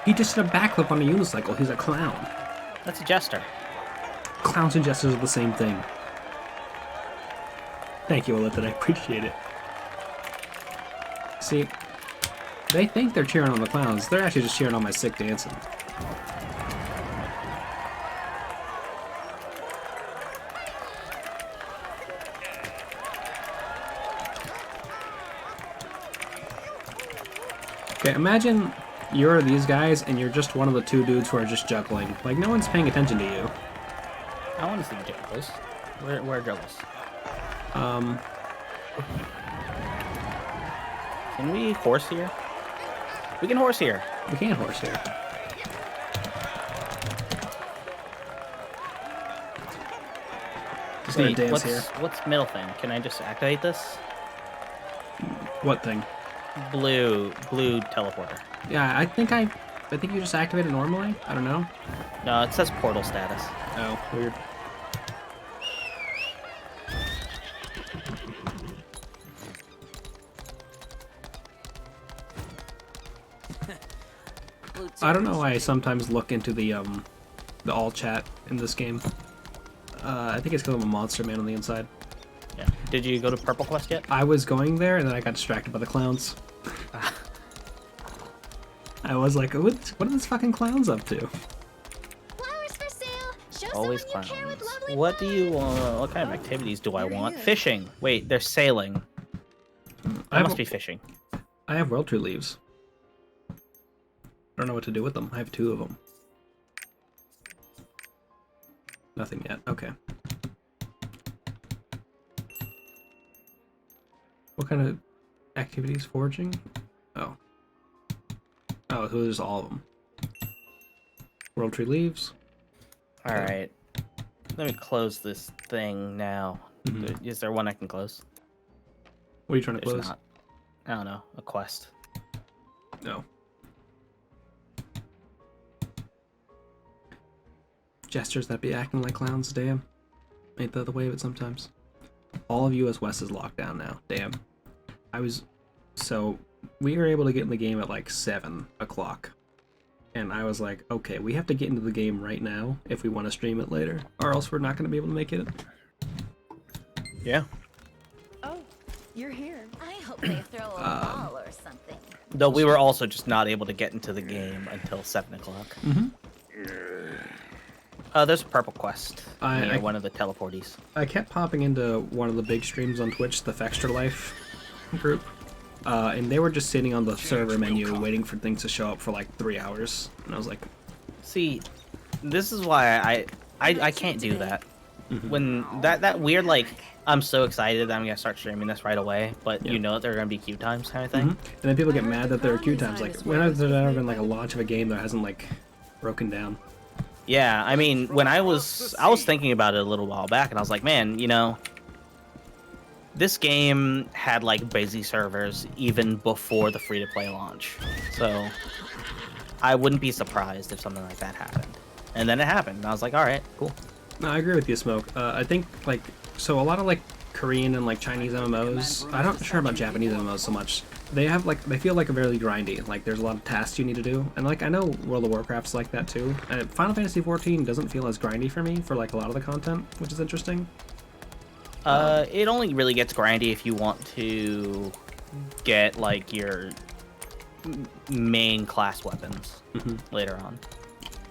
He just did a backflip on a unicycle. He's a clown. That's a jester. Clowns and jesters are the same thing. Thank you, Olitha. I appreciate it. See, they think they're cheering on the clowns. They're actually just cheering on my sick dancing. Okay, imagine you're these guys and you're just one of the two dudes who are just juggling. Like, no one's paying attention to you. I want to see juggles. Where are juggles? Can we horse here? We can horse here. We can horse here. Just gonna dance here. What's middle thing? Can I just activate this? What thing? Blue teleporter. Yeah, I think you just activate it normally. I don't know. No, it says portal status. Oh, weird. I don't know why I sometimes look into the all chat in this game. I think it's because I'm a monster man on the inside. Yeah. Did you go to Purple Quest yet? I was going there and then I got distracted by the clowns. I was like, what are these fucking clowns up to? Flowers for sale. Show Always someone clowns. you care with lovely What do you want? What kind of activities do I want? Fishing. Wait, they're sailing. I must be fishing. I have World Tree leaves. I don't know what to do with them. I have 2 of them. Nothing yet. Okay. What kind of activities? Foraging? Oh. Oh, so there's all of them. World Tree leaves. Alright. Let me close this thing now. Mm-hmm. Is there one I can close? What are you trying to There's close? not. I don't know. A quest. No. Jesters that be acting like clowns, damn. Ain't that the way of it sometimes? All of US West is locked down now, damn. So, we were able to get in the game at like 7 o'clock. And I was like, okay, we have to get into the game right now if we want to stream it later, or else we're not going to be able to make it. Yeah. Oh, you're here. I hope they throw a ball or something. Though we were also just not able to get into the game until 7 o'clock. Mm-hmm. There's a purple quest. I one of the teleporties. I kept popping into one of the big streams on Twitch, the Fextra Life group, and they were just sitting on the server menu waiting for things to show up for like 3 hours, and I was like, see, this is why I can't do that. Mm-hmm. When that weird, like, I'm so excited that I'm gonna start streaming this right away, but you know that there are gonna be queue times kind of thing. Mm-hmm. And then people get mad that there are queue times. Like, when has there ever been like a launch of a game that hasn't like broken down? Yeah, I mean, when I was thinking about it a little while back, and I was like, man, you know, this game had like busy servers even before the free-to-play launch, so I wouldn't be surprised if something like that happened. And then it happened, and I was like, all right, cool. No, I agree with you, Smoke. I think like so a lot of like Korean and like Chinese MMOs. I'm not sure about Japanese MMOs so much. They have like they feel like a very grindy. Like there's a lot of tasks you need to do, and like I know World of Warcraft's like that too. And Final Fantasy XIV doesn't feel as grindy for me for like a lot of the content, which is interesting. It only really gets grindy if you want to get like your main class weapons later on.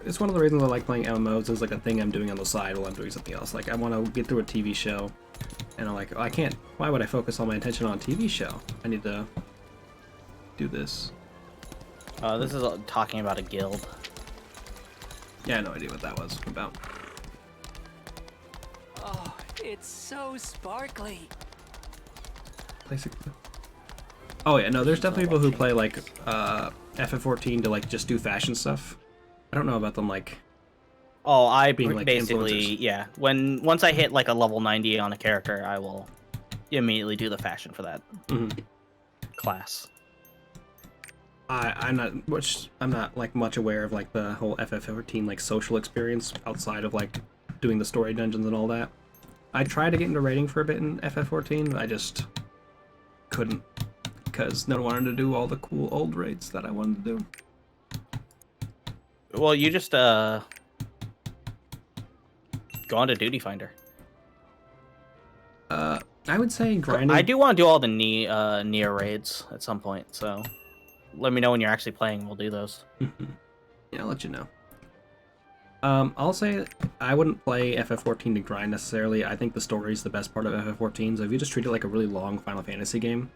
It's one of the reasons I like playing MMOs is like a thing I'm doing on the side while I'm doing something else. Like I want to get through a TV show, and I'm like, oh, I can't. Why would I focus all my attention on a TV show? I need to do this. This is talking about a guild. Yeah, I had no idea what that was about. Oh, it's so sparkly. basically. Oh yeah, no, there's definitely people who play like FF14 to like just do fashion stuff. I don't know about them like. Oh, I being, like, basically, influencers. yeah. Once I hit like a level 90 on a character, I will immediately do the fashion for that class. I'm not like much aware of like the whole FF14 like social experience outside of like doing the story dungeons and all that. I tried to get into raiding for a bit in FF14, but I just couldn't because no one wanted to do all the cool old raids that I wanted to do. Well, you just go on to Duty Finder. I would say grinding. I do want to do all the Nier raids at some point, so let me know when you're actually playing. We'll do those. Yeah, I'll let you know. I'll say I wouldn't play FF14 to grind necessarily. I think the story is the best part of FF14. So if you just treat it like a really long Final Fantasy game,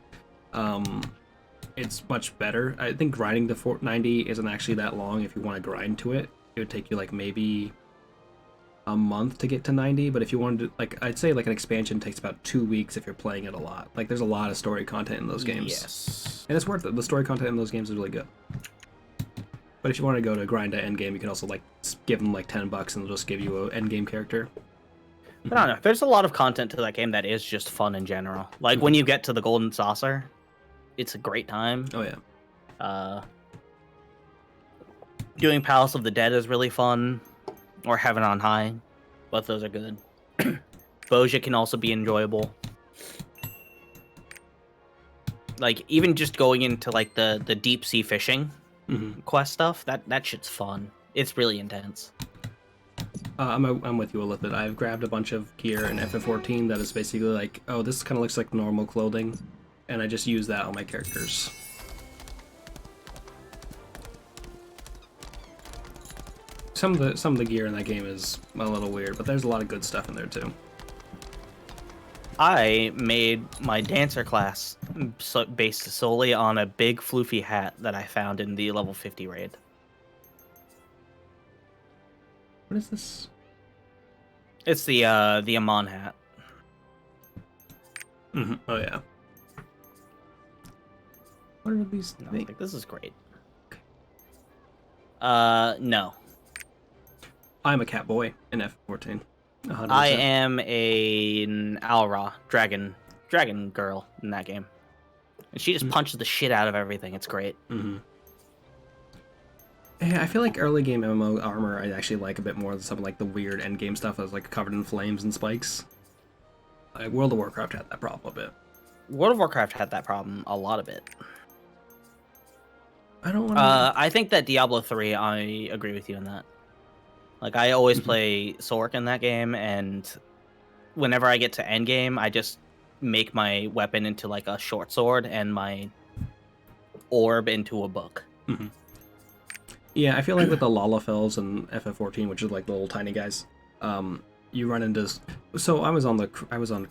it's much better. I think grinding to 90 isn't actually that long. If you want to grind to it, it would take you like maybe a month to get to 90. But if you wanted to, like, I'd say like an expansion takes about 2 weeks if you're playing it a lot. Like, there's a lot of story content in those games. Yes. And it's worth it. The story content in those games is really good. But if you want to go to grind to endgame, you can also like give them like $10 and they'll just give you an endgame character. But I don't know. There's a lot of content to that game that is just fun in general. Like when you get to the Golden Saucer, it's a great time. Oh yeah. Doing Palace of the Dead is really fun, or Heaven on High. Both those are good. Boja can also be enjoyable. Like even just going into like the deep sea fishing quest stuff, that shit's fun. It's really intense. I'm with you a little bit. I've grabbed a bunch of gear in FF14 that is basically like, oh, this kind of looks like normal clothing, and I just use that on my characters. Some of the gear in that game is a little weird, but there's a lot of good stuff in there too. I made my dancer class based solely on a big floofy hat that I found in the level 50 raid. What is this? It's the Amon hat. Oh yeah. What are these? I was like, this is great. No. I'm a cat boy in F14. 100%. I am an Alra dragon girl in that game, and she just punches the shit out of everything. It's great. Yeah, I feel like early game MMO armor I actually like a bit more than some of like the weird end game stuff that's like covered in flames and spikes. Like World of Warcraft had that problem a bit. World of Warcraft had that problem a lot of it. I don't want to. I think that Diablo 3, I agree with you on that. Like, I always play Sork in that game, and whenever I get to endgame, I just make my weapon into, like, a short sword and my orb into a book. Yeah, I feel like with the Lalafels and FF14, which is like the little tiny guys, you run into... So I was on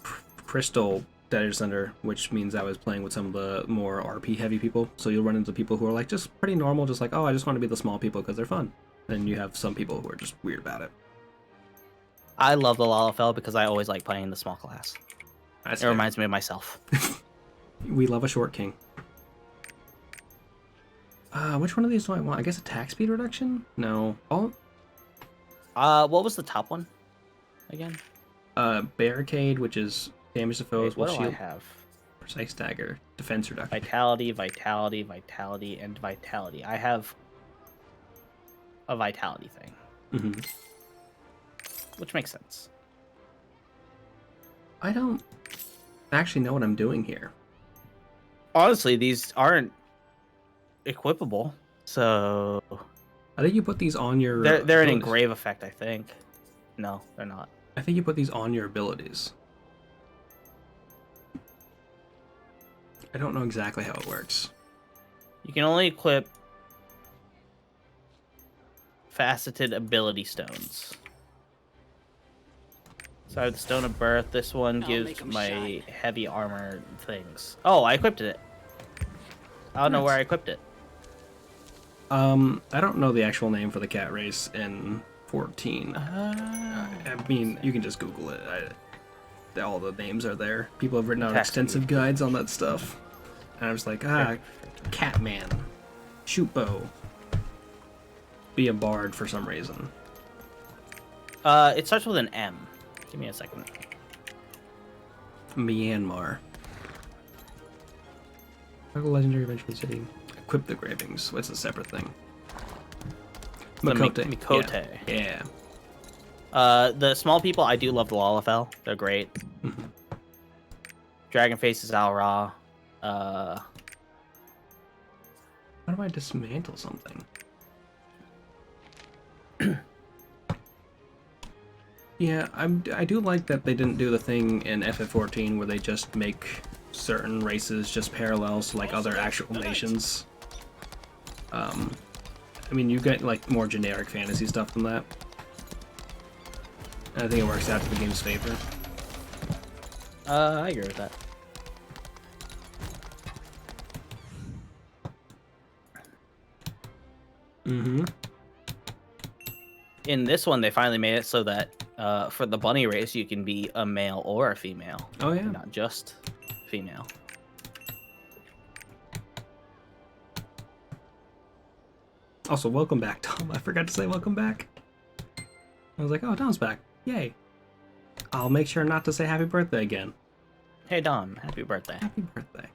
Crystal Data Center, which means I was playing with some of the more RP-heavy people, so you'll run into people who are, like, just pretty normal, just like, oh, I just want to be the small people because they're fun. Then you have some people who are just weird about it. I love the Lalafell because I always like playing the small class. That's it reminds me of myself. We love a short king. Which one of these do I want? I guess attack speed reduction? No. Oh. What was the top one again? Barricade, which is damage to foes. What do shield. I have? Precise dagger. Defense reduction. Vitality, vitality, vitality, and vitality. I have a vitality thing. Which makes sense. I don't actually know what I'm doing here. Honestly, these aren't equipable, so I think you put these on your... They're an engrave effect, I think. No, they're not. I think you put these on your abilities. I don't know exactly how it works. You can only equip faceted ability stones. So I have the Stone of Birth. This one gives my heavy armor things. Oh, I equipped it. I don't know where I equipped it. I don't know the actual name for the cat race in 14. I mean, you can just Google it. all the names are there. People have written out Text. extensive guides on that stuff. And I was like, Catman, shoot bow, be a bard for some reason. It starts with an M. Give me a second. Myanmar. Local legendary eventually city. Equip the gravings. It's a separate thing. The Makote. Mikote. Yeah. The small people, I do love the Lalafell. They're great. Dragonface is Al Ra. How do I dismantle something? Yeah, I do like that they didn't do the thing in FF14 where they just make certain races just parallels to like other actual nations. I mean, you get like more generic fantasy stuff than that. And I think it works out to the game's favor. I agree with that. Mm-hmm. In this one, they finally made it so that for the bunny race, you can be a male or a female. Oh yeah. Not just female. Also, welcome back, Tom. I forgot to say welcome back. I was like, oh, Tom's back. Yay. I'll make sure not to say happy birthday again. Hey, Don. Happy birthday. Happy birthday.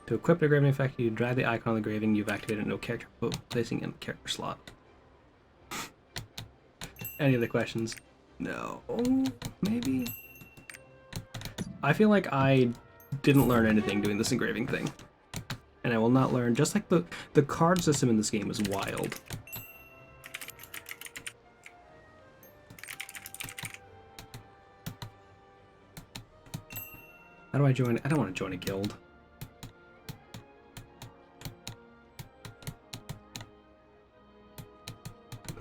To equip the graving effect, you drag the icon on the graving, you've activated no character, placing in the character slot. Any other questions? No. Maybe? I feel like I didn't learn anything doing this engraving thing. And I will not learn, just like the card system in this game is wild. How do I join? I don't want to join a guild.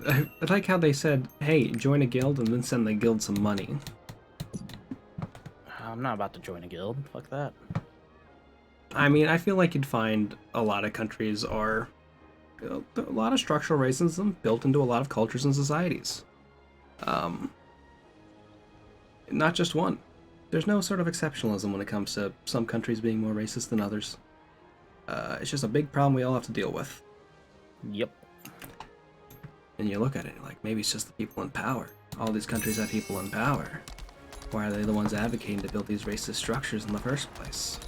I like how they said, hey, join a guild and then send the guild some money. I'm not about to join a guild. Fuck that. I mean, I feel like you'd find a lot of countries are a lot of structural racism built into a lot of cultures and societies. Not just one. There's no sort of exceptionalism when it comes to some countries being more racist than others. It's just a big problem we all have to deal with. Yep. And you look at it like, maybe it's just the people in power. All these countries have people in power. Why are they the ones advocating to build these racist structures in the first place?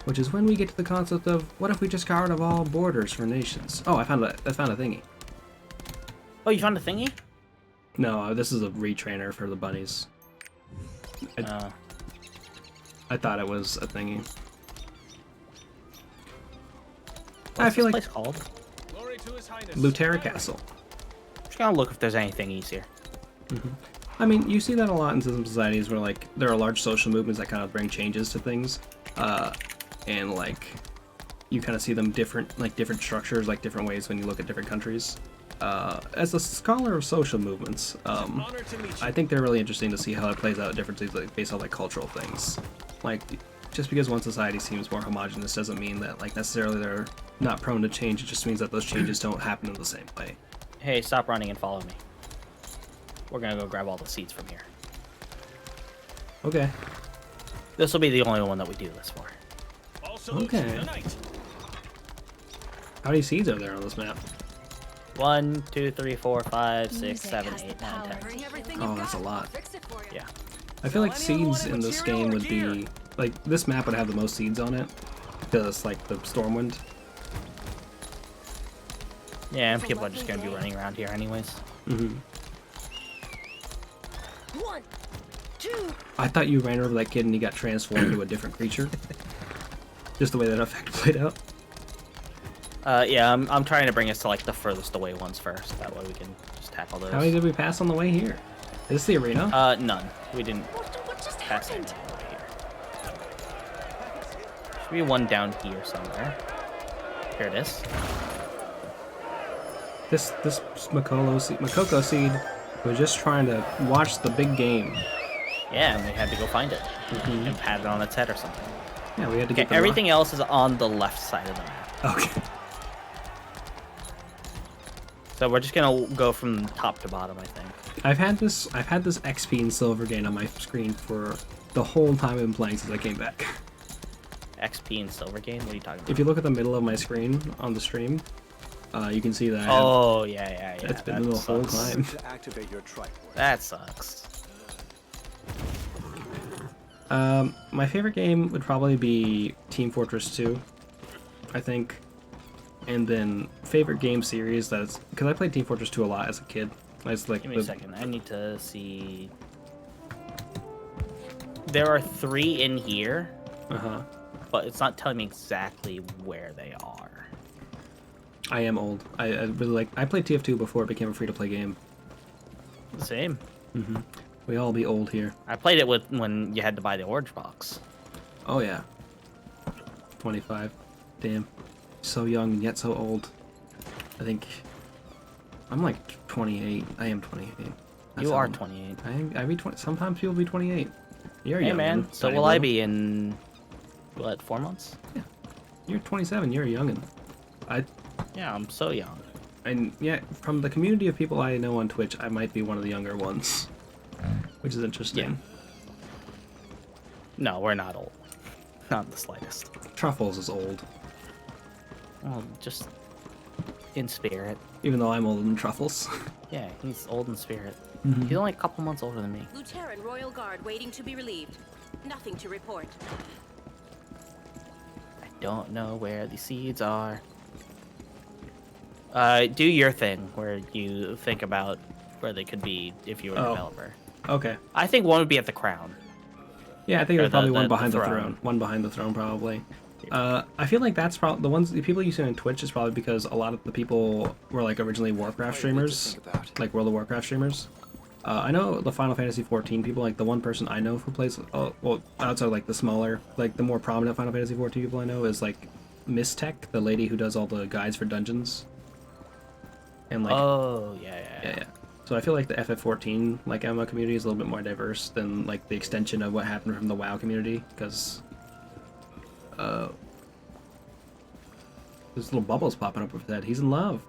Which is when we get to the concept of, what if we just got rid of all borders for nations? Oh, I found a thingy. Oh, you found a thingy? No, this is a retrainer for the bunnies. I thought it was a thingy. What's I feel this like place called? Lutera Castle. Just gonna look if there's any thingies here. I mean, you see that a lot in some societies where like there are large social movements that kind of bring changes to things, and like you kind of see them different structures, like different ways when you look at different countries. As a scholar of social movements, I think they're really interesting to see how it plays out differently, like based on like cultural things. Like, just because one society seems more homogenous doesn't mean that like necessarily they're not prone to change. It just means that those changes don't happen in the same way. Hey, stop running and follow me. We're gonna go grab all the seeds from here. Okay. This will be the only one that we do this for. Okay. How many seeds are there on this map? 1, 2, 3, 4, 5, 6, 7, 8, 9, 10. Oh, that's a lot. Yeah. I feel like seeds in this game would be like this map would have the most seeds on it because it's like the Stormwind. Yeah, and people are just gonna be running around here anyways. Mm-hmm. 1, 2. I thought you ran over that kid and he got transformed into a different creature. Just the way that effect played out. Yeah, I'm trying to bring us to like the furthest away ones first. That way we can just tackle those. How many did we pass on the way here? Is this the arena? None. We didn't What just pass happened? anything over here. Should be one down here somewhere. Here it is. This Makoko seed was just trying to watch the big game. Yeah, and we had to go find it and pat it on its head or something. Yeah, we had to Okay, get the everything else is on the left side of the map. Okay. So we're just gonna go from top to bottom, I think. I've had this XP and silver gain on my screen for the whole time I've been playing since I came back. XP and silver gain? What are you talking about? If you look at the middle of my screen on the stream, you can see that. Oh yeah. It's been the whole time. To activate your tripod. That sucks. My favorite game would probably be Team Fortress 2, I think. And then favorite game series that's because I played Team Fortress 2 a lot as a kid. It's like Give me a second. I need to see. There are 3 in here. But it's not telling me exactly where they are. I am old. I really like. I played TF2 before it became a free-to-play game. Same. We all be old here. I played it when you had to buy the orange box. Oh yeah. 25. Damn. So young and yet so old. I think I'm like 28. I am 28. You are 28. I be 20. Sometimes people be 28. You're Hey young. man, so will I be in what, 4 months? Yeah. You're 27. You're a youngin. Yeah, I'm so young. And yeah, from the community of people I know on Twitch, I might be one of the younger ones, which is interesting. Yeah. No, we're not old. Not the slightest. Truffles is old. Well, just in spirit. Even though I'm older than Truffles. Yeah, he's old in spirit. Mhm. He's only a couple months older than me. Lieutenant Royal Guard waiting to be relieved. Nothing to report. I don't know where the seeds are. Do your thing where you think about where they could be if you were a developer. Okay. I think one would be at the crown. Yeah, I think Or there's probably the- one the behind the throne. throne. One behind the throne, probably. I feel like that's probably the people you see on Twitch is probably because a lot of the people were like originally Warcraft streamers, like World of Warcraft streamers. I know the Final Fantasy 14 people, like the one person I know who plays, well, outside like the smaller, like the more prominent Final Fantasy 14 people I know is like Miss Tech, the lady who does all the guides for dungeons. And like, oh yeah. So I feel like the FF14 like MMO community is a little bit more diverse than like the extension of what happened from the WoW community, because there's little bubbles popping up with that. He's in love.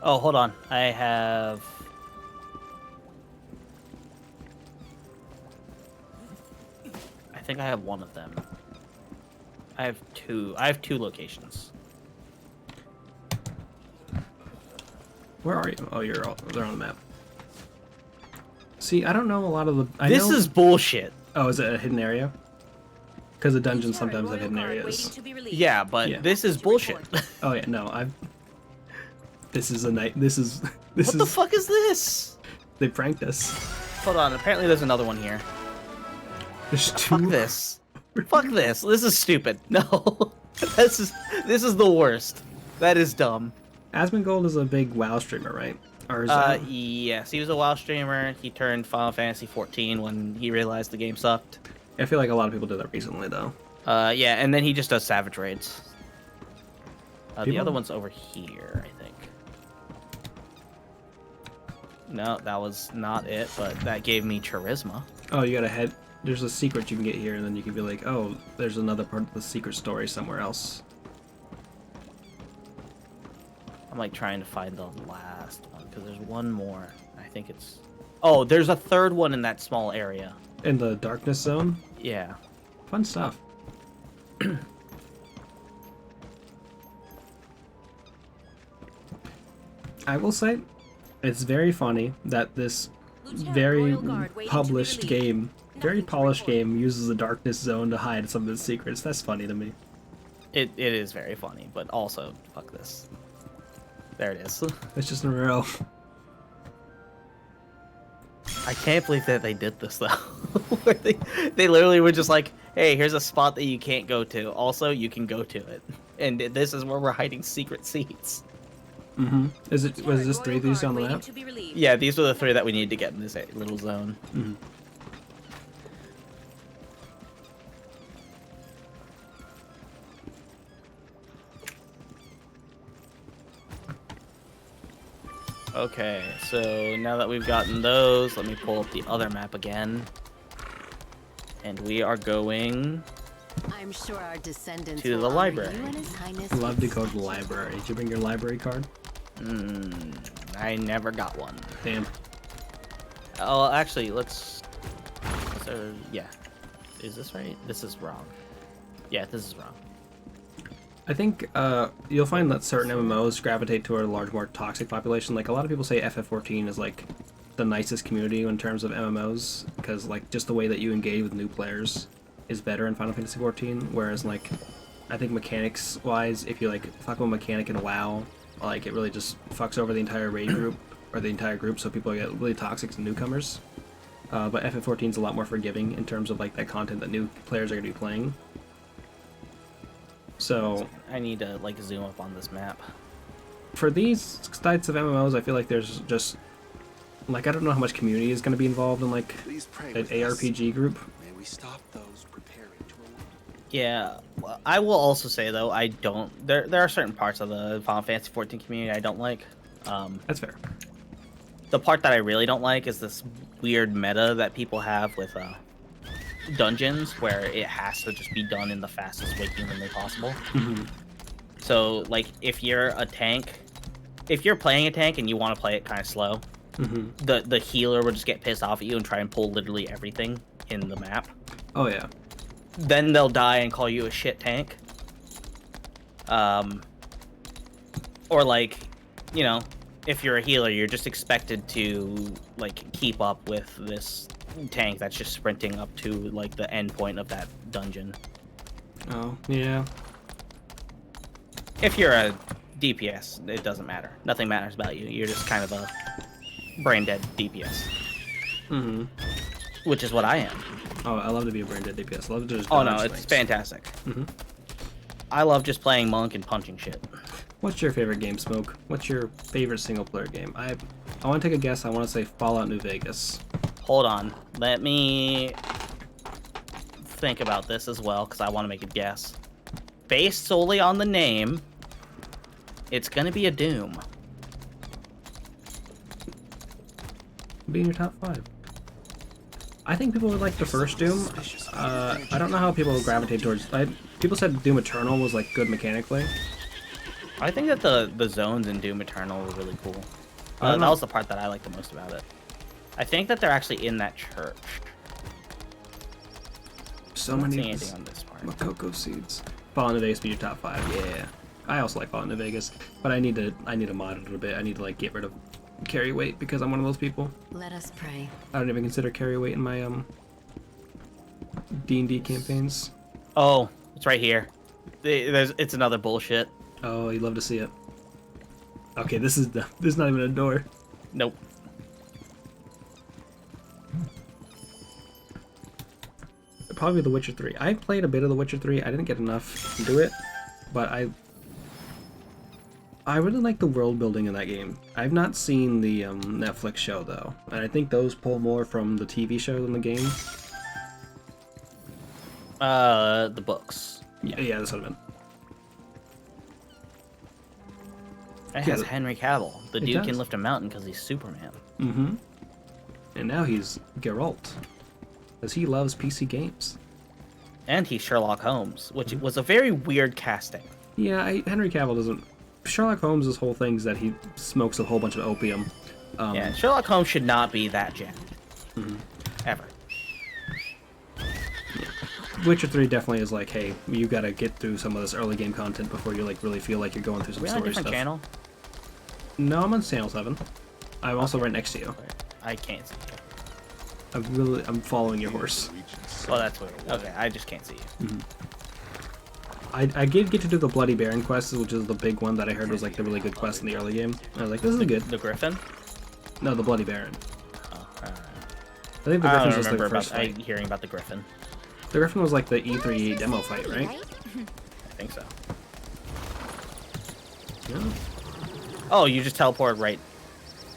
Oh, hold on. I think I have one of them. I have two locations. Where are you? Oh, they're on the map. See, I don't know a lot of the. This is bullshit. Oh, is it a hidden area? Because the dungeons sometimes have hidden areas. Yeah, but this is bullshit. Oh yeah, no, This is a night. This is. What the fuck is this? They pranked us. Hold on. Apparently, there's another one here. There's Fuck this. Fuck this. This is stupid. No, this is the worst. That is dumb. Asmongold is a big WoW streamer, right? Or is yes, he was a WoW streamer. He turned Final Fantasy 14 when he realized the game sucked. I feel like a lot of people did that recently, though. Yeah, and then he just does Savage Raids. The People- other one's over here, I think. No, that was not it, but that gave me charisma. Oh, you gotta head. There's a secret you can get here, and then you can be like, oh, there's another part of the secret story somewhere else. I'm like trying to find the last one because there's one more. I think it's. Oh, there's a third one in that small area. In the darkness zone? Yeah. Fun stuff. I will say, it's very funny that this very published game, very polished game, uses the darkness zone to hide some of its secrets. That's funny to me. It is very funny, but also, fuck this. There it is. It's just in a row. I can't believe that they did this though. Where they literally were just like, hey, here's a spot that you can't go to. Also, you can go to it. And this is where we're hiding secret seats. Mm-hmm. Was this 3 of these on the map? Yeah, these were the 3 that we needed to get in this little zone. Mm-hmm. Okay, so now that we've gotten those, let me pull up the other map again. And we are going I'm sure our descendants To will the honor library. you and His Highness Love to with go to the library. Did you bring your library card? I never got one. Damn. Oh, actually, yeah. Is this right? This is wrong. Yeah, this is wrong. I think you'll find that certain MMOs gravitate toward a large, more toxic population. Like, a lot of people say FF14 is, like, the nicest community in terms of MMOs, because, like, just the way that you engage with new players is better in Final Fantasy XIV, whereas, like, I think mechanics-wise, if you, like, fuck with a mechanic in WoW, like, it really just fucks over the entire raid group, or the entire group, so people get really toxic to newcomers. But FF14 is a lot more forgiving in terms of, like, that content that new players are going to be playing. So I need to like zoom up on this map. For these types of MMOs, I feel like there's just like I don't know how much community is going to be involved in like an ARPG group. May we stop those preparing to alarm? Yeah, well, I will also say though I don't. There are certain parts of the Final Fantasy XIV community I don't like. That's fair. The part that I really don't like is this weird meta that people have with dungeons where it has to just be done in the fastest way humanly possible. So like if you're a tank, if you're playing a tank and you want to play it kind of slow, the healer will just get pissed off at you and try and pull literally everything in the map. Oh yeah. Then they'll die and call you a shit tank. Or like, you know, if you're a healer, you're just expected to like keep up with this tank that's just sprinting up to like the end point of that dungeon. Oh yeah. If you're a DPS, it doesn't matter. Nothing matters about you. You're just kind of a brain dead DPS. Which is what I am. Oh, I love to be a brain dead DPS. I love to just Oh no, dodge it's things. fantastic. I love just playing monk and punching shit. What's your favorite game, Smoke? What's your favorite single player game? I want to take a guess. I want to say Fallout New Vegas. Hold on. Let me think about this as well, because I want to make a guess. Based solely on the name, it's going to be a Doom. Be in your top 5. I think people would like the first Doom. I don't know how people gravitate towards... people said Doom Eternal was like good mechanically. I think that the zones in Doom Eternal were really cool. That was the part that I liked the most about it. I think that they're actually in that church. So I'm not many seeing anything on this part. Makoko seeds. Fallout New Vegas be your top 5. Yeah. I also like Fallout New Vegas, but I need to mod it a little bit. I need to like get rid of carry weight because I'm one of those people. Let us pray. I don't even consider carry weight in my D&D campaigns. Oh, it's right here. It's another bullshit. Oh, you'd love to see it. Okay, this is not even a door. Nope. Probably The Witcher 3. I played a bit of The Witcher 3. I didn't get enough to do it, but I really like the world building in that game. I've not seen the Netflix show though, and I think those pull more from the TV show than the game. The books. Yeah, that's what I meant. It has Henry Cavill. The dude does. can lift a mountain because he's Superman. And now he's Geralt, because he loves PC games. And he's Sherlock Holmes, which was a very weird casting. Yeah, Henry Cavill doesn't... Sherlock Holmes' whole thing is that he smokes a whole bunch of opium. Yeah, Sherlock Holmes should not be that jacked. Ever. Witcher 3 definitely is like, hey, you gotta get through some of this early game content before you like really feel like you're going through some Are we on a story different stuff. channel? No, I'm on channel 7. I'm also right next to you. I can't see you. I'm following your horse. Oh, that's weird. Okay, I just can't see you. I did get to do the Bloody Baron quest, which is the big one that I heard was like the really good quest in the early game. And I was like, this is good. The Griffin? No, the Bloody Baron. Oh, alright. I think the I Griffin's don't just like remember the first fight. hearing about the Griffin. The Griffin was like the E3 demo fight, right? I think so. Yeah. Oh, you just teleported right,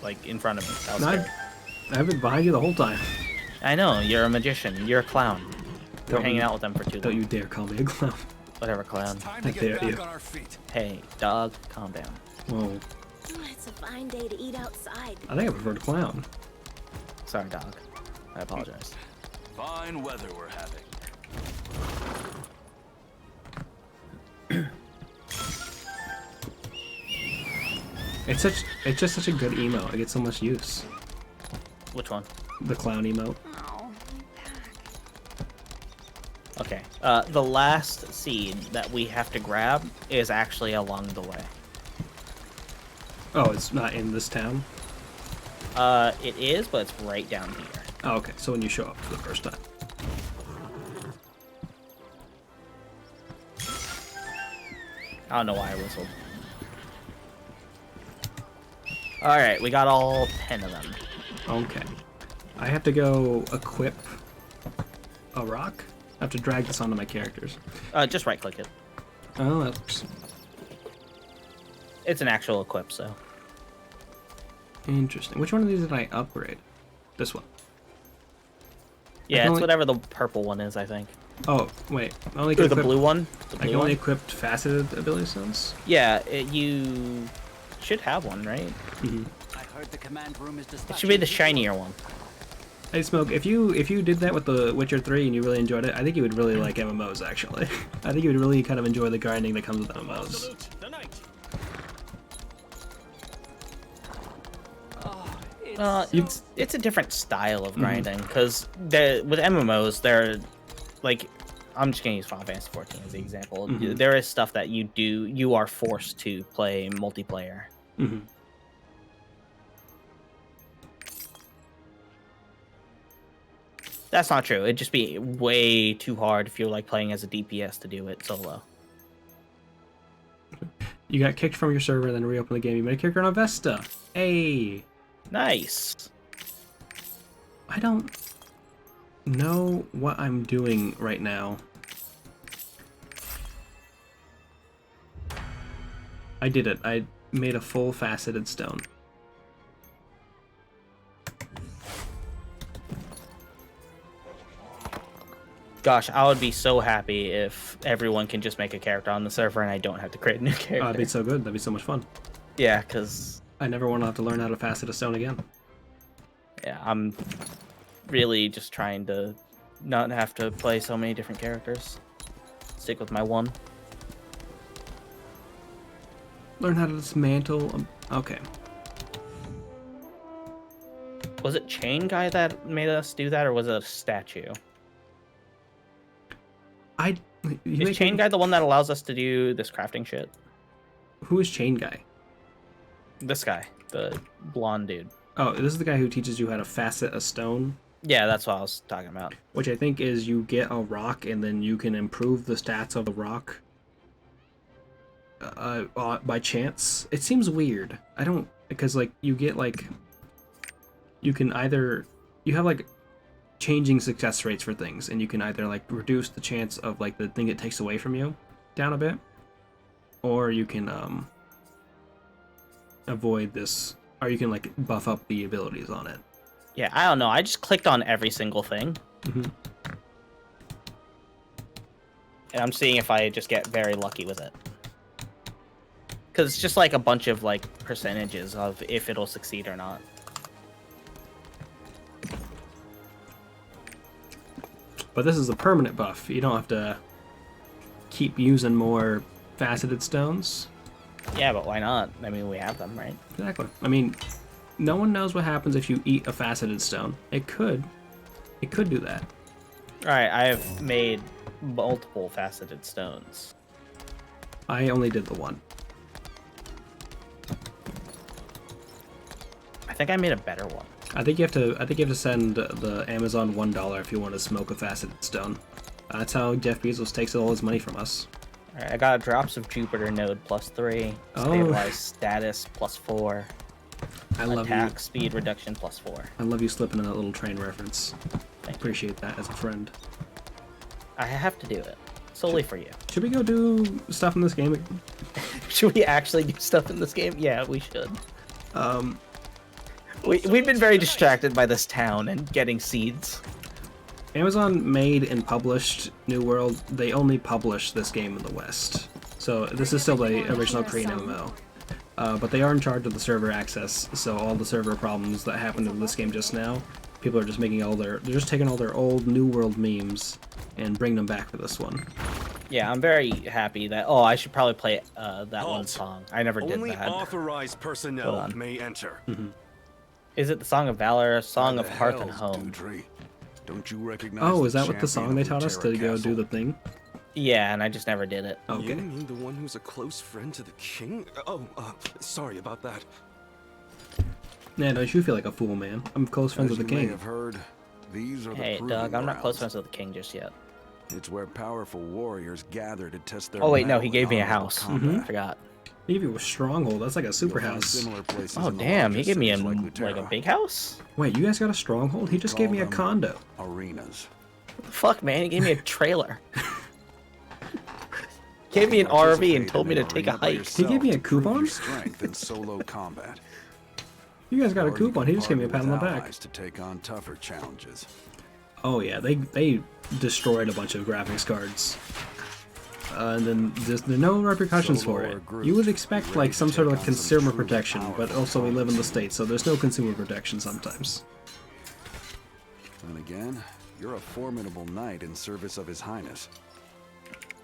like, in front of me. That was No, scary. I've been behind you the whole time. I know, you're a magician. You're a clown. We're Don't hanging you- out with them for too long. Don't you dare call me a clown. Whatever, clown. Time to I get dare back you. on our feet. Hey, dog, calm down. Whoa. It's a fine day to eat outside. I think I prefer to clown. Sorry, dog. I apologize. Fine weather we're having. It's just such a good emote. It gets so much use. Which one? The clown emote. Okay. The last seed that we have to grab is actually along the way. Oh, it's not in this town? It is, but it's right down here. Oh, okay. So when you show up for the first time. I don't know why I whistled. Alright, we got all 10 of them. Okay. I have to go equip a rock? I have to drag this onto my characters. Just right-click it. Oh, that works. It's an actual equip, so. Interesting. Which one of these did I upgrade? This one. Yeah, it's whatever the purple one is, I think. Oh, wait. I only the blue one? I can only equip faceted ability stones? Yeah, you should have one, right? Mm-hmm. I heard the command room is It should be the shinier one. Hey, Smoke, if you did that with The Witcher 3 and you really enjoyed it, I think you would really like MMOs, actually. I think you would really kind of enjoy the grinding that comes with MMOs. It's a different style of grinding, because with MMOs, they're, like, I'm just going to use Final Fantasy 14 as the example. There is stuff that you are forced to play multiplayer. That's not true. It'd just be way too hard if you're like playing as a DPS to do it solo. You got kicked from your server, then reopen the game. You made a character on a Vesta. Hey! Nice! I don't know what I'm doing right now. I did it. I made a full faceted stone. Gosh, I would be so happy if everyone can just make a character on the server and I don't have to create a new character. Oh, that'd be so good. That'd be so much fun. Yeah, because I never want to have to learn how to facet a stone again. Yeah, I'm really just trying to not have to play so many different characters. Stick with my one. Learn how to dismantle. Okay. Was it Chain Guy that made us do that, or was it a statue? Is Chain Guy the one that allows us to do this crafting shit? Who is Chain Guy? This guy, the blonde dude. Oh, this is the guy who teaches you how to facet a stone? Yeah, that's what I was talking about. Which I think is you get a rock and then you can improve the stats of the rock by chance. It seems weird. I don't, because like you get like, you can either, you have like changing success rates for things, and you can either like reduce the chance of like the thing it takes away from you down a bit, or you can avoid this, or you can like buff up the abilities on it. Yeah, I don't know. I just clicked on every single thing. And I'm seeing if I just get very lucky with it. Because it's just like a bunch of like percentages of if it'll succeed or not. But this is a permanent buff. You don't have to keep using more faceted stones. Yeah, but why not? I mean, we have them, right? Exactly. I mean, no one knows what happens if you eat a faceted stone. It could do that. Alright, I have made multiple faceted stones. I only did the one. I think I made a better one. I think you have to send the Amazon $1 if you want to smoke a faceted stone. That's how Jeff Bezos takes all his money from us. Alright, I got Drops of Jupiter node +3, Stabilized Status +4, I love Attack Speed Reduction +4. I love you slipping in that little train reference. Thank Appreciate that as a friend. I have to do it. Solely for you. Should we go do stuff in this game again? Should we actually do stuff in this game? Yeah, we should. We've been very distracted by this town and getting seeds. Amazon made and published New World. They only publish this game in the West. So this is still the original Korean MMO. But they are in charge of the server access, so all the server problems that happened in this game just now, people are just making they're just taking all their old New World memes and bringing them back for this one. Yeah, I'm very happy that. Oh, I should probably play that one song. I never did Only that. authorized personnel may enter. Is it the Song of Valor, a Song Why of the Hearth and hell, Home? Dudrey? Don't you recognize Oh, the is that what the song champion they of taught us to Ruterra go do Castle? the thing? Yeah, and I just never did it. Okay. You mean the one who's a close friend to the king? Oh, sorry about that. Yeah, don't you feel like a fool, man? I'm close friends As with the you may king. have heard, these are Hey, the Doug, I'm not close grounds. friends with the king just yet. It's where powerful warriors gather to test their Oh wait, no, mettle he in gave me a honorable house. combat. I forgot. He gave you a stronghold. That's like a super You'll find house. similar places Oh in the damn, he larger gave me a cities like like a Ruterra. big house. Wait, you guys got a stronghold? He just gave Call me a them condo. Arenas. What the fuck, man? He gave me a trailer. Gave me an RV Participate and told in me to an take a arena by hike. He gave me a yourself to prove coupon? your strength in solo combat. You guys got a Or you coupon. can He just gave me a pat on partner the with back. allies to take on tougher challenges. Oh yeah, they destroyed a bunch of graphics cards. And then there's no repercussions for Solo or it. group, You would expect be like ready some to sort of take like on some consumer truly protection, but powerful also we live in the opponents. States, so there's no consumer protection sometimes. And again, you're a formidable knight in service of His Highness.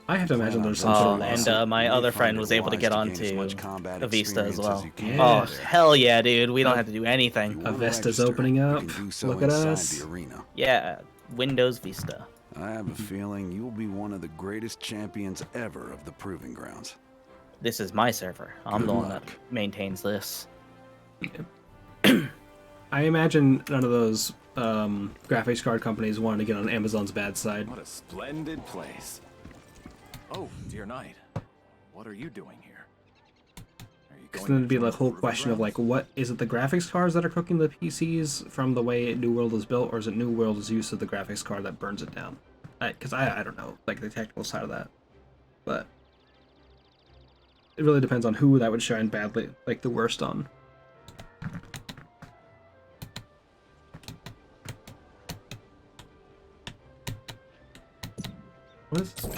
I have to imagine there's some sort of lawsuit. And my You may other find friend it was able to wise get to gain onto as much combat a Vista as experience well. as you can. Oh Yeah. hell yeah, dude! We don't have to do anything. You A wanna Vesta's register, opening you up. can do so Look at inside us. the arena. Yeah, Windows Vista. I have a feeling you'll be one of the greatest champions ever of the Proving Grounds. This is my server. I'm Good the one that luck. maintains this. I imagine none of those graphics card companies wanted to get on Amazon's bad side. What a splendid place. Oh, dear knight. What are you doing here? Are you Because going then it'd be to the join whole Proving question of Grounds? like, what is it the graphics cards that are cooking the PCs from the way New World is built, or is it New World's use of the graphics card that burns it down? Because I don't know, like the technical side of that, but it really depends on who that would shine badly, like the worst on. What is this?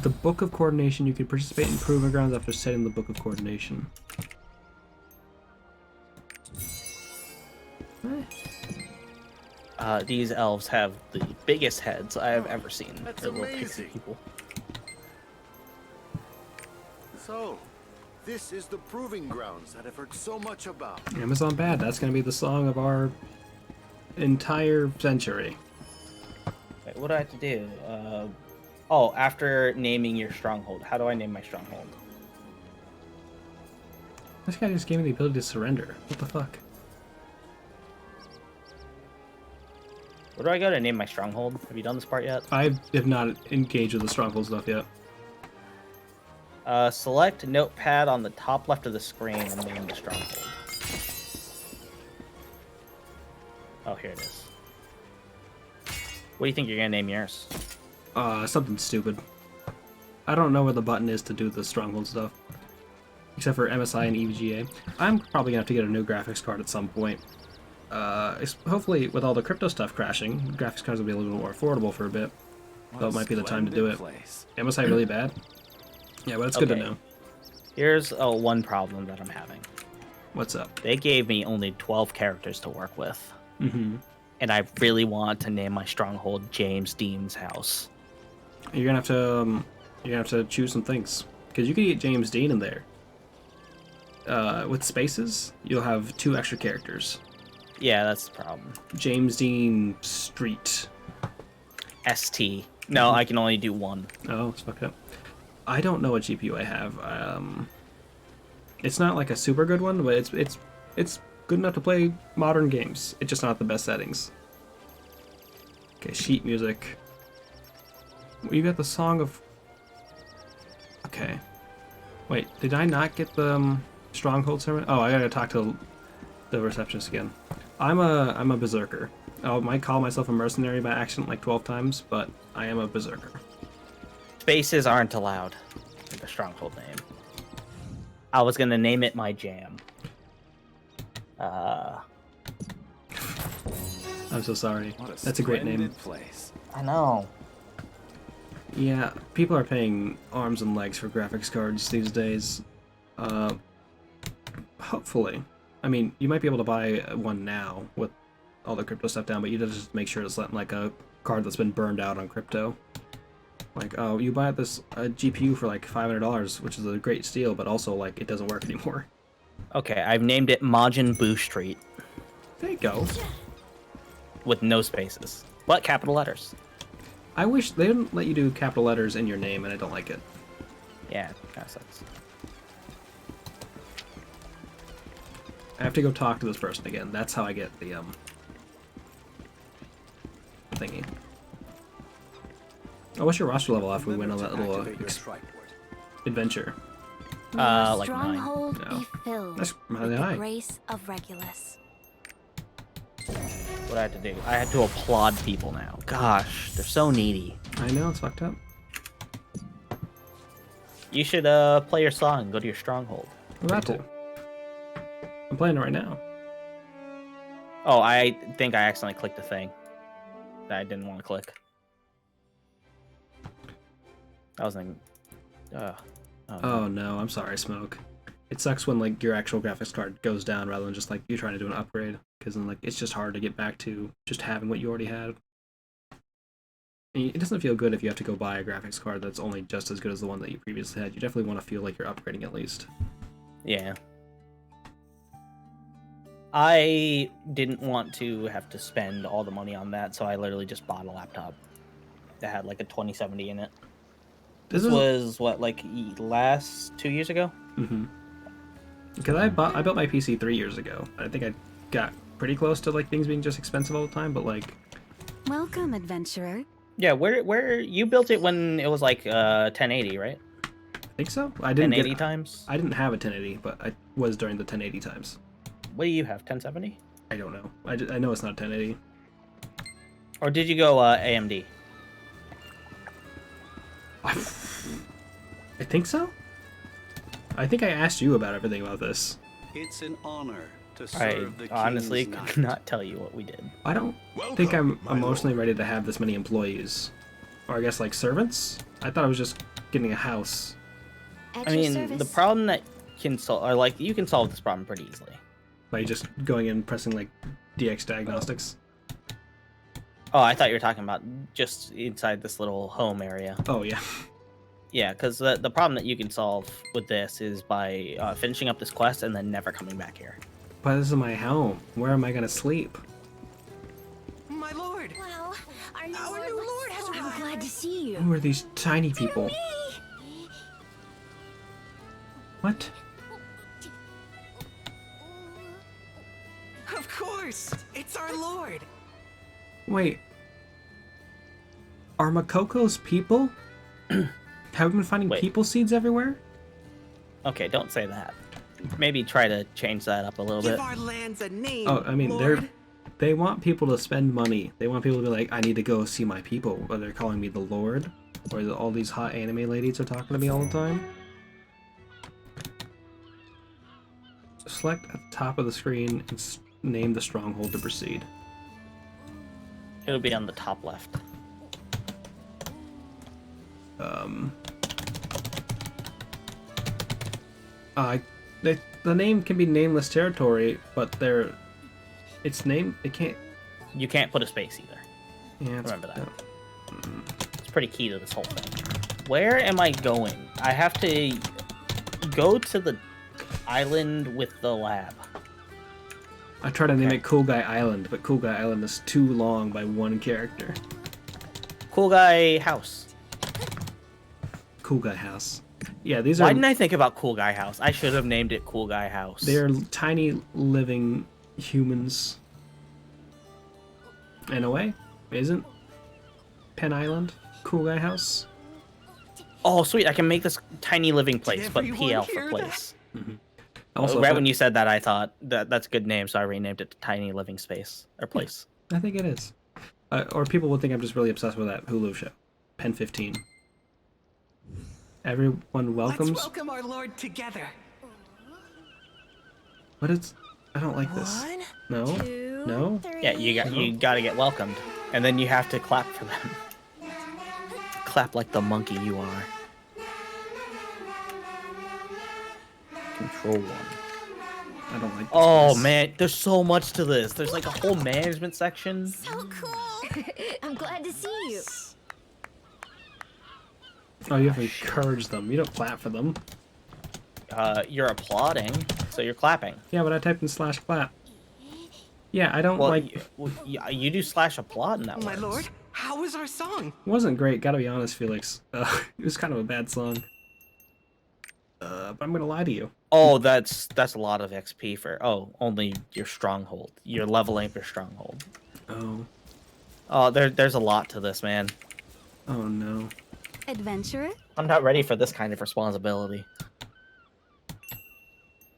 The Book of Coordination. You can participate in Proving Grounds after setting the Book of Coordination. These elves have the biggest heads I have ever seen. That's They're little pixie amazing. people. So, this is the Proving Grounds that I've heard so much about. Amazon Bad. That's going to be the song of our entire century. Wait, what do I have to do? Oh, after naming your stronghold. How do I name my stronghold? This guy just gave me the ability to surrender. What the fuck? Where do I go to name my stronghold? Have you done this part yet? I have not engaged with the stronghold stuff yet. Select notepad on the top left of the screen and name the stronghold. Oh, here it is. What do you think you're gonna name yours? Something stupid. I don't know where the button is to do the stronghold stuff. Except for MSI and EVGA. I'm probably gonna have to get a new graphics card at some point. Hopefully, with all the crypto stuff crashing, graphics cards will be a little bit more affordable for a bit. So it might be the time to do it. MSI really bad? Yeah, but it's good to Okay. know. Here's one problem that I'm having. What's up? They gave me only 12 characters to work with. Mm-hmm. And I really want to name my stronghold James Dean's house. You're gonna have to choose some things because you can get James Dean in there. With spaces, you'll have 2 extra characters. Yeah, that's the problem. James Dean Street. ST. No, I can only do 1. Oh, it's fucked up. I don't know what GPU I have. It's not like a super good one, but it's good enough to play modern games. It's just not the best settings. Okay, sheet music. You got the Song of... Okay. Wait, did I not get the Stronghold sermon? Oh, I gotta talk to the receptionist again. I'm a berserker. I might call myself a mercenary by accident like 12 times, but I am a berserker. Spaces aren't allowed in the stronghold name. I was gonna name it my jam. I'm so sorry. That's a great name. Place. I know. Yeah, people are paying arms and legs for graphics cards these days. Hopefully. I mean, you might be able to buy one now with all the crypto stuff down, but you just make sure it's not like a card that's been burned out on crypto. Like, oh, you buy this GPU for like $500, which is a great steal, but also like it doesn't work anymore. Okay, I've named it Majin Buu Street. There you go. With no spaces, but capital letters. I wish they didn't let you do capital letters in your name, and I don't like it. Yeah, that sucks. I have to go talk to this person again. That's how I get the thingy. Oh, what's your roster level after we went on that little adventure? Like 9. Stronghold No. be filled That's with really the high. grace of Regulus. What I had to do? I had to applaud people now. Gosh, they're so needy. I know, it's fucked up. You should play your song. Go to your stronghold. I'm about to. I'm playing it right now. Oh, I think I accidentally clicked a thing that I didn't want to click. That was like, Oh no, I'm sorry, Smoke. It sucks when like your actual graphics card goes down rather than just like you trying to do an upgrade, because then like it's just hard to get back to just having what you already had. And it doesn't feel good if you have to go buy a graphics card that's only just as good as the one that you previously had. You definitely want to feel like you're upgrading at least. Yeah. I didn't want to have to spend all the money on that, so I literally just bought a laptop that had like a 2070 in it. This was what, like last 2 years ago? Mm-hmm. Because I built my PC 3 years ago. I think I got pretty close to like things being just expensive all the time, but like. Welcome, adventurer. Yeah, where you built it when it was like 1080, right? I think so. I didn't 1080 times. I didn't have a 1080, but I was during the 1080 times. What do you have? 1070? I don't know. I know it's not 1080. Or did you go AMD? I think so. I think I asked you about everything about this. It's an honor to I serve the honestly king's could knight. not tell you what we did. I don't think I'm emotionally ready to have this many employees. Or I guess like servants? I thought I was just getting a house. At I your mean, service. the problem that can solve, or like you can solve this problem pretty easily. By just going in and pressing like DX diagnostics. Oh, I thought you were talking about just inside this little home area. Oh yeah. Yeah, because the problem that you can solve with this is by finishing up this quest and then never coming back here. But this is my home. Where am I gonna sleep? My lord! Wow, our new lord has I'm arrived. glad to see you. Who are these tiny people? What? Of course! It's our lord! Wait. Are Makoko's people? Have we been finding people seeds everywhere? Okay, don't say that. Maybe try to change that up a little Give bit. our lands a name, Oh, I mean, lord. they want people to spend money. They want people to be like, I need to go see my people. Whether they're calling me the Lord, or all these hot anime ladies are talking to me all the time. Select at the top of the screen and name the stronghold to proceed. It'll be on the top left. The name can be nameless territory, but its name, it can't. You can't put a space either. Yeah, Remember that. It's pretty key to this whole thing. Where am I going? I have to go to the island with the lab. I tried to name it Cool Guy Island, but Cool Guy Island is too long by one character. Cool Guy House. Cool Guy House. Yeah, these Why are. didn't I think about Cool Guy House? I should have named it Cool Guy House. They're tiny living humans. In a way, isn't Penn Island Cool Guy House? Oh, sweet! I can make this tiny living place, but everyone PL for hear place. Also, Right when you said that, I thought that's a good name, so I renamed it to Tiny Living Space or Place. I think it is. Or people would think I'm just really obsessed with that Hulu show, Pen 15. Everyone welcomes. Let's welcome our lord together. What is? I don't like this. One, No. Two, No. three. Yeah, you gotta get welcomed, and then you have to clap for them. Clap like the monkey you are. Control 1. I don't like this. Oh place. man, there's so much to this. There's like a whole management section. So cool. I'm glad to see you. Oh, you have to encourage them. You don't clap for them. You're applauding, so you're clapping. Yeah, but I typed in /clap. Yeah, I don't Well, like... you do /applaud in that My works. lord, how is our song? It wasn't great, gotta be honest, Felix. It was kind of a bad song. But I'm gonna lie to you. Oh, that's a lot of XP for... Oh, only your stronghold. You're leveling up your stronghold. Oh. Oh, there's a lot to this, man. Oh, no. Adventurer? I'm not ready for this kind of responsibility.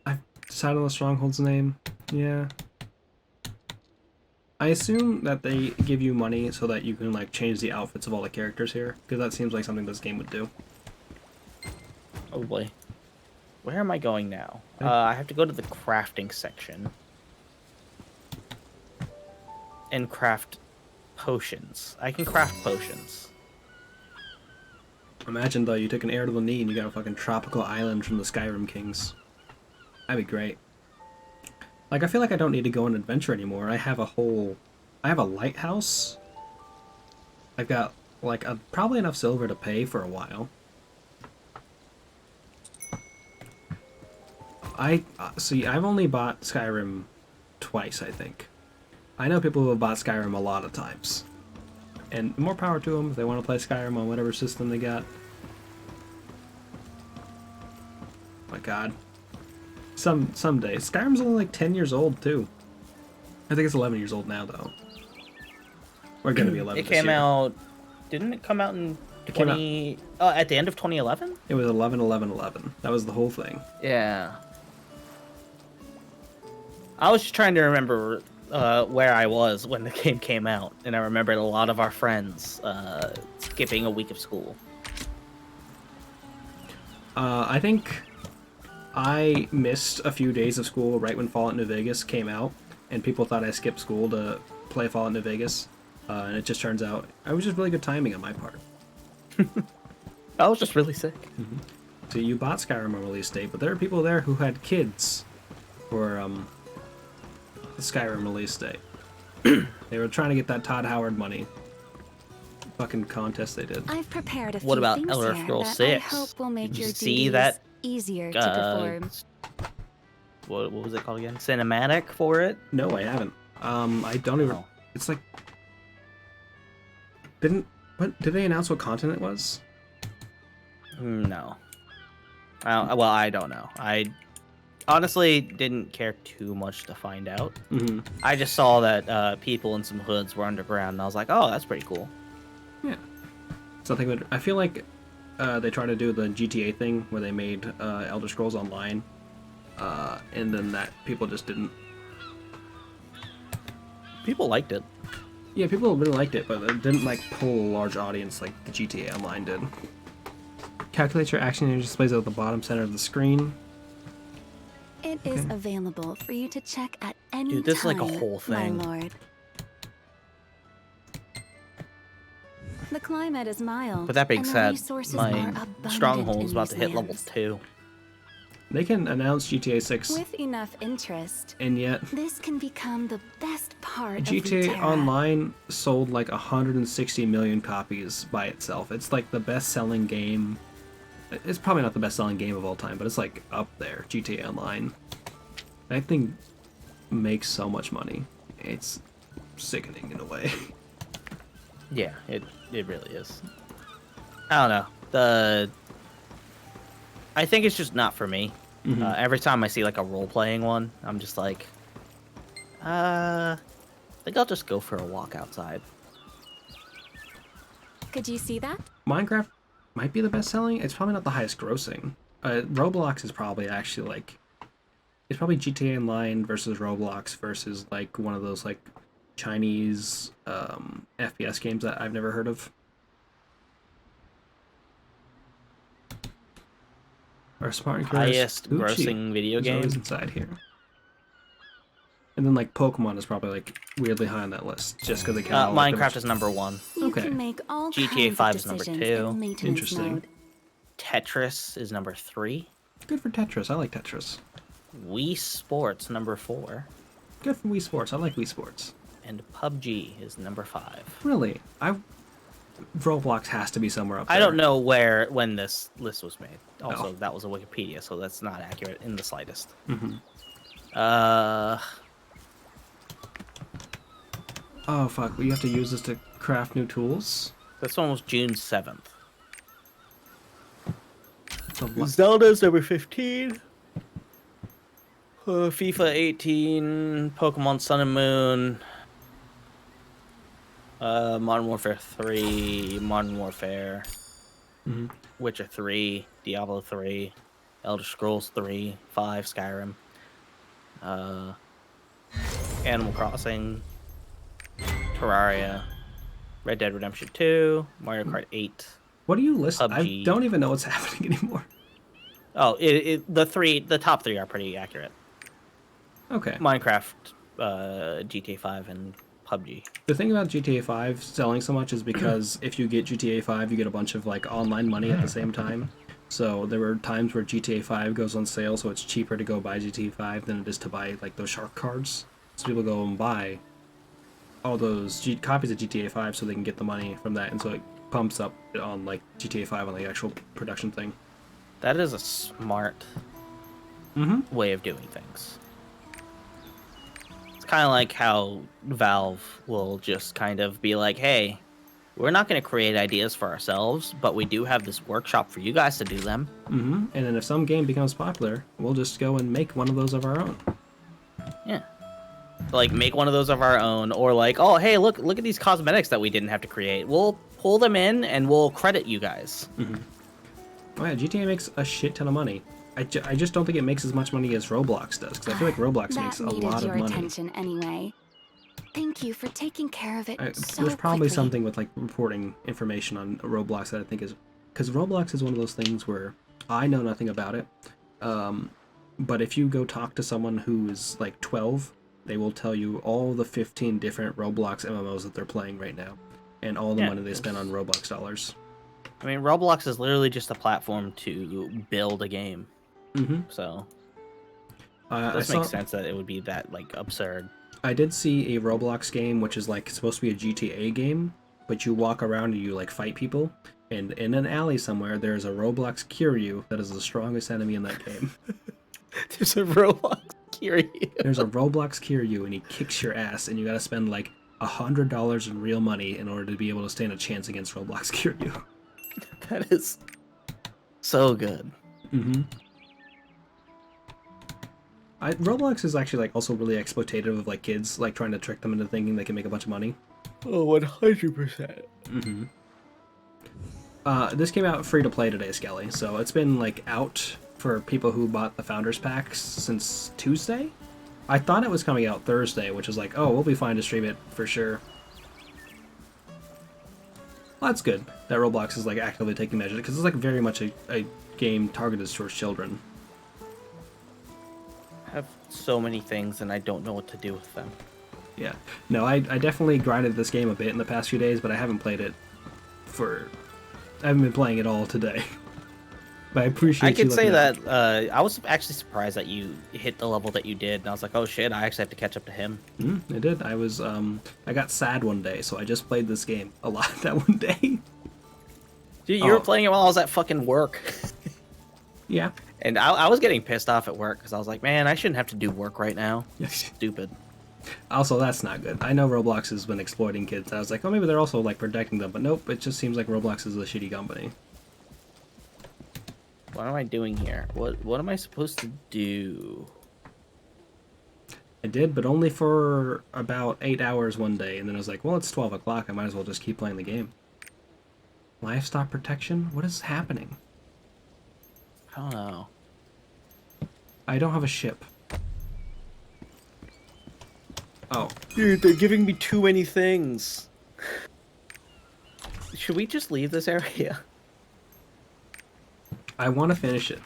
I've decided on the stronghold's name. Yeah. I assume that they give you money so that you can, like, change the outfits of all the characters here, because that seems like something this game would do. Oh, boy. Where am I going now? I have to go to the crafting section. And craft potions. I can craft potions. Imagine, though, you took an air to the knee and you got a fucking tropical island from the Skyrim Kings. That'd be great. Like, I feel like I don't need to go on an adventure anymore. I have a lighthouse. I've got, like, probably enough silver to pay for a while. See, I've only bought Skyrim twice, I think. I know people who have bought Skyrim a lot of times. And more power to them if they want to play Skyrim on whatever system they got. My god. Someday. Skyrim's only like 10 years old, too. I think it's 11 years old now, though. We're gonna be 11 It came out... Didn't it come out in 20... at the end of 2011? It was 11/11/11. That was the whole thing. Yeah. I was just trying to remember where I was when the game came out, and I remembered a lot of our friends skipping a week of school. I think I missed a few days of school right when Fallout New Vegas came out, and people thought I skipped school to play Fallout New Vegas, and it just turns out I was just really good timing on my part. I was just really sick. Mm-hmm. So you bought Skyrim on release date, but there are people there who had kids for the Skyrim release date. They were trying to get that Todd Howard money. Fucking contest they did. I've prepared a few What about things Elder here Scrolls that I 6? hope will make Did you your see duties that? easier to perform. What was it called again? Cinematic for it? No, I haven't. I don't even. Oh. It's like. Did they announce what continent it was? No. Well, I don't know. I honestly didn't care too much to find out. Mm-hmm. I just saw that people in some hoods were underground, and I was like, oh, that's pretty cool. Yeah. Something that I feel like they tried to do the GTA thing where they made Elder Scrolls Online, and then that people just didn't. People liked it. Yeah, people really liked it, but it didn't like pull a large audience like the GTA Online did. Calculate your action and it displays at the bottom center of the screen. It is available for you to check at any Dude, this time, is like a whole thing. my lord. The climate is mild. But that being and the said, resources my are abundant stronghold's in about to these hit level lands. 2. They can announce GTA 6, With enough interest, and yet this can become the best part of GTA Ruterra. Online sold like 160 million copies by itself. It's like the best-selling game. It's probably not the best-selling game of all time, but it's like up there. GTA Online. That thing makes so much money. It's sickening in a way. Yeah, it really is. I don't know. I think it's just not for me. Mm-hmm. Every time I see like a role-playing one, I'm just like, I think I'll just go for a walk outside. Could you see that? Minecraft might be the best-selling. It's probably not the highest grossing. Roblox is probably actually like... It's probably GTA Online versus Roblox versus like one of those like Chinese FPS games that I've never heard of. Or Smart and Curious Highest Gucci grossing video is game? always inside here. And then like Pokemon is probably like weirdly high on that list just because they count. Minecraft is number 1. You Okay. can make all GTA kinds 5 of is number decisions 2. in maintenance Interesting. mode. Tetris is number 3. Good for Tetris. I like Tetris. Wii Sports number 4. Good for Wii Sports. I like Wii Sports. And PUBG is number 5. Really, Roblox has to be somewhere up there. I don't know when this list was made. Also, that was a Wikipedia, so that's not accurate in the slightest. Mm-hmm. Uh. Oh fuck! We have to use this to craft new tools. This one was June 7th. So Zelda's number 15. FIFA 18, Pokemon Sun and Moon, Modern Warfare 3, Modern Warfare, Witcher 3, Diablo 3, Elder Scrolls 3, 5, Skyrim, Animal Crossing, Terraria, Red Dead Redemption 2, Mario Kart 8. What do you list? PUBG. I don't even know what's happening anymore. Oh, the top three are pretty accurate. Okay. Minecraft, GTA 5, and PUBG. The thing about GTA 5 selling so much is because if you get GTA 5, you get a bunch of like online money at the same time. So there were times where GTA 5 goes on sale, so it's cheaper to go buy GTA 5 than it is to buy like those shark cards. So people go and buy all those copies of GTA 5 so they can get the money from that, and so it pumps up on like GTA 5 on the actual production thing. That is a smart way of doing things. It's kind of like how Valve will just kind of be like, hey, we're not going to create ideas for ourselves, but we do have this workshop for you guys to do them. And then if some game becomes popular, we'll just go and make one of those of our own. Yeah. Like, make one of those of our own, or like, oh, hey, look at these cosmetics that we didn't have to create. We'll pull them in, and we'll credit you guys. Oh yeah, GTA makes a shit ton of money. I just don't think it makes as much money as Roblox does, because I feel like Roblox makes a lot of money. That needed your attention anyway. Thank you for taking care of it There's probably something with like reporting information on Roblox that I think is... Because Roblox is one of those things where I know nothing about it, but if you go talk to someone who is like 12, they will tell you all the 15 different Roblox MMOs that they're playing right now, and all the money they spend on Roblox dollars. I mean, Roblox is literally just a platform to build a game. So it does make sense that it would be that like absurd. I did see a Roblox game which is like supposed to be a GTA game, but you walk around and you like fight people, and in an alley somewhere there's a Roblox Kiryu that is the strongest enemy in that game. There's a Roblox Kiryu. There's a Roblox Kiryu, and he kicks your ass, and you gotta spend like $100 in real money in order to be able to stand a chance against Roblox Kiryu. That is so good. Roblox is actually like also really exploitative of like kids, like trying to trick them into thinking they can make a bunch of money. Oh, 100%. This came out free to play today, Skelly, so it's been like out for people who bought the Founders Packs since Tuesday. I thought it was coming out Thursday, which is like, oh, we'll be fine to stream it for sure. Well, that's good that Roblox is like actively taking measures, because it's like very much a game targeted towards children. I have so many things and I don't know what to do with them. Yeah. No, I definitely grinded this game a bit in the past few days, but I haven't played it I haven't been playing it all today. But I appreciate I could say that I was actually surprised that you hit the level that you did, and I was like, oh shit, I actually have to catch up to him. I did. I got sad one day, so I just played this game a lot that one day. Dude, you were playing it while I was at fucking work. Yeah. And I was getting pissed off at work, because I was like, man, I shouldn't have to do work right now. Stupid. Also, that's not good. I know Roblox has been exploiting kids. I was like, oh, maybe they're also like protecting them, but nope, it just seems like Roblox is a shitty company. What am I doing here? What am I supposed to do? I did, but only for about 8 hours one day, and then I was like, well, it's 12 o'clock, I might as well just keep playing the game. Livestock protection? What is happening? I don't know. I don't have a ship. Oh. Dude, they're giving me too many things. Should we just leave this area? I want to finish it.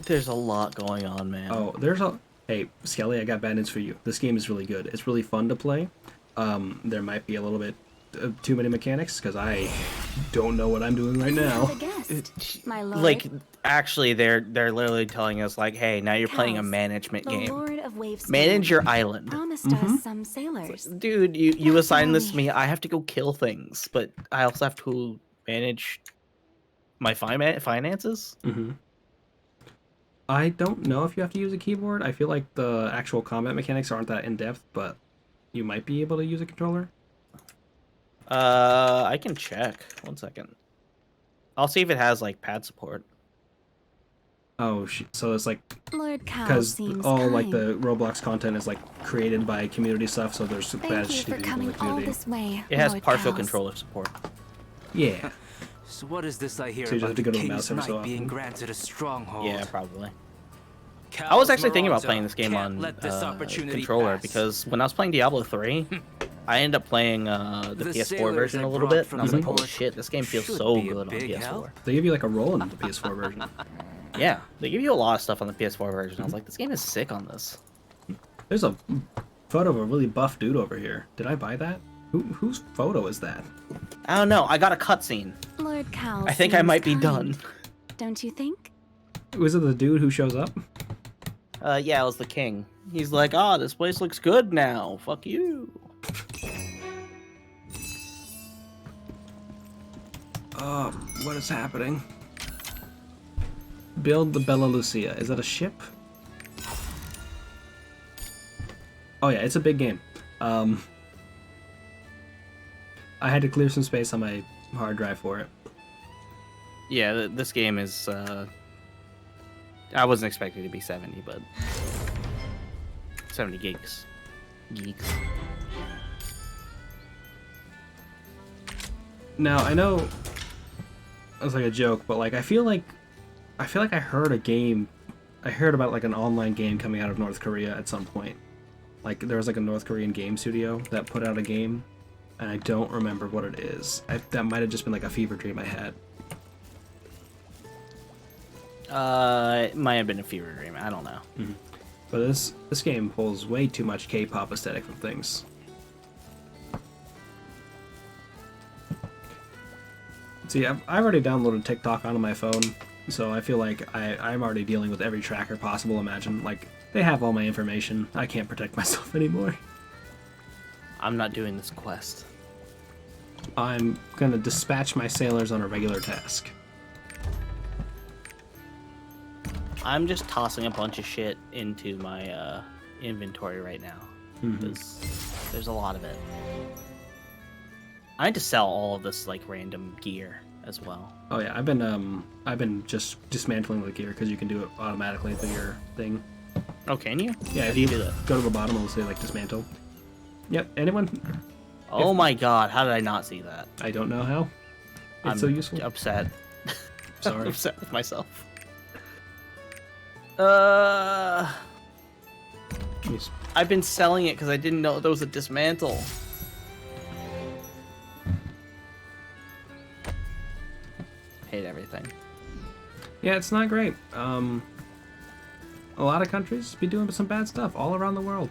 There's a lot going on, man. Oh, Hey, Skelly, I got bad news for you. This game is really good. It's really fun to play. There might be a little bit too many mechanics, because I don't know what I'm doing right now. request, my lord. Like, actually, they're literally telling us like, hey, now you're playing a Kels, management the game. Lord of Wavespan, Manage your island. promised us some sailors. Dude, you Now assign tell this to me. me. I have to go kill things, but I also have to manage my finances. I don't know if you have to use a keyboard. I feel like the actual combat mechanics aren't that in depth, but you might be able to use a controller. I can check. 1 second. I'll see if it has like pad support. Oh, so it's like Lord Cal because seems all kind. like the Roblox content is like created by community stuff, so there's Thank bad you shitty for people in coming the all community. this way, It has Lord partial Kels. controller support. Yeah. So what is this I hear So you just about have to the go to the King's mouse every so Knight being often. granted a stronghold? Yeah, probably. Cal's I was actually thinking about Miranda playing this game can't on let this opportunity controller pass. because when I was playing Diablo 3, I ended up playing the The PS4 sailors version I a little brought bit, from and I was the like, holy port shit, this game feels should so be a good on big PS4. help. They give you like a role in the PS4 version. Yeah, they give you a lot of stuff on the PS4 version. I was like, this game is sick on this. There's a photo of a really buff dude over here. Did I buy that? Whose photo is that? I don't know. I got a cutscene. Lord Cal I think I seems might be kind. done. Don't you think? Was it the dude who shows up? Yeah, it was the king. He's like, oh, this place looks good now. Fuck you. What is happening? Build the Bella Lucia. Is that a ship? Oh yeah, it's a big game. I had to clear some space on my hard drive for it. Yeah, this game is, I wasn't expecting it to be 70, but 70 gigs. Geeks. Now I know it was like a joke, but like I feel like I heard about like an online game coming out of North Korea at some point. Like there was like a North Korean game studio that put out a game, and I don't remember what it is. That might have just been like a fever dream I had. It might have been a fever dream. I don't know. But this game pulls way too much K-pop aesthetic from things. See, I've already downloaded TikTok onto my phone, so I feel like I'm already dealing with every tracker possible. Imagine, like, they have all my information. I can't protect myself anymore. I'm not doing this quest. I'm gonna dispatch my sailors on a regular task. I'm just tossing a bunch of shit into my inventory right now. Because there's a lot of it. I need to sell all of this like random gear as well. Oh yeah, I've been just dismantling the gear because you can do it automatically through your thing. Oh, can you? Yeah, if you go to the bottom, it'll say like dismantle. Yep. Anyone? Oh my god, how did I not see that? I don't know how. It's I'm so useful. upset. Sorry. I'm upset with myself. Yes. I've been selling it because I didn't know there was a dismantle. Hate everything. Yeah, it's not great. A lot of countries be doing some bad stuff all around the world.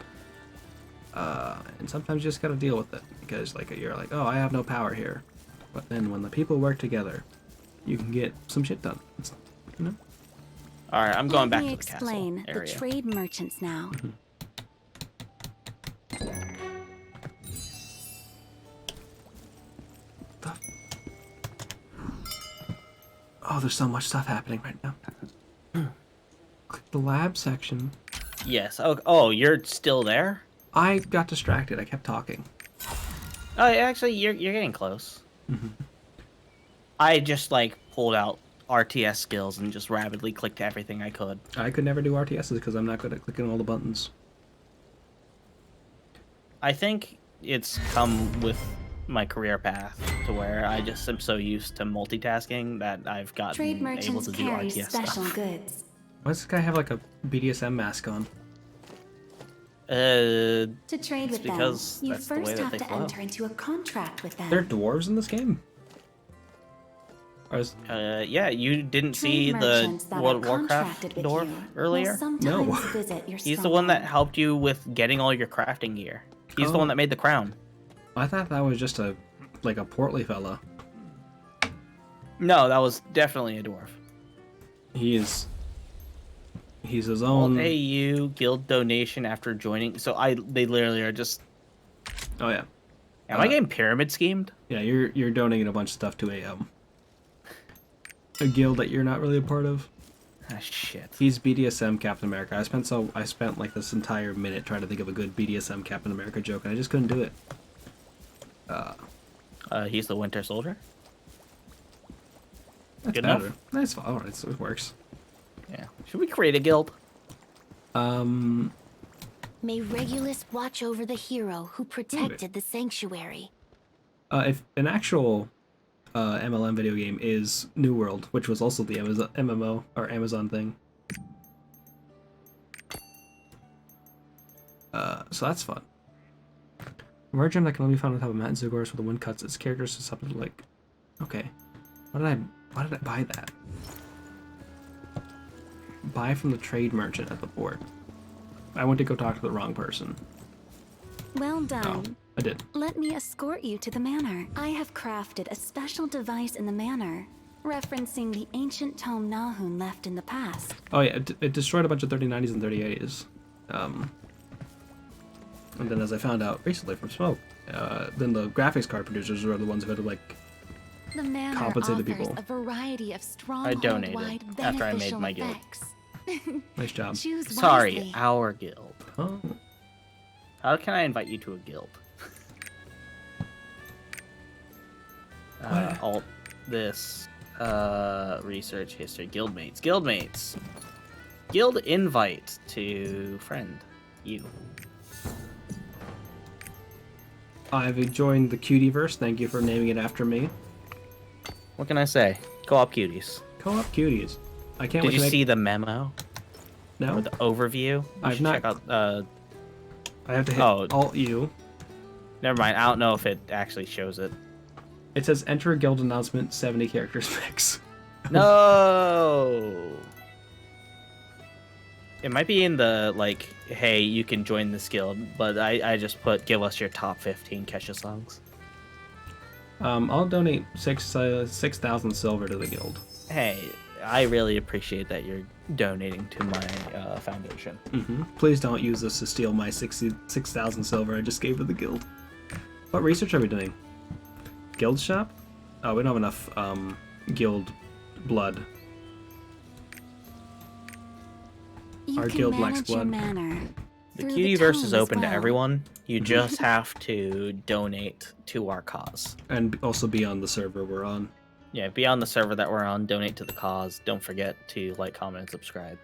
And sometimes you just gotta deal with it because like you're like, oh, I have no power here. But then when the people work together, you can get some shit done. It's, you know. All right, I'm going back Let to me the explain castle the area. trade merchants now. Oh, there's so much stuff happening right now. Click the lab section. Yes. Oh, you're still there? I got distracted. I kept talking. Oh, actually, you're getting close. I just like pulled out RTS skills and just rapidly clicked everything I could. I could never do RTSs because I'm not good at clicking all the buttons. I think it's come with my career path to where I just am so used to multitasking that I've Trade gotten able merchants to do carry RTS special stuff. goods. Why does this guy have like a BDSM mask on? To trade with them, because you that's the way first that have they to flow. enter into a contract with them. There are dwarves in this game? Or is... Yeah, you didn't Trade see the merchants that World are of Warcraft contracted with dwarf you will earlier? sometimes visit your He's the one that stronghold. helped you with getting all your crafting gear. He's the Oh. one that made the crown. I thought that was just a portly fella. No, that was definitely a dwarf. He's his I'll own. pay you guild donation after joining. So they literally are just. Oh yeah. Am I getting pyramid schemed? Yeah, you're donating a bunch of stuff to a guild that you're not really a part of. Ah, shit. He's BDSM Captain America. I spent like this entire minute trying to think of a good BDSM Captain America joke, and I just couldn't do it. He's the Winter Soldier. That's Good better. enough. That's fine. All right, so it works. Yeah. Should we create a guild? May Regulus watch over the hero who protected the sanctuary. If an actual MLM video game is New World, which was also the Amazon MMO or Amazon thing. So that's fun. Rare gem that can only be found on top of Matt Zugors with the wind cuts its characters to something like. Okay, why did I buy that? Buy from the trade merchant at the port. I went to go talk to the wrong person. Well done. I did. Let me escort you to the manor. I have crafted a special device in the manor, referencing the ancient tome Nahun left in the past. Oh yeah, it destroyed a bunch of 3090s and 3080s. And then as I found out recently from Smoke, then the graphics card producers were the ones who had to like The manor compensate the offers people. a variety of I stronghold-wide donated after I made beneficial my guild. effects. Nice job. Choose Sorry, wisely. our guild. Oh. How can I invite you to a guild? Alt this research history guildmates. Guild invite to friend you. I've joined the Cutieverse. Thank you for naming it after me. What can I say? Co-op Cuties. Co-op Cuties. I can't Did wait you to make... see the memo? No. Or the overview? You I've should not- check out. I have to hit Oh. Alt-U. Never mind. I don't know if it actually shows it. It says enter a guild announcement 70 characters max. No. It might be in the like, hey, you can join this guild, but I just put give us your top 15 Kesha songs. I'll donate 6,000 silver to the guild. Hey, I really appreciate that you're donating to my foundation. Please don't use this to steal my 6,000 silver I just gave to the guild. What research are we doing? Guild shop? Oh, we don't have enough guild blood. You Our can guild lacks manage your blood. manor The through Cutieverse tome is as open to well. everyone. You just have to donate to our cause. And also be on the server we're on. Yeah, be on the server that we're on, donate to the cause. Don't forget to like, comment, and subscribe.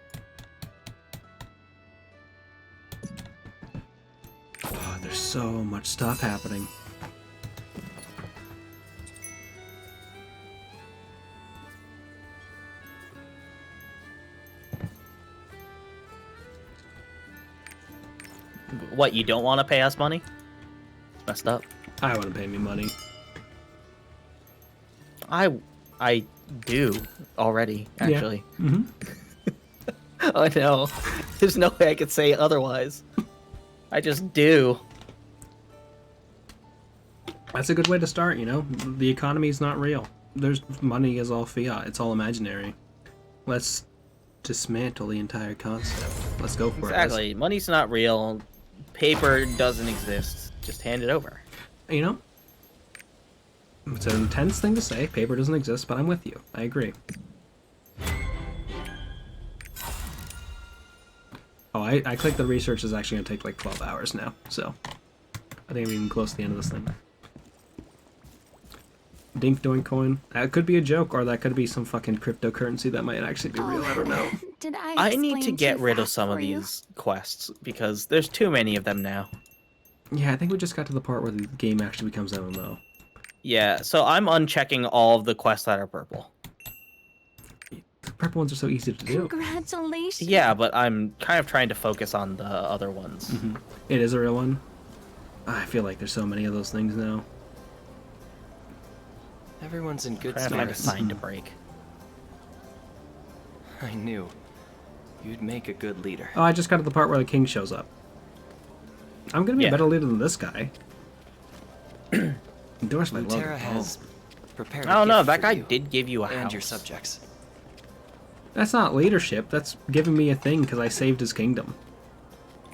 Oh, there's so much stuff happening. What, you don't want to pay us money? Messed up. I wouldn't pay me money. I do already, actually. Yeah. Mm-hmm. I know. There's no way I could say otherwise. I just do. That's a good way to start, you know? The economy's not real. There's money is all fiat. It's all imaginary. Let's dismantle the entire concept. Let's go for Exactly. Money's not real. Paper doesn't exist. Just hand it over. it. You know? It's an intense thing to say. Paper doesn't exist, but I'm with you. I agree. Oh, I clicked the research is actually going to take like 12 hours now, so I think I'm even close to the end of this thing. Dink Doink Coin. That could be a joke, or that could be some fucking cryptocurrency that might actually be real. I don't know. Did I need to explain get too rid of fast some of for you? these quests because there's too many of them now. Yeah, I think we just got to the part where the game actually becomes MMO. Yeah, so I'm unchecking all of the quests that are purple. The purple ones are so easy to do. Congratulations. Yeah, but I'm kind of trying to focus on the other ones. It is a real one. I feel like there's so many of those things now. Everyone's in good Trying to find a spirits. sign to break. I knew you'd make a good leader. Oh, I just got to the part where the king shows up. I'm gonna be a better leader than this guy. Endorse my logo. Luterra has Prepare. I don't know. That guy did give you a house. And your subjects. That's not leadership. That's giving me a thing because I saved his kingdom.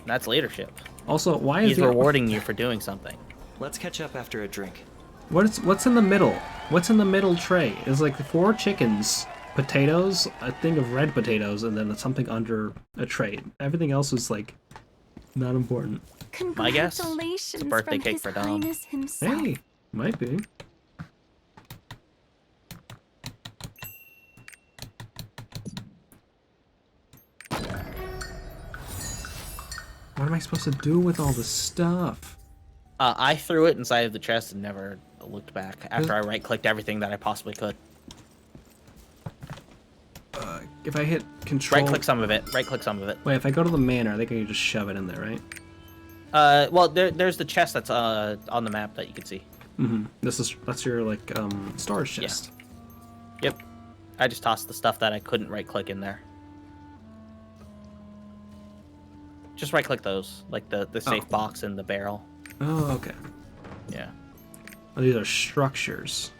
That's leadership. Also, why is He's rewarding you for doing something. Let's catch up after a drink. What's in the middle? What's in the middle tray? It's like 4 chickens, potatoes, a thing of red potatoes, and then something under a tray. Everything else is like not important. My guess? Congratulations It's a birthday from cake His for Dom. Highness himself. Hey, might be. What am I supposed to do with all this stuff? I threw it inside of the chest and never looked back after I right-clicked everything that I possibly could. If I hit control... Right-click some of it. Right-click some of it. Wait, if I go to the manor, I think I can just shove it in there, right? Well, there's the chest that's on the map that you can see. Mm-hmm. That's your, like, storage chest. Yeah. Yep. I just tossed the stuff that I couldn't right-click in there. Just right-click those, like the safe box and the barrel. Oh, okay. Yeah. Oh, these are structures.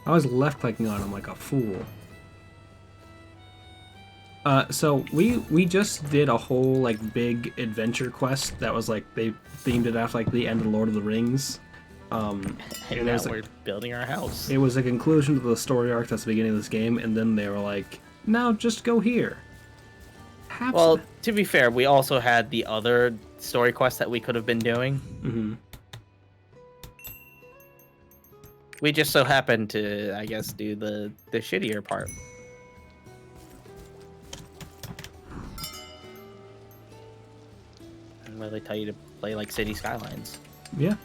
I was left-clicking on them like a fool. So we just did a whole like big adventure quest that was like they themed it after like the end of Lord of the Rings. And now we're building our house. It was a conclusion to the story arc that's the beginning of this game, and then they were like, "Now just go here." Well, to be fair, we also had the other story quest that we could have been doing. Mm-hmm. We just so happened to, I guess, do the shittier part. And where they tell you to play like City Skylines. Yeah,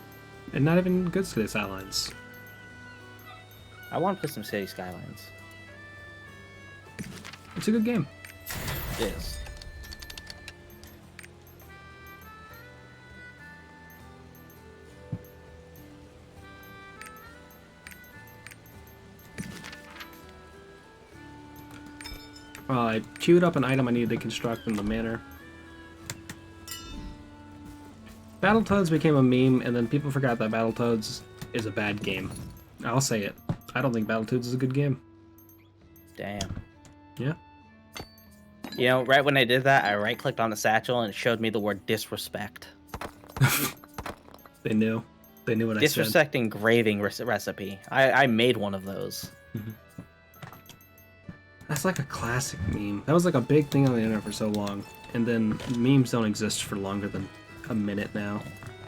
and not even good City Skylines. I want to play some City Skylines. It's a good game. It is. I queued up an item I needed to construct in the manor. Battletoads became a meme, and then people forgot that Battletoads is a bad game. I'll say it. I don't think Battletoads is a good game. Damn. Yeah. You know, right when I did that, I right-clicked on the satchel and it showed me the word disrespect. They knew. They knew what I said. Disrespect engraving recipe. I made one of those. Mm-hmm. That's like a classic meme. That was like a big thing on the internet for so long, and then memes don't exist for longer than a minute now.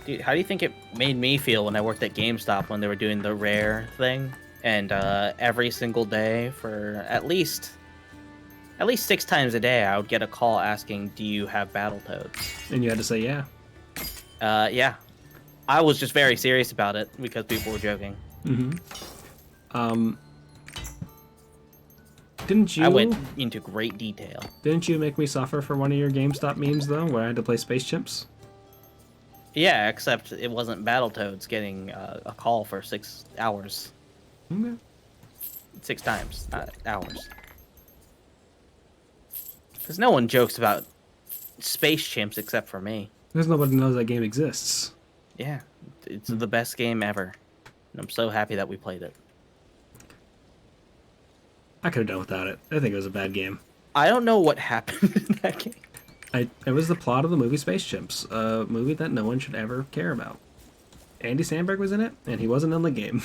Dude, how do you think it made me feel when I worked at GameStop when they were doing the rare thing? And every single day for at least 6 times a day, I would get a call asking, "Do you have Battletoads?" And you had to say yeah. Yeah. I was just very serious about it because people were joking. Mm-hmm. Didn't you? I went into great detail. Didn't you make me suffer for one of your GameStop memes though, where I had to play Space Chimps? Yeah, except it wasn't Battletoads getting a call for 6 hours. Okay. 6 times, not hours. Because no one jokes about Space Chimps except for me. Because nobody knows that game exists. Yeah, it's the best game ever. And I'm so happy that we played it. I could have done without it. I think it was a bad game. I don't know what happened in that game. It was the plot of the movie Space Chimps, a movie that no one should ever care about. Andy Samberg was in it, and he wasn't in the game.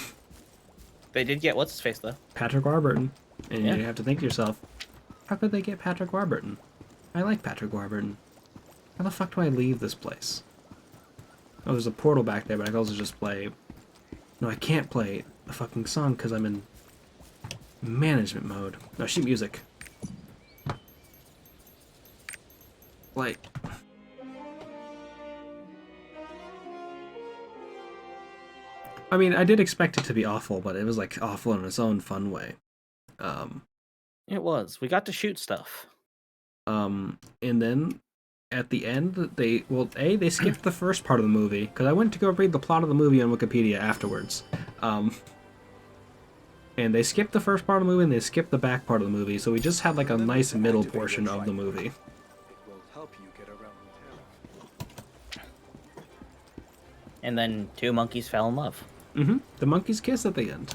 They did get what's his face though. Patrick Warburton, and Yeah. you have to think to yourself, how could they get Patrick Warburton? I like Patrick Warburton. How the fuck do I leave this place? Oh, there's a portal back there, but I can also just play. No, I can't play a fucking song because I'm in management mode. No, sheet music. Like. I mean, I did expect it to be awful, but it was like awful in its own fun way. It was. We got to shoot stuff. And then at the end, they skipped the first part of the movie because I went to go read the plot of the movie on Wikipedia afterwards. And they skipped the first part of the movie and they skipped the back part of the movie, so we just had like a nice middle portion of the movie. It will help you get And then 2 monkeys fell in love. Mm-hmm. The monkeys kiss at the end.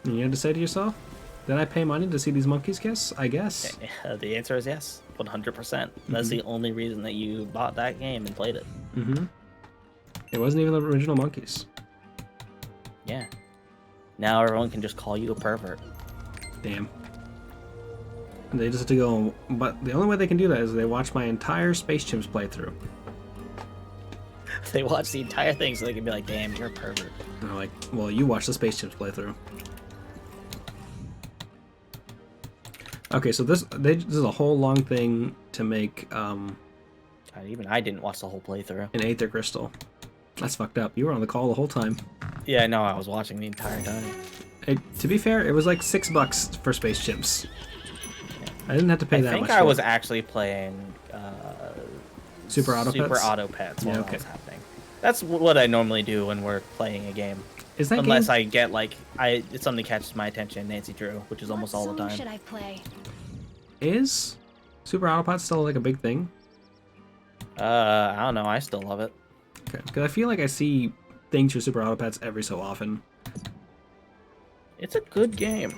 And you had to say to yourself, did I pay money to see these monkeys kiss? I guess. The answer is yes, 100%. That's the only reason that you bought that game and played it. Mm-hmm. It wasn't even the original monkeys. Yeah. Now everyone can just call you a pervert. Damn. And they just have to go, but the only way they can do that is they watch my entire Space Chimps playthrough. They watch the entire thing so they can be like, damn, you're a pervert. And they're like, well, you watch the Space Chimps playthrough. Okay, so this is a whole long thing to make Even I didn't watch the whole playthrough. an Aether Crystal. That's fucked up. You were on the call the whole time. Yeah, no, I was watching the entire time. To be fair, it was like $6 for Space Chimps. I didn't have to pay that much. I think I was actually playing Super Auto Pets? Super Auto Pets while Yeah, that okay. was happening. That's what I normally do when we're playing a game. Is that Unless game... I get like something catches my attention, Nancy Drew, which is almost all the time. What song should I play? Is Super Autobots still like a big thing? I don't know. I still love it. Okay, because I feel like I see things for Super Autobots every so often. It's a good game.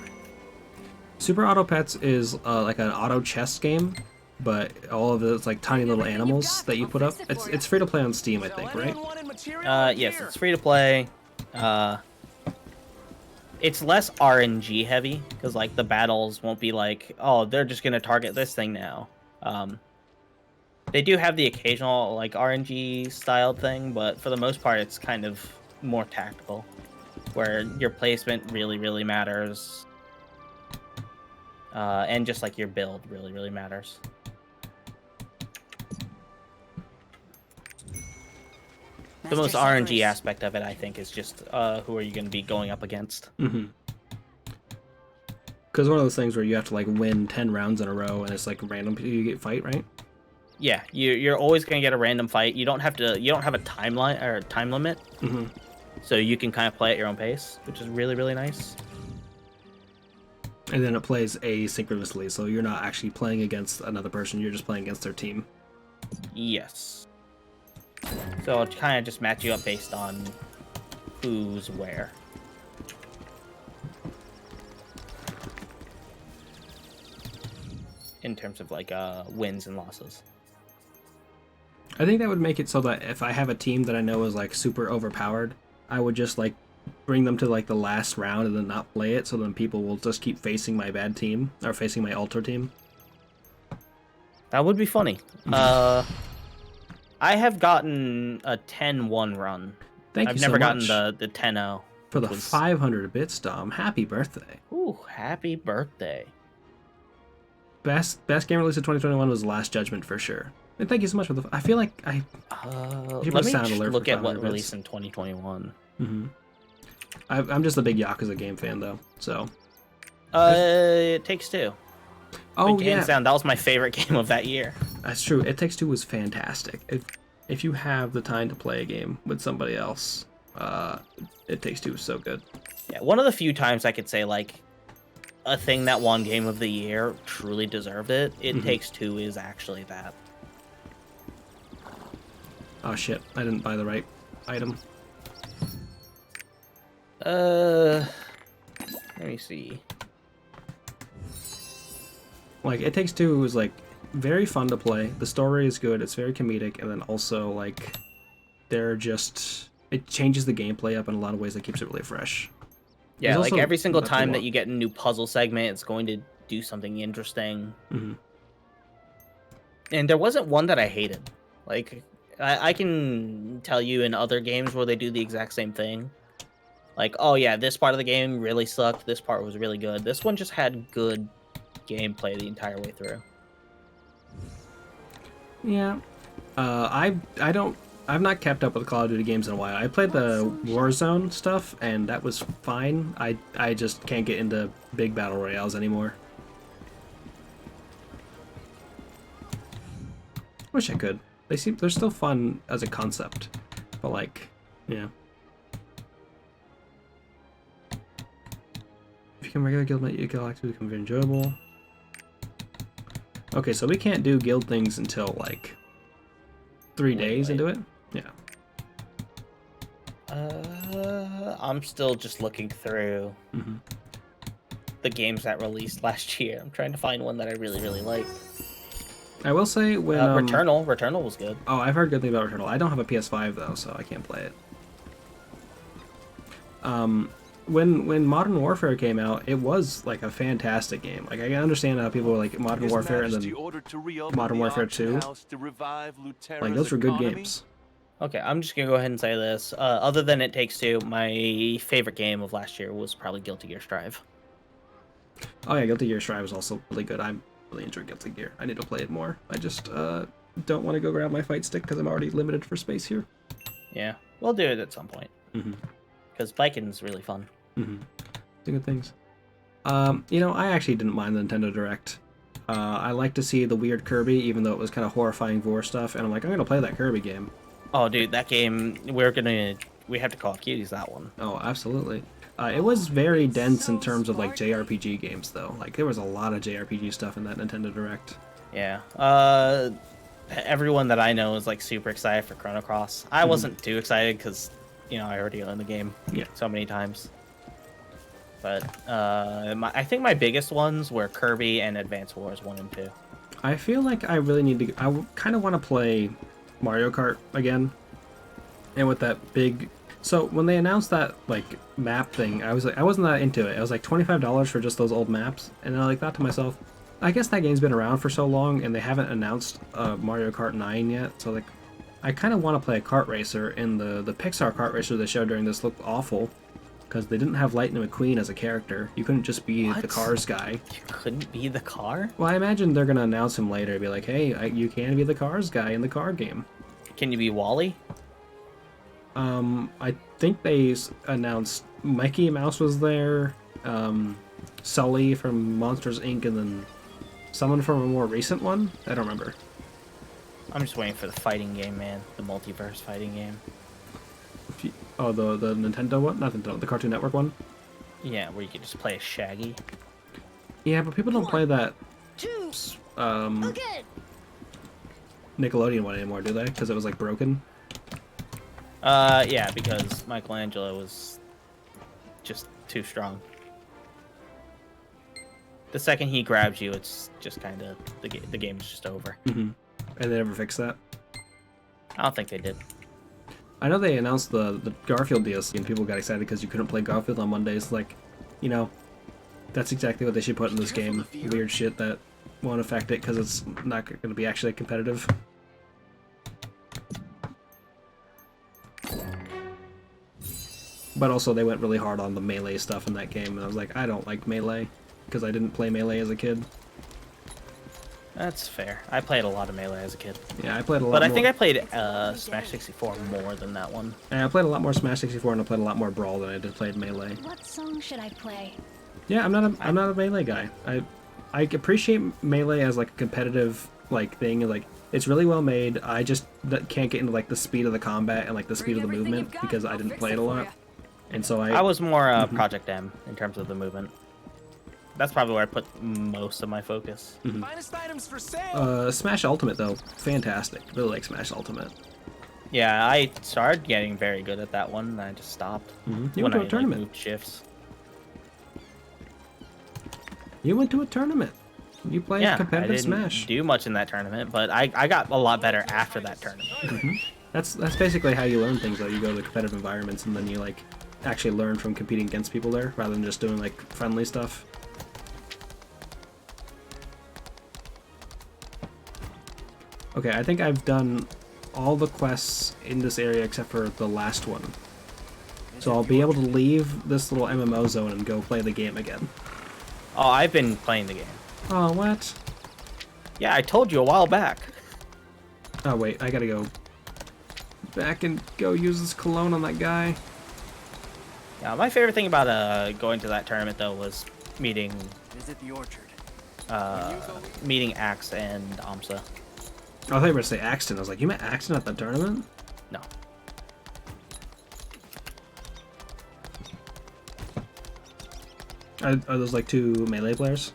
Super Autopets is like an auto chess game, but all of it's like tiny little animals that you put up. It's free to play on Steam, I think, right? Yes, it's free to play. It's less RNG heavy because like the battles won't be like, oh, they're just gonna target this thing now. They do have the occasional like RNG styled thing, but for the most part, it's kind of more tactical, where your placement really matters, and just like your build really matters. The most RNG aspect of it, I think, is just who are you going to be going up against. Mm-hmm. Because one of those things where you have to like win 10 rounds in a row, and it's like random you get fight, right? Yeah, you're always going to get a random fight. You don't have a timeline or time limit, so you can kind of play at your own pace, which is really nice. And then it plays asynchronously, so you're not actually playing against another person; you're just playing against their team. Yes. So it'll kind of just match you up based on who's where. In terms of like wins and losses. I think that would make it so that if I have a team that I know is like super overpowered, I would just like bring them to like the last round and then not play it, so then people will just keep facing my bad team or facing my alter team. That would be funny. I have gotten a 10-1 run. I've never gotten the 10-0. For the 500 bits, Dom. Happy birthday. Ooh, happy birthday. Best game release of 2021 was Last Judgment for sure. And thank you so much for the... I feel like I... Let me look at what released in 2021. I'm just a big Yakuza game fan, though, so... It Takes Two. Oh, yeah. Hands down, that was my favorite game of that year. That's true. It Takes Two was fantastic. If you have the time to play a game with somebody else, It Takes Two is so good. Yeah, one of the few times I could say, like, a thing that won Game of the Year truly deserved it, It Takes Two is actually that. Oh shit, I didn't buy the right item. Let me see. Like, It Takes Two was, like, very fun to play. The story is good, it's very comedic, and then also, like, it changes the gameplay up in a lot of ways that keeps it really fresh. Yeah, like, every single time that you get a new puzzle segment, it's going to do something interesting. And there wasn't one that I hated. Like, I can tell you in other games where they do the exact same thing. Like, oh yeah, this part of the game really sucked, this part was really good. This one just had good gameplay the entire way through. Yeah. I've not kept up with Call of Duty games in a while. I played the Warzone stuff, and that was fine. I just can't get into big battle royales anymore. Wish I could. They're still fun as a concept, but like, yeah. If you become regular guildmate, your guild activity become very enjoyable. Okay, so we can't do guild things until like 3 days into it. Yeah. I'm still just looking through the games that released last year. I'm trying to find one that I really, really like. I will say when Returnal was good. Oh, I've heard good things about Returnal. I don't have a PS5 though, so I can't play it. When Modern Warfare came out, it was like a fantastic game. Like I can understand how people were like Modern Warfare and then Modern Warfare 2. Like those were good games. Okay, I'm just gonna go ahead and say this. Other than It Takes Two, my favorite game of last year was probably Guilty Gear Strive. Oh yeah, Guilty Gear Strive was also really good. I really enjoy Guilty Gear. I need to play it more. I just don't want to go grab my fight stick because I'm already limited for space here. Yeah, we'll do it at some point. Because biking's really fun. Good things. You know, I actually didn't mind the Nintendo Direct. I like to see the weird Kirby, even though it was kind of horrifying vor stuff, and I'm like, I'm gonna play that Kirby game. Oh, dude, that game, we have to Coop Cuties that one. Oh, absolutely. It was very dense in terms of like JRPG games, though. Like there was a lot of JRPG stuff in that Nintendo Direct. Yeah. Everyone that I know is like super excited for Chrono Cross. I wasn't too excited because, you know, I already own the game so many times. But I think my biggest ones were Kirby and Advance Wars 1 and 2. I feel like I really need to. I kind of want to play Mario Kart again. And with that big. So when they announced that like map thing, I was like, I wasn't that into it. It was like $25 for just those old maps, and I like thought to myself, I guess that game's been around for so long, and they haven't announced Mario Kart 9 yet. So like, I kind of want to play a kart racer, and the Pixar kart racer they showed during this looked awful. Because they didn't have Lightning McQueen as a character. You couldn't just be the Cars guy. You couldn't be the car? Well, I imagine they're going to announce him later. Be like, hey, you can be the Cars guy in the car game. Can you be Wally? I think they announced Mickey Mouse was there, Sully from Monsters, Inc., and then someone from a more recent one? I don't remember. I'm just waiting for the fighting game, man. The multiverse fighting game. Oh, the Nintendo one? Not Nintendo, the Cartoon Network one? Yeah, where you can just play as Shaggy. Yeah, but people don't play that Nickelodeon one anymore, do they? Because it was like broken? Yeah, because Michelangelo was just too strong. The second he grabs you, it's just kind of the game's just over. And they never fixed that? I don't think they did. I know they announced the Garfield DLC and people got excited because you couldn't play Garfield on Mondays. Like, you know, that's exactly what they should put in this game. Weird shit that won't affect it because it's not going to be actually competitive. But also they went really hard on the Melee stuff in that game, and I was like, I don't like Melee because I didn't play Melee as a kid. That's fair. I played a lot of Melee as a kid. Yeah, I played a lot more. But I more. think I played Smash 64 more than that one. And I played a lot more Smash 64 and I played a lot more Brawl than I did played Melee. What song should I play? Yeah, I'm not a Melee guy. I appreciate Melee as like a competitive like thing. Like it's really well made. I just can't get into like the speed of the combat and like the speed of the movement because I didn't play it a lot. And so I was more Project M in terms of the movement. That's probably where I put most of my focus. Finest items for sale. Smash Ultimate though, fantastic. Really like Smash Ultimate. Yeah, I started getting very good at that one, and I just stopped. You went to a tournament. Moved shifts. You went to a tournament. You played competitive I didn't Smash. Do much in that tournament, but I got a lot better after that tournament. That's basically how you learn things though. You go to competitive environments and then you like actually learn from competing against people there rather than just doing like friendly stuff. Okay, I think I've done all the quests in this area except for the last one. So I'll be able to leave this little MMO zone and go play the game again. Oh, I've been playing the game. Oh, what? Yeah, I told you a while back. Oh, wait, I gotta go back and go use this cologne on that guy. Yeah, my favorite thing about going to that tournament, though, was meeting... Visit the orchard. Meeting Axe and Amsa. I thought you were going to say Axton. I was like, you met Axton at that tournament? No. Are those like two Melee players?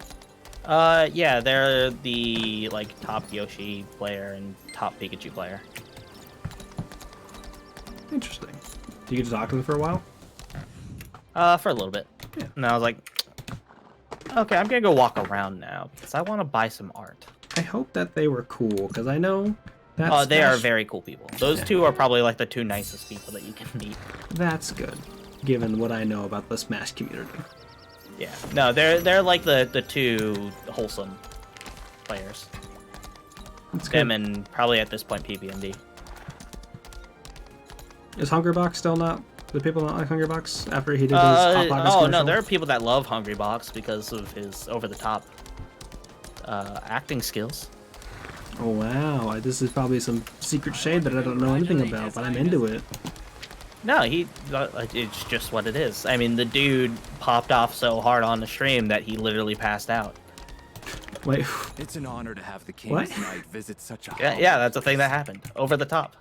Yeah, they're the like top Yoshi player and top Pikachu player. Interesting. you get to talk to them for a while? For a little bit. Yeah. And I was like, okay, I'm gonna go walk around now because I want to buy some art. I hope that they were cool, because I know that They are very cool people. Those two are probably like the two nicest people that you can meet. That's good, given what I know about the Smash community. Yeah. No, they're like the two wholesome players. That's Them good. and probably at this point PB&D. Is Hungrybox still not? Do people not like Hungrybox after he did his Hot Pockets Oh no, commercial? there are people that love Hungrybox because of his over-the-top acting skills. Oh wow, this is probably some secret shade that I don't know anything about, but I'm into it. No, it's just what it is. I mean, the dude popped off so hard on the stream that he literally passed out. Wait. It's an honor to have the King's What? Knight visit such a Yeah, that's a thing that happened. Over the top.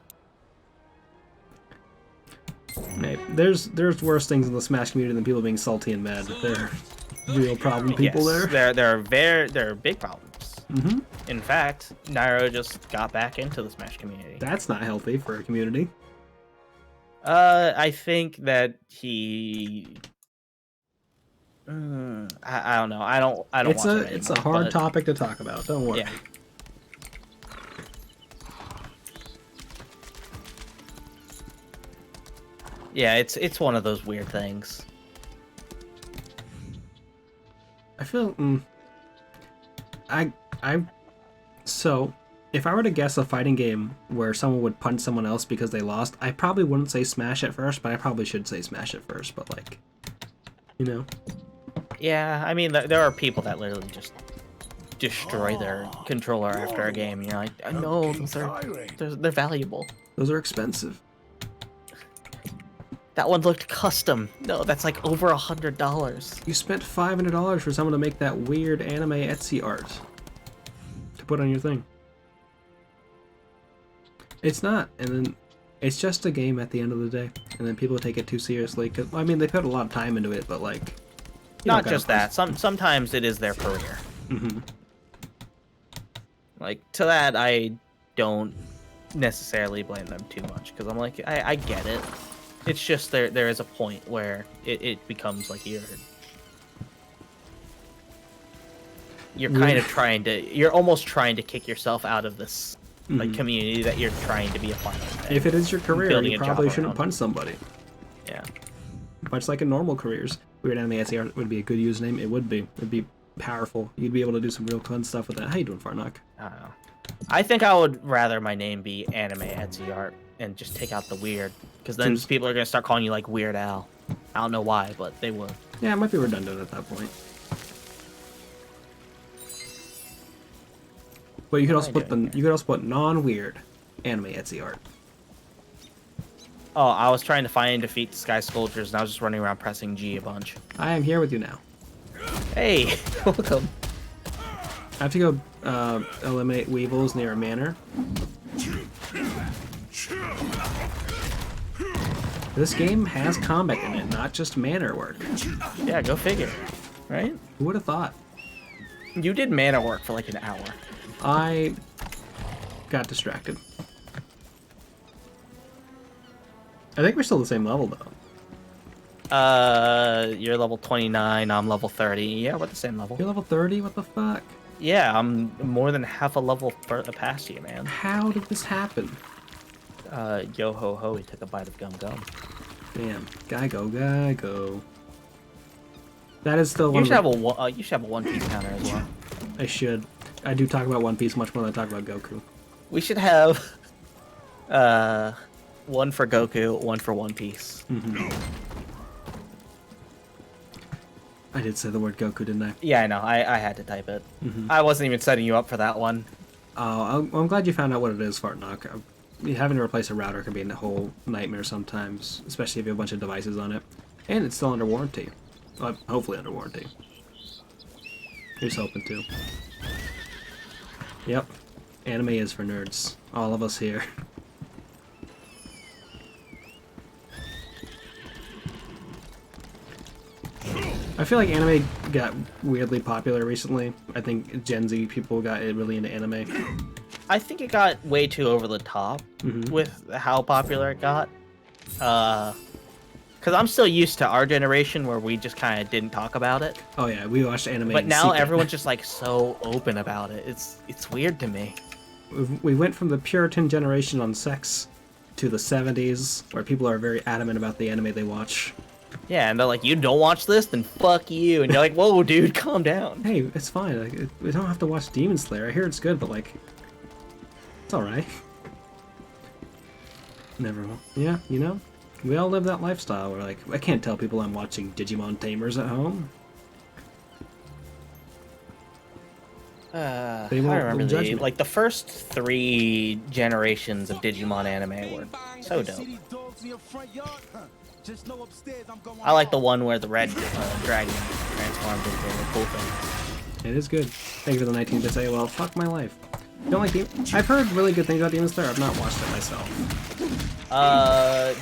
Maybe. There's worse things in the Smash community than people being salty and mad. There are real problem people there. There are big problems. Mm-hmm. In fact, Nairo just got back into the Smash community. That's not healthy for a community. I think that he. I don't know. I don't. It's watch it it's a anymore, hard but- topic to talk about. Don't worry. Yeah. Yeah, it's one of those weird things. I feel. So, if I were to guess a fighting game where someone would punch someone else because they lost, I probably wouldn't say Smash at first, but I probably should say Smash at first. But like, you know. Yeah, I mean, there are people that literally just destroy their controller after a game. You're like, I know they're valuable. Those are expensive. That one looked custom. No, that's like over $100. You spent $500 for someone to make that weird anime Etsy art to put on your thing. It's not, and then it's just a game at the end of the day, and then people take it too seriously. Cause I mean, they put a lot of time into it, but like, Not just that. Sometimes it is their career. Mm-hmm. Like to that, I don't necessarily blame them too much because I'm like, I get it. It's just there is a point where it becomes like you're kind of you're almost trying to kick yourself out of this like community that you're trying to be a part of. If it is your career, building you a job probably shouldn't around. punch somebody. Yeah. Much like in normal careers. Weird anime Etsy art would be a good username. It would be. It'd be powerful. You'd be able to do some real fun stuff with that. How you doing, Farnock? I don't know. I think I would rather my name be anime Etsy art and just take out the weird, because then Seems- people are gonna start calling you like Weird Al. I don't know why, but they will. Yeah, it might be redundant at that point. But you could also put non-weird anime Etsy art. Oh, I was trying to find and defeat Sky Scourgers, and I was just running around pressing G a bunch. I am here with you now. Hey, welcome. I have to go eliminate weevils near a manor. This game has combat in it, not just manor work. Yeah, go figure. Right? Who would have thought? You did mana work for like an hour. I got distracted. I think we're still the same level though. You're level 29, I'm level 30. Yeah, we're the same level. You're level 30? What the fuck? Yeah, I'm more than half a level past you, man. How did this happen? Yo ho ho, he took a bite of gum gum. Damn. Guy go. That is still one You should of have you should have a One Piece counter as well. I should. I do talk about One Piece much more than I talk about Goku. We should have one for Goku, one for One Piece. I did say the word Goku, didn't I? Yeah, I know. I had to type it. I wasn't even setting you up for that one. Oh, I'm glad you found out what it is, Fartnock. Having to replace a router can be a whole nightmare sometimes, especially if you have a bunch of devices on it. And it's still under warranty. Well, hopefully under warranty. Here's hoping to. Yep. Anime is for nerds. All of us here. I feel like anime got weirdly popular recently. I think Gen Z people got really into anime. I think it got way too over the top with how popular it got. Because I'm still used to our generation where we just kind of didn't talk about it. Oh yeah, we watched anime. But in now secret. everyone's just like so open about it. It's weird to me. We went from the Puritan generation on sex to the 70s, where people are very adamant about the anime they watch. Yeah, and they're like, you don't watch this? Then fuck you. And you're like, whoa, dude, calm down. Hey, it's fine. Like, we don't have to watch Demon Slayer. I hear it's good, but like, it's alright. Never. Yeah, you know, we all live that lifestyle where like, I can't tell people I'm watching Digimon Tamers at home. I They won't remember judge me. like the first 3 generations of Digimon anime were so dope. I like the one where the red dragon transformed into a cool thing. It is good. Thank you for the 19-bits AOL. Fuck my life. Don't like Demon. I've heard really good things about Demon Slayer. I've not watched it myself.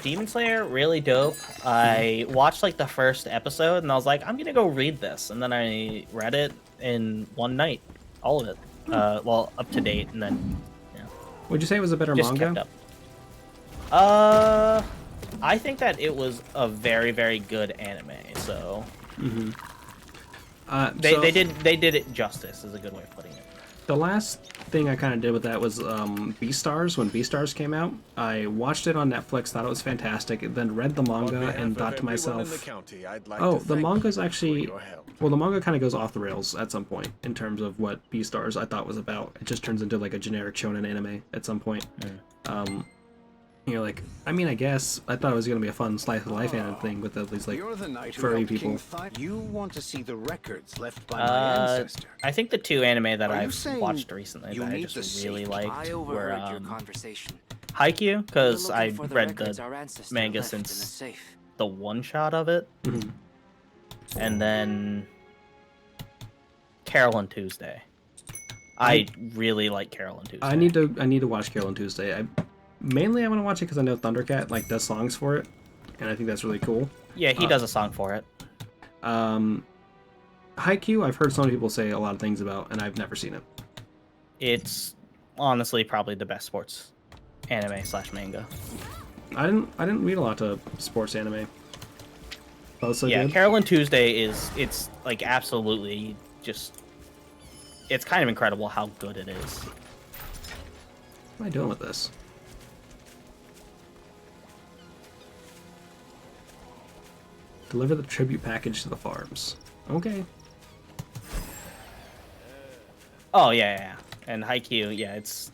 Demon Slayer, really dope. I watched like the first episode and I was like, I'm gonna go read this, and then I read it in one night, all of it. Well, up to date, and then yeah. Would you say it was a better Just manga? kept up. I think that it was a very, very good anime. So they did it justice, is a good way of putting it. The last thing I kind of did with that was Beastars. When Beastars came out, I watched it on Netflix, thought it was fantastic, then read the manga and thought to myself, the manga's actually... Well, the manga kind of goes off the rails at some point in terms of what Beastars I thought was about. It just turns into like a generic shonen anime at some point. You're like, I mean, I guess I thought it was gonna be a fun slice of life anime thing with these like furry people. You want to see the records left by my ancestor. I think the 2 anime that Are you I've saying watched recently you that I need just the really safety? liked I were overheard your conversation. Haikyuu, because We're I looking for the read records the our ancestor manga left in the since safe. the one-shot of it. And then Carol and Tuesday. I really like Carol and Tuesday. I need to watch Carol and Tuesday. Mainly I want to watch it because I know Thundercat like does songs for it, and I think that's really cool. Yeah, he does a song for it. Haikyuu, I've heard so many people say a lot of things about, and I've never seen it. It's honestly probably the best sports anime / manga. I didn't read a lot of sports anime. Oh, so Yeah, good? Carol and Tuesday it's like absolutely just, it's kind of incredible how good it is. What am I doing with this? Deliver the tribute package to the farms. Okay. Oh yeah. And Haikyuu, yeah, it's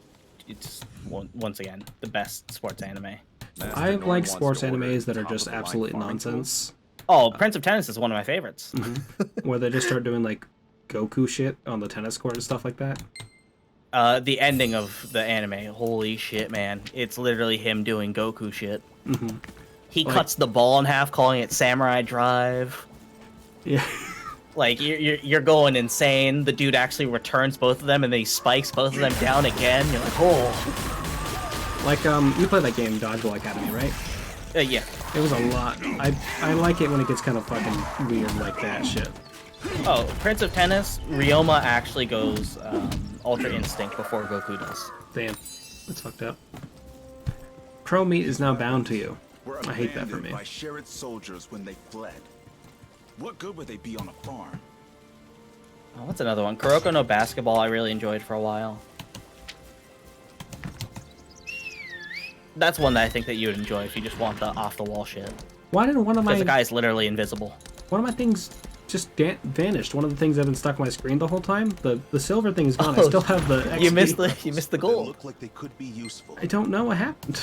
once again the best sports anime. I like sports animes that are just absolute nonsense. Oh, Prince of Tennis is one of my favorites. Where they just start doing like Goku shit on the tennis court and stuff like that. The ending of the anime, holy shit, man! It's literally him doing Goku shit. He cuts the ball in half, calling it Samurai Drive. Yeah. Like you're going insane. The dude actually returns both of them, and then he spikes both of them down again. You're like, oh. Like you played that game Dodgeball Academy, right? Yeah. It was a lot. I like it when it gets kind of fucking weird like that shit. Oh, Prince of Tennis, Ryoma actually goes Ultra Instinct before Goku does. Damn, that's fucked up. Crow meat is now bound to you. Were I hate that for me. abandoned by Sherrod's soldiers when they fled. What good would they be on a farm? Oh, what's another one? Kuroko no Basketball I really enjoyed for a while. That's one that I think that you would enjoy if you just want the off-the-wall shit. Why did one of my... Because the guy's literally invisible. One of my things just vanished. One of the things that had been stuck on my screen the whole time. The silver thing is gone. I still have the XP. You missed the goal. They look like they could be useful. I don't know what happened.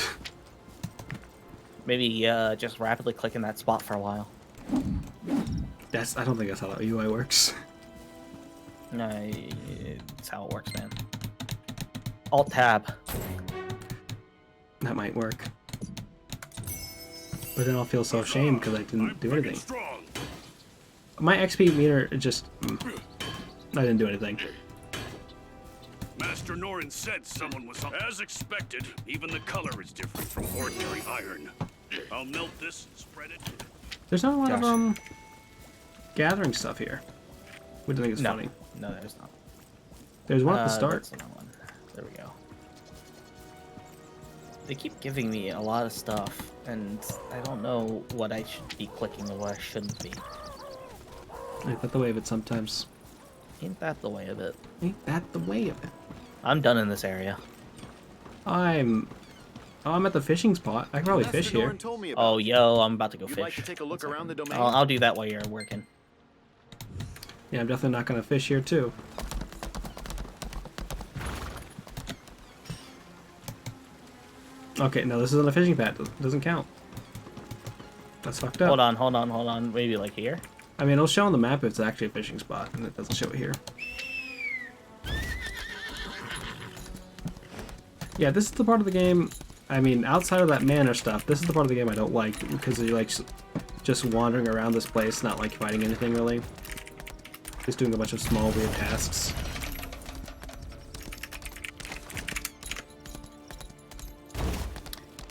Maybe just rapidly click in that spot for a while. I don't think that's how the UI works. No, it's how it works, man. Alt-tab. That might work. But then I'll feel so ashamed because I didn't do anything. My XP meter just... I didn't do anything. Master Norin said someone was on. As expected, even the color is different from ordinary iron. I'll melt this and spread it. There's not a lot of gathering stuff here. Which I think is funny. No, there's not. There's one at the start. That's another one. There we go. They keep giving me a lot of stuff, and I don't know what I should be clicking and what I shouldn't be. Ain't that the way of it sometimes? Ain't that the way of it? Ain't that the way of it? I'm done in this area. I'm at the fishing spot. I can probably fish here. Oh, yo, I'm about to go You'd fish. like to take a look around the domain? I'll do that while you're working. Yeah, I'm definitely not gonna fish here too. Okay, no, this isn't a fishing pad. It doesn't count. That's fucked up. Hold on. Maybe like here? I mean, it'll show on the map if it's actually a fishing spot, and it doesn't show it here. Yeah, this is the part of the game, I mean, outside of that manor stuff, this is the part of the game I don't like, because you're, like, just wandering around this place, not, like, fighting anything, really. Just doing a bunch of small, weird tasks.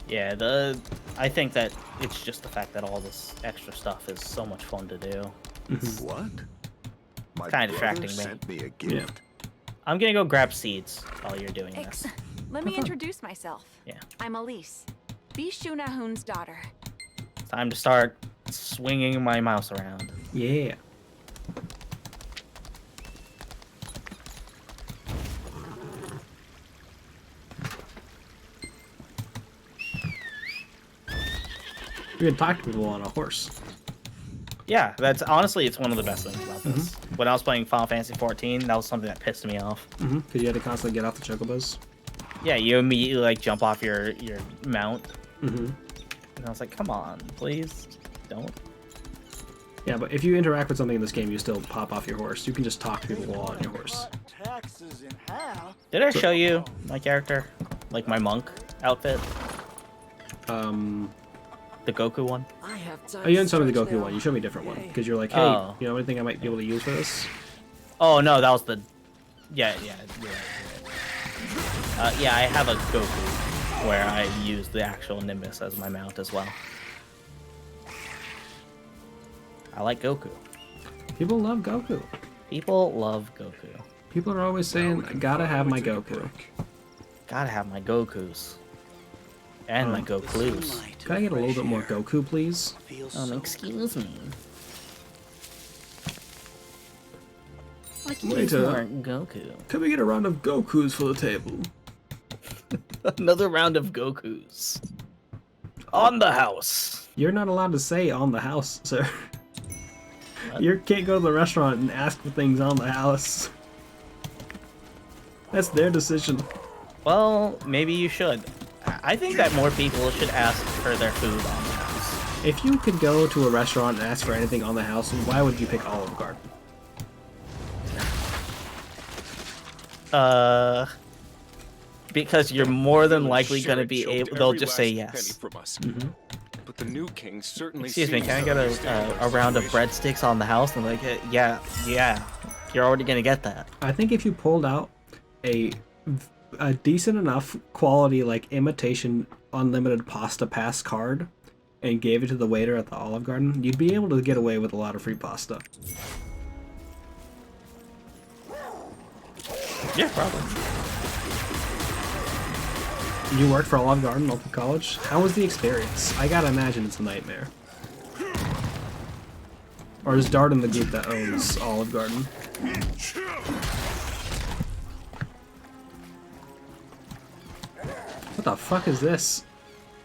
Yeah, I think that it's just the fact that all this extra stuff is so much fun to do. What? My Kind of brother distracting me. sent me a gift. Yeah. I'm gonna go grab seeds while you're doing this. Let me introduce myself. Yeah. I'm Elise, Bishunahun's daughter. Time to start swinging my mouse around. Yeah. You can talk to people on a horse. Yeah, that's honestly, it's one of the best things about this. When I was playing Final Fantasy 14, that was something that pissed me off. Because you had to constantly get off the chocobos. Yeah, you immediately like jump off your mount, And I was like, come on, please, don't. Yeah, but if you interact with something in this game, you still pop off your horse. You can just talk to people while on your horse. Did I show you my character, like my monk outfit? The Goku one? Oh, you didn't show me the Goku one. You showed me a different one. Because you're like, hey, Oh. you know anything I might be able to use for this? Oh no, that was the. Yeah. Yeah, I have a Goku where I use the actual Nimbus as my mount as well. I like Goku. People love Goku. People love Goku. People are always saying, I gotta have my Goku. Gotta have my Gokus. And my Gokus. Can I get a little bit more Goku, please? Excuse me. Waiter, Goku. can we get a round of Gokus for the table? Another round of Gokus. On the house. You're not allowed to say on the house, sir. You can't go to the restaurant and ask for things on the house. That's their decision. Well, maybe you should. I think that more people should ask for their food on the house. If you could go to a restaurant and ask for anything on the house, why would you pick Olive Garden? Because you're more than likely going to be able. They'll just say yes. But the new king certainly. Excuse me, can I get a round of breadsticks on the house? And like, yeah, you're already going to get that. I think if you pulled out a decent enough quality, like imitation unlimited pasta pass card and gave it to the waiter at the Olive Garden, you'd be able to get away with a lot of free pasta. Yeah, probably. You worked for Olive Garden local college? How was the experience? I gotta imagine it's a nightmare. Or is Dart in the group that owns Olive Garden? What the fuck is this?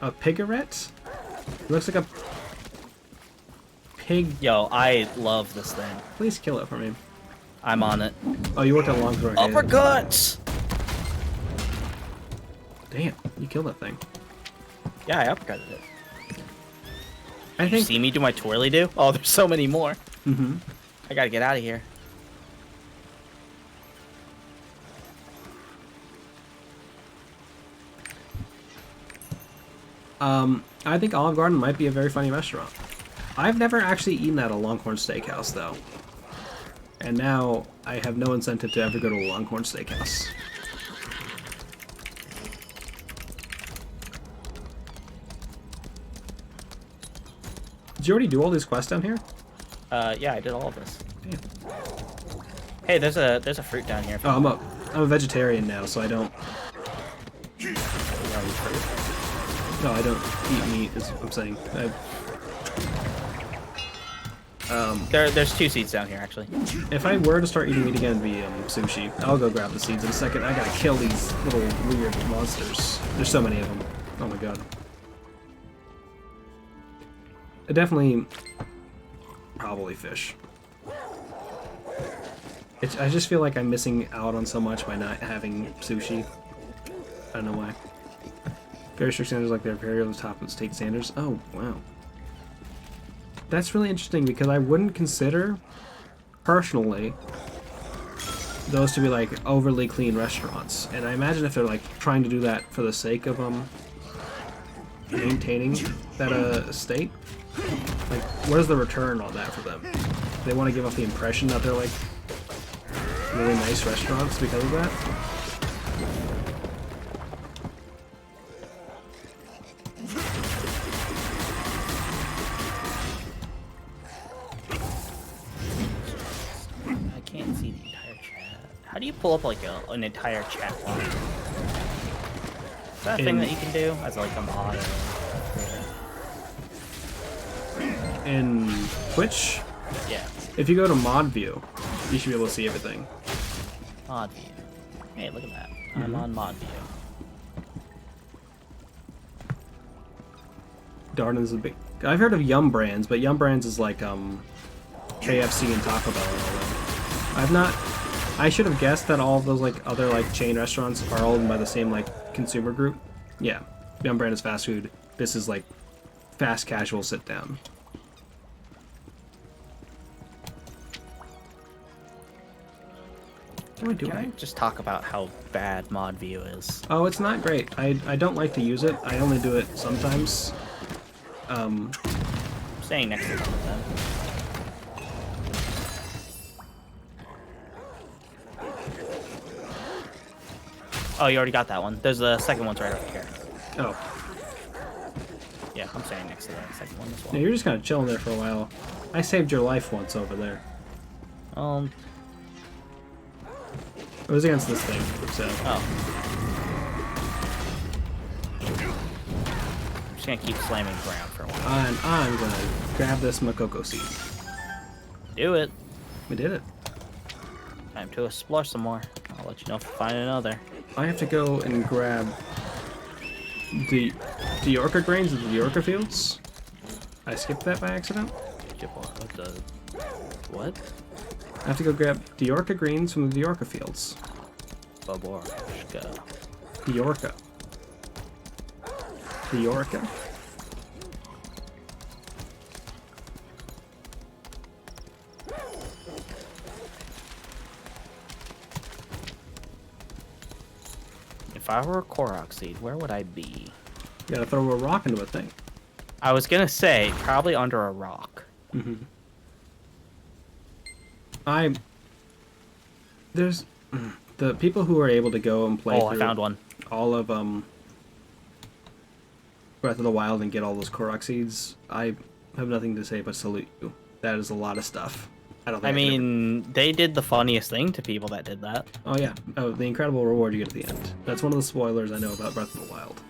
A pigorette? It looks like a pig. Yo, I love this thing. Please kill it for me. I'm on it. Oh, you worked at Longthorn. Uppercuts! Damn, you killed that thing. Yeah, I uppercutted it. I think. You see me do my twirly do? Oh, there's so many more. Mm-hmm. I gotta get out of here. I think Olive Garden might be a very funny restaurant. I've never actually eaten at a Longhorn Steakhouse, though. And now I have no incentive to ever go to a Longhorn Steakhouse. Did you already do all these quests down here? Yeah, I did all of this. Damn. Hey, there's a fruit down here. Oh, I'm a vegetarian now, so I don't. No, I don't eat meat, is what I'm saying. There's 2 seeds down here, actually. If I were to start eating meat again, it'd be sushi. I'll go grab the seeds in a second. I gotta kill these little weird monsters. There's so many of them. Oh my god. Definitely, probably fish. I just feel like I'm missing out on so much by not having sushi. I don't know why. Very strict standards like they're very on the top of the state standards. Oh, wow. That's really interesting because I wouldn't consider, personally, those to be like overly clean restaurants. And I imagine if they're like trying to do that for the sake of maintaining that state, like what is the return on that for them? They want to give off the impression that they're like really nice restaurants because of that. I can't see the entire chat. How do you pull up like an entire chat line? Is that a thing that you can do as like a mod? In Twitch? Yeah. If you go to mod view, you should be able to see everything. Mod view. Hey, look at that. I'm on mod view. Darden's a big... I've heard of Yum Brands, but Yum Brands is like KFC and Taco Bell and all that. I've not... I should have guessed that all of those like other like chain restaurants are all owned by the same like consumer group. Yeah. Yum Brand is fast food. This is like fast casual sit down. What am I doing? Can I just talk about how bad mod view is? Oh, it's not great. I don't like to use it. I only do it sometimes. I'm staying next to them then. Oh, you already got that one. There's the second one's right over here. Oh. Yeah, I'm staying next to that second one as well. Yeah, you're just kind of chilling there for a while. I saved your life once over there. It was against this thing, so... Oh. I'm just gonna keep slamming ground for a while. I'm gonna grab this Makoko seed. Do it. We did it. Time to explore some more. I'll let you know if I find another. I have to go and grab the Yorka grains of the Yorka fields. I skipped that by accident. What? I have to go grab the Yorka greens from the Yorka fields. Baborshka. The Yorka. The Yorka? If I were a Korok seed, where would I be? You gotta throw a rock into a thing. I was gonna say, probably under a rock. Mm-hmm. There's the people who are able to go and play. Oh, I found one. All of Breath of the Wild and get all those Korok seeds. I have nothing to say but salute you. That is a lot of stuff. I mean, they did the funniest thing to people that did that. Oh yeah. Oh, the incredible reward you get at the end. That's one of the spoilers I know about Breath of the Wild.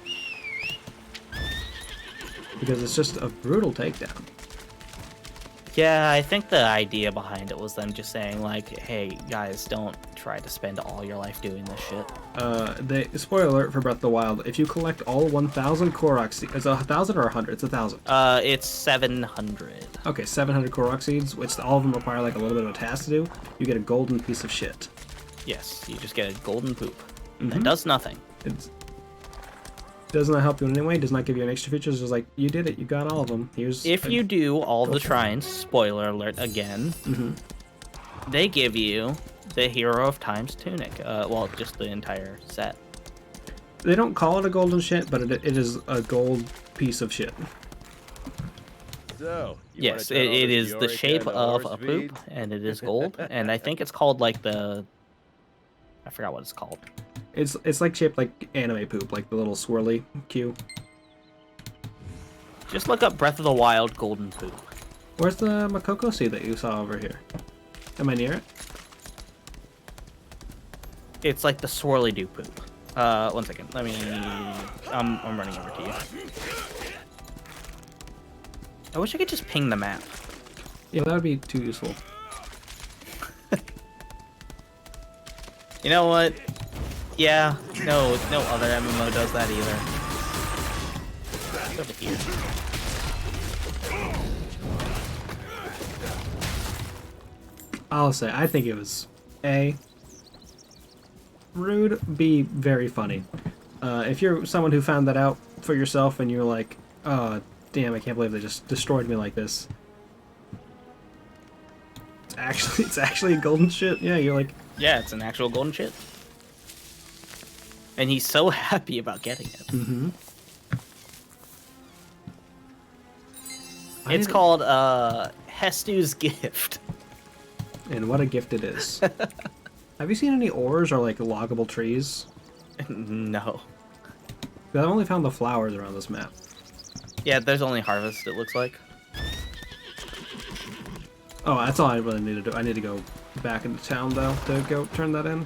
Yeah. Because it's just a brutal takedown. Yeah, I think the idea behind it was them just saying, like, hey, guys, don't try to spend all your life doing this shit. Spoiler alert for Breath of the Wild, if you collect all 1,000 Korok seeds, is it 1,000 or 100? It's 1,000. It's 700. Okay, 700 Korok seeds, which all of them require like a little bit of a task to do. You get a golden piece of shit. Yes, you just get a golden poop. It does nothing. Does not help you in any way, does not give you any extra features, it's just like, you did it, you got all of them. Here's if you do all the shrines, spoiler alert again, they give you the Hero of Time's tunic. Well, just the entire set. They don't call it a golden shit, but it is a gold piece of shit. So, yes, it is the shape of a poop, and it is gold, and I think it's called like the... I forgot what it's called. It's like shaped like anime poop, like the little swirly Q. Just look up Breath of the Wild golden poop. Where's the Makoko seed that you saw over here? Am I near it? It's like the swirly do poop. One second. Let me. I'm running over to you. I wish I could just ping the map. Yeah, that would be too useful. You know what? Yeah, no other MMO does that either. It's over here. I'll say, I think it was A, rude, B, very funny. If you're someone who found that out for yourself and you're like, oh, damn, I can't believe they just destroyed me like this. It's actually a golden shit. Yeah, you're like... Yeah, it's an actual golden shit. And he's so happy about getting it. Mm-hmm. It's called, Hestu's Gift. And what a gift it is. Have you seen any ores or, like, loggable trees? No. I've only found the flowers around this map. Yeah, there's only harvest, it looks like. Oh, that's all I really need to do. I need to go back into town, though, to go turn that in.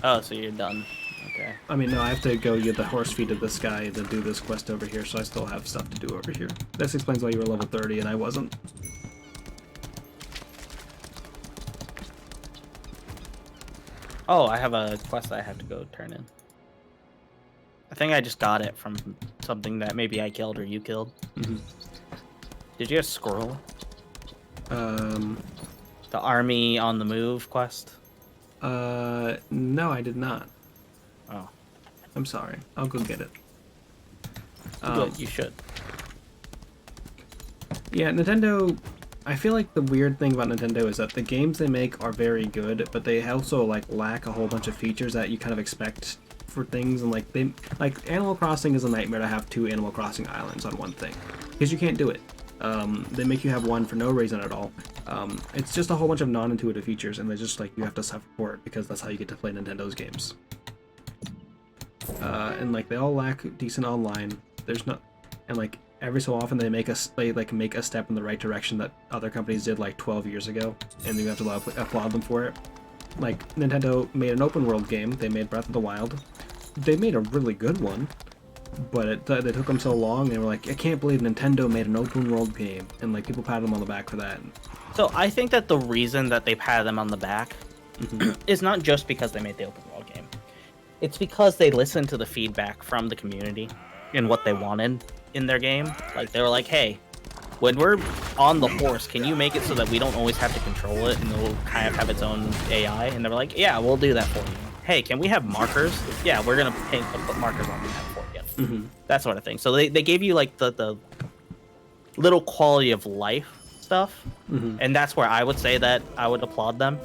Oh, so you're done. Okay. I mean, no, I have to go get the horse feed of this guy and then do this quest over here, so I still have stuff to do over here. This explains why you were level 30 and I wasn't. Oh, I have a quest I have to go turn in. I think I just got it from something that maybe I killed or you killed. Mm-hmm. Did you get scroll? The army on the move quest? No, I did not. Oh. I'm sorry. I'll go get it. Good, you should. Yeah, Nintendo... I feel like the weird thing about Nintendo is that the games they make are very good, but they also, like, lack a whole bunch of features that you kind of expect for things, and, like, Animal Crossing is a nightmare to have 2 Animal Crossing islands on one thing, because you can't do it. They make you have one for no reason at all. It's just a whole bunch of non-intuitive features, and they're just, like, you have to suffer for it, because that's how you get to play Nintendo's games. And, like, they all lack decent online. There's no... And, like, every so often they make a step in the right direction that other companies did like 12 years ago, and you have to applaud them for it. Like, Nintendo made an open world game. They made Breath of the Wild. They made a really good one, but they took them so long. They were like, I can't believe Nintendo made an open world game, and like people patted them on the back for that. So I think that the reason that they patted them on the back is not just because they made the open world game. It's because they listened to the feedback from the community and what they wanted in their game. Like, they were like, hey, when we're on the horse, can you make it so that we don't always have to control it and it'll kind of have its own AI? And they were like, yeah, we'll do that for you. Hey, can we have markers? Yeah, we're gonna put markers on the map for you. That sort of thing. So they gave you like the little quality of life stuff, and that's where I would say that I would applaud them.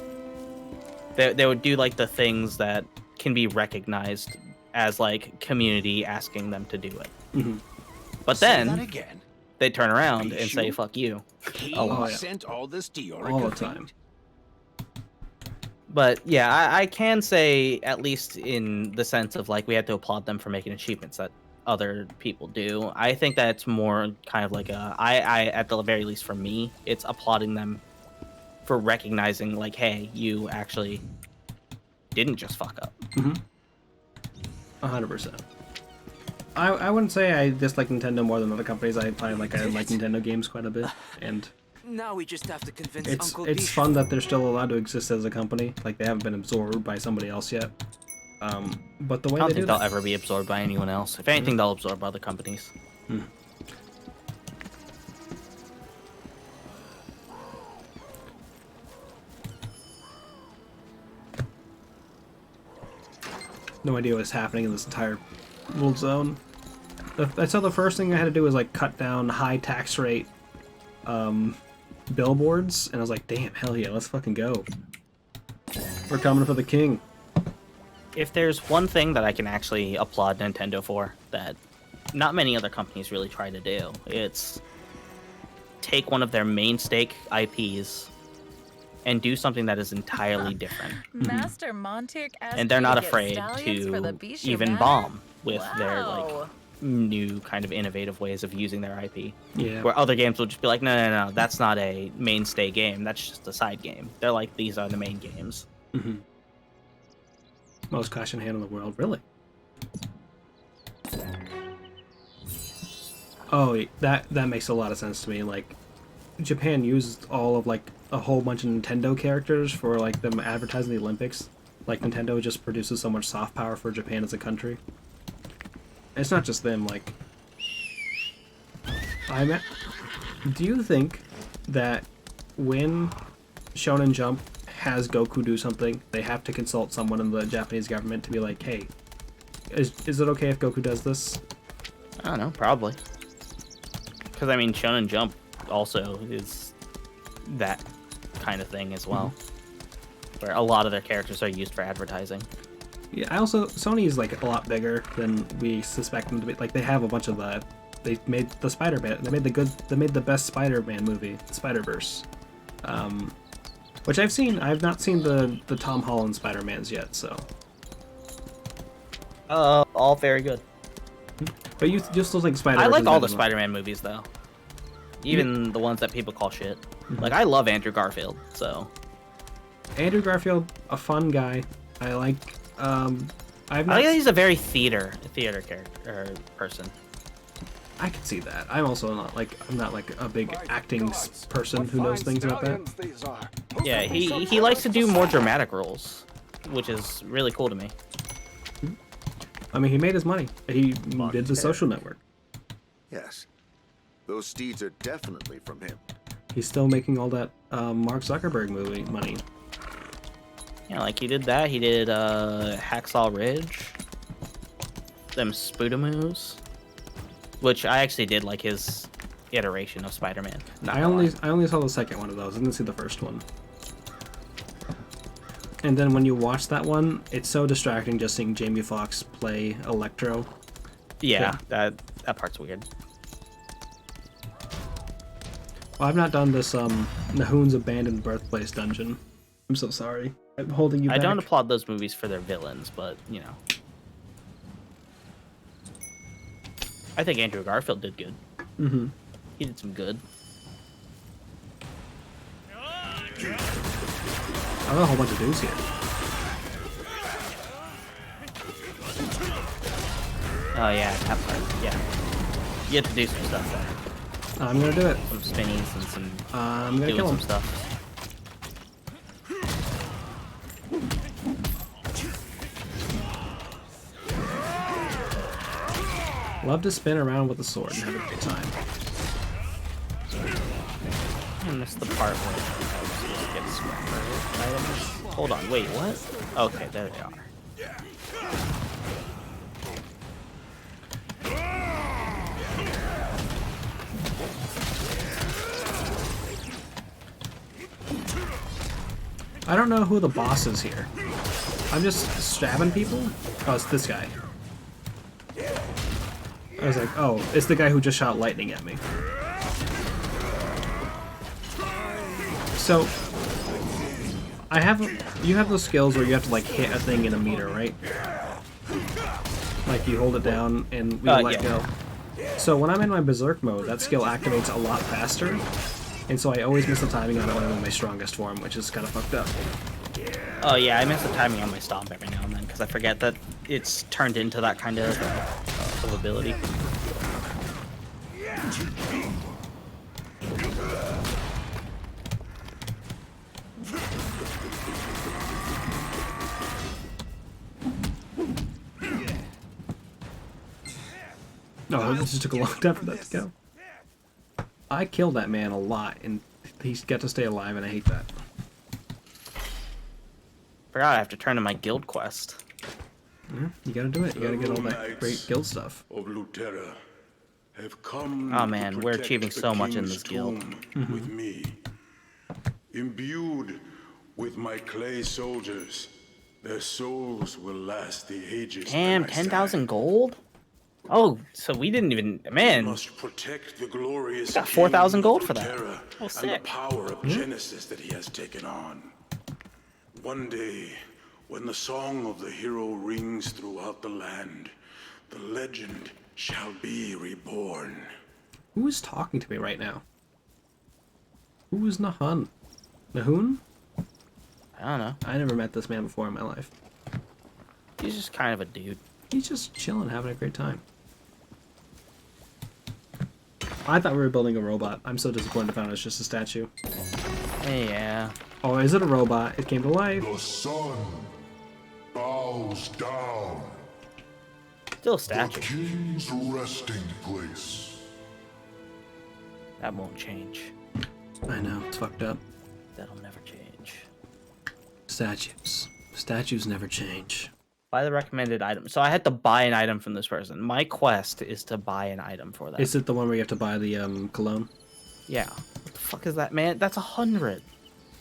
They would do like the things that can be recognized as like community asking them to do it. But then they turn around and say "fuck you" a lot. Sent all this to your all the time. But yeah, I can say, at least in the sense of like we had to applaud them for making achievements that other people do. I think that it's more kind of like I at the very least for me, it's applauding them for recognizing like, hey, you actually didn't just fuck up. 100%. I wouldn't say I dislike Nintendo more than other companies. I like Nintendo games quite a bit, and now we just have to convince Uncle it's fun that they're still allowed to exist as a company. Like, they haven't been absorbed by somebody else yet. But the way I don't they think do they'll that, ever be absorbed by anyone else. If anything, they'll absorb other companies. no idea what's happening in this entire world zone. I saw the first thing I had to do was like cut down high tax rate billboards, and I was like, damn, hell yeah, let's fucking go. We're coming for the king. If there's one thing that I can actually applaud Nintendo for that not many other companies really try to do, it's take one of their mainstay IPs and do something that is entirely different. Master Montic And they're not afraid to even bomb with their like new kind of innovative ways of using their IP. Yeah. Where other games will just be like, no, that's not a mainstay game. That's just a side game. They're like, these are the main games. Most cash in hand in the world, really? Oh, that makes a lot of sense to me. Like, Japan used all of like a whole bunch of Nintendo characters for like them advertising the Olympics. Like Nintendo just produces so much soft power for Japan as a country. And it's not just them. Like, do you think that when Shonen Jump has Goku do something, they have to consult someone in the Japanese government to be like, hey, is it okay if Goku does this? I don't know, probably. Because, I mean, Shonen Jump also is that kind of thing as well. Where a lot of their characters are used for advertising. Yeah, Sony is like a lot bigger than we suspect them to be. Like, they have a bunch of they made the Spider-Man, they made the best Spider-Man movie, Spider-Verse. Which I've seen. I've not seen the Tom Holland Spider-Mans yet, so. All very good. But you still think Spider-Man? I like all the Spider-Man movies, though. Even the ones that people call shit. Like, I love Andrew Garfield, so. Andrew Garfield, a fun guy. I like. I think he's a very theater character or person. I can see that. I'm also not like a big acting person who knows things about that. Yeah, he likes to do more dramatic roles, which is really cool to me. I mean, he made his money. He did The Social Network. Yes, those steeds are definitely from him. He's still making all that Mark Zuckerberg movie money. Yeah, like he did that. He did Hacksaw Ridge, them Spoodamoos, which I actually did like his iteration of Spider-Man. I only saw the second one of those. I didn't see the first one. And then when you watch that one, it's so distracting just seeing Jamie Foxx play Electro. Yeah, that part's weird. Well, I've not done this Nahoon's Abandoned Birthplace dungeon. I'm so sorry. I'm holding you back. I don't applaud those movies for their villains, but, you know. I think Andrew Garfield did good. Mm-hmm. He did some good. I got a whole bunch of dudes here. Oh yeah, that part. Yeah. You have to do some stuff though. I'm gonna do it. Some spinnies and some I'm gonna kill him. some stuff. Love to spin around with a sword and have a great time. I missed the part where I was supposed to get scrapper items. Hold on, wait, what? Okay, there they are. I don't know who the boss is here. I'm just stabbing people? Oh, it's this guy. I was like, oh, it's the guy who just shot lightning at me. So, you have those skills where you have to like hit a thing in a meter, right? Like you hold it down and we let go. So when I'm in my Berserk mode, that skill activates a lot faster, and so I always miss the timing on it when I'm in my strongest form, which is kind of fucked up. Oh yeah, I miss the timing on my stomp every now and then because I forget that it's turned into that kind of ability. No, this just took a long time for that to go. I killed that man a lot, and he's got to stay alive, and I hate that. Forgot I have to turn in my guild quest. Yeah, you gotta do it. You gotta get all that great guild stuff. Of Lutera have come oh man, we're achieving so much in this guild. With me, imbued with my clay soldiers, their souls will last the ages. Damn, 10,000 gold? Oh, so we didn't even, man. Must protect the glorious got 4,000 gold for that. Oh, sick. And the power of Genesis that he has taken on. One day, when the song of the hero rings throughout the land, the legend shall be reborn. Who is talking to me right now? Who is Nahoon? Nahoon? I don't know. I never met this man before in my life. He's just kind of a dude. He's just chilling, having a great time. I thought we were building a robot. I'm so disappointed to find out it's just a statue. Yeah. Oh, is it a robot? It came to life. The sun bows down. Still a statue. The king's resting place. That won't change. I know, it's fucked up. That'll never change. Statues. Statues never change. Buy the recommended item. So I had to buy an item from this person. My quest is to buy an item for that. Is it the one where you have to buy the cologne? Yeah. What the fuck is that, man? That's 100.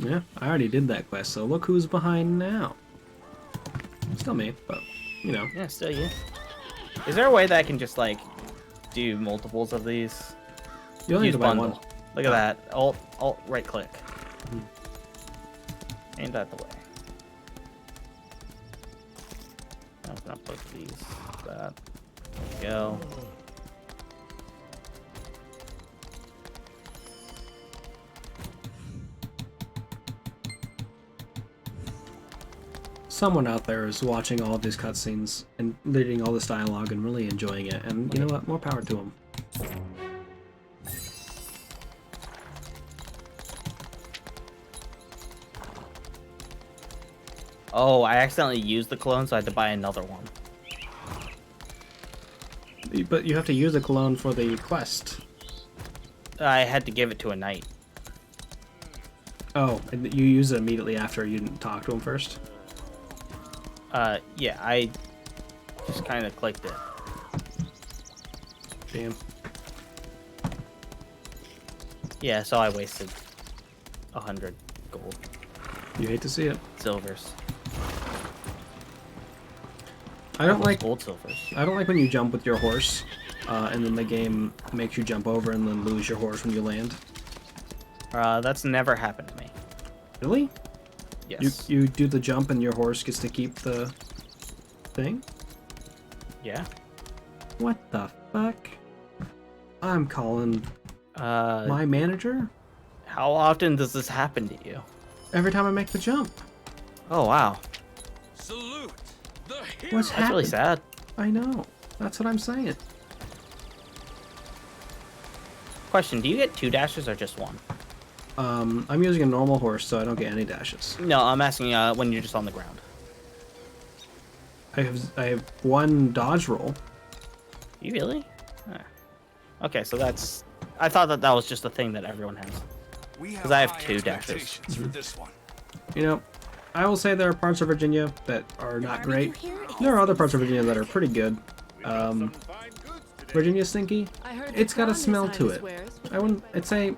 Yeah, I already did that quest, so look who's behind now. Still me, but, you know. Yeah, still you. Is there a way that I can just, like, do multiples of these? You only need to buy one. Look at that. Alt, right click. Ain't that the way? I'm gonna put these. That. There we go. Someone out there is watching all of these cutscenes and reading all this dialogue and really enjoying it, and you know what? More power to them. Oh, I accidentally used the cologne, so I had to buy another one. But you have to use the cologne for the quest. I had to give it to a knight. Oh, and you use it immediately after you didn't talk to him first? Yeah, I just kind of clicked it. Damn. Yeah, so I wasted 100 gold. You hate to see it. Silvers. I don't like gold silvers. I don't like when you jump with your horse, and then the game makes you jump over and then lose your horse when you land. That's never happened to me. Really? Yes. You do the jump and your horse gets to keep the thing? Yeah. What the fuck? I'm calling my manager. How often does this happen to you? Every time I make the jump. Oh wow. Salute the hero. What's That's really sad. I know. That's what I'm saying. Question, do you get 2 dashes or just 1? I'm using a normal horse, so I don't get any dashes. No, I'm asking when you're just on the ground. I have 1 dodge roll. You really? Huh. Okay, so that's... I thought that was just a thing that everyone has. Because I have 2 dashes. For this one. You know, I will say there are parts of Virginia that are not great. There are other parts of Virginia that are pretty good. Virginia stinky. It's got a smell to it. I wouldn't. I'd say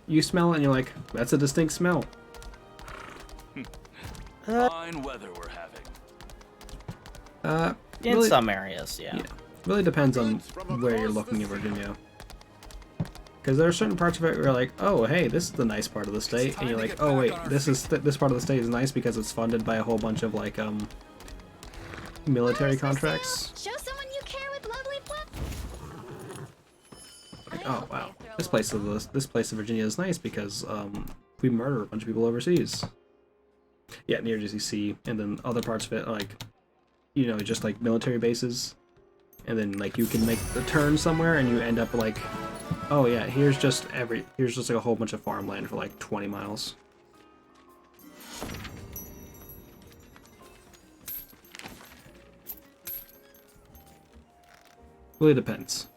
you smell it and you're like, that's a distinct smell. Fine weather we're having. In really, some areas, yeah. Really depends on where you're looking in Virginia. Because there are certain parts of it where you're like, oh, hey, this is the nice part of the state, and you're like, oh wait, this part of the state is nice because it's funded by a whole bunch of like military contracts. Show someone you care with lovely Like, oh wow, this place of Virginia is nice because we murder a bunch of people overseas. Yeah, near GCC, and then other parts of it are like, you know, just like military bases, and then like you can make the turn somewhere and you end up like, oh yeah, here's just like a whole bunch of farmland for like 20 miles. Really depends.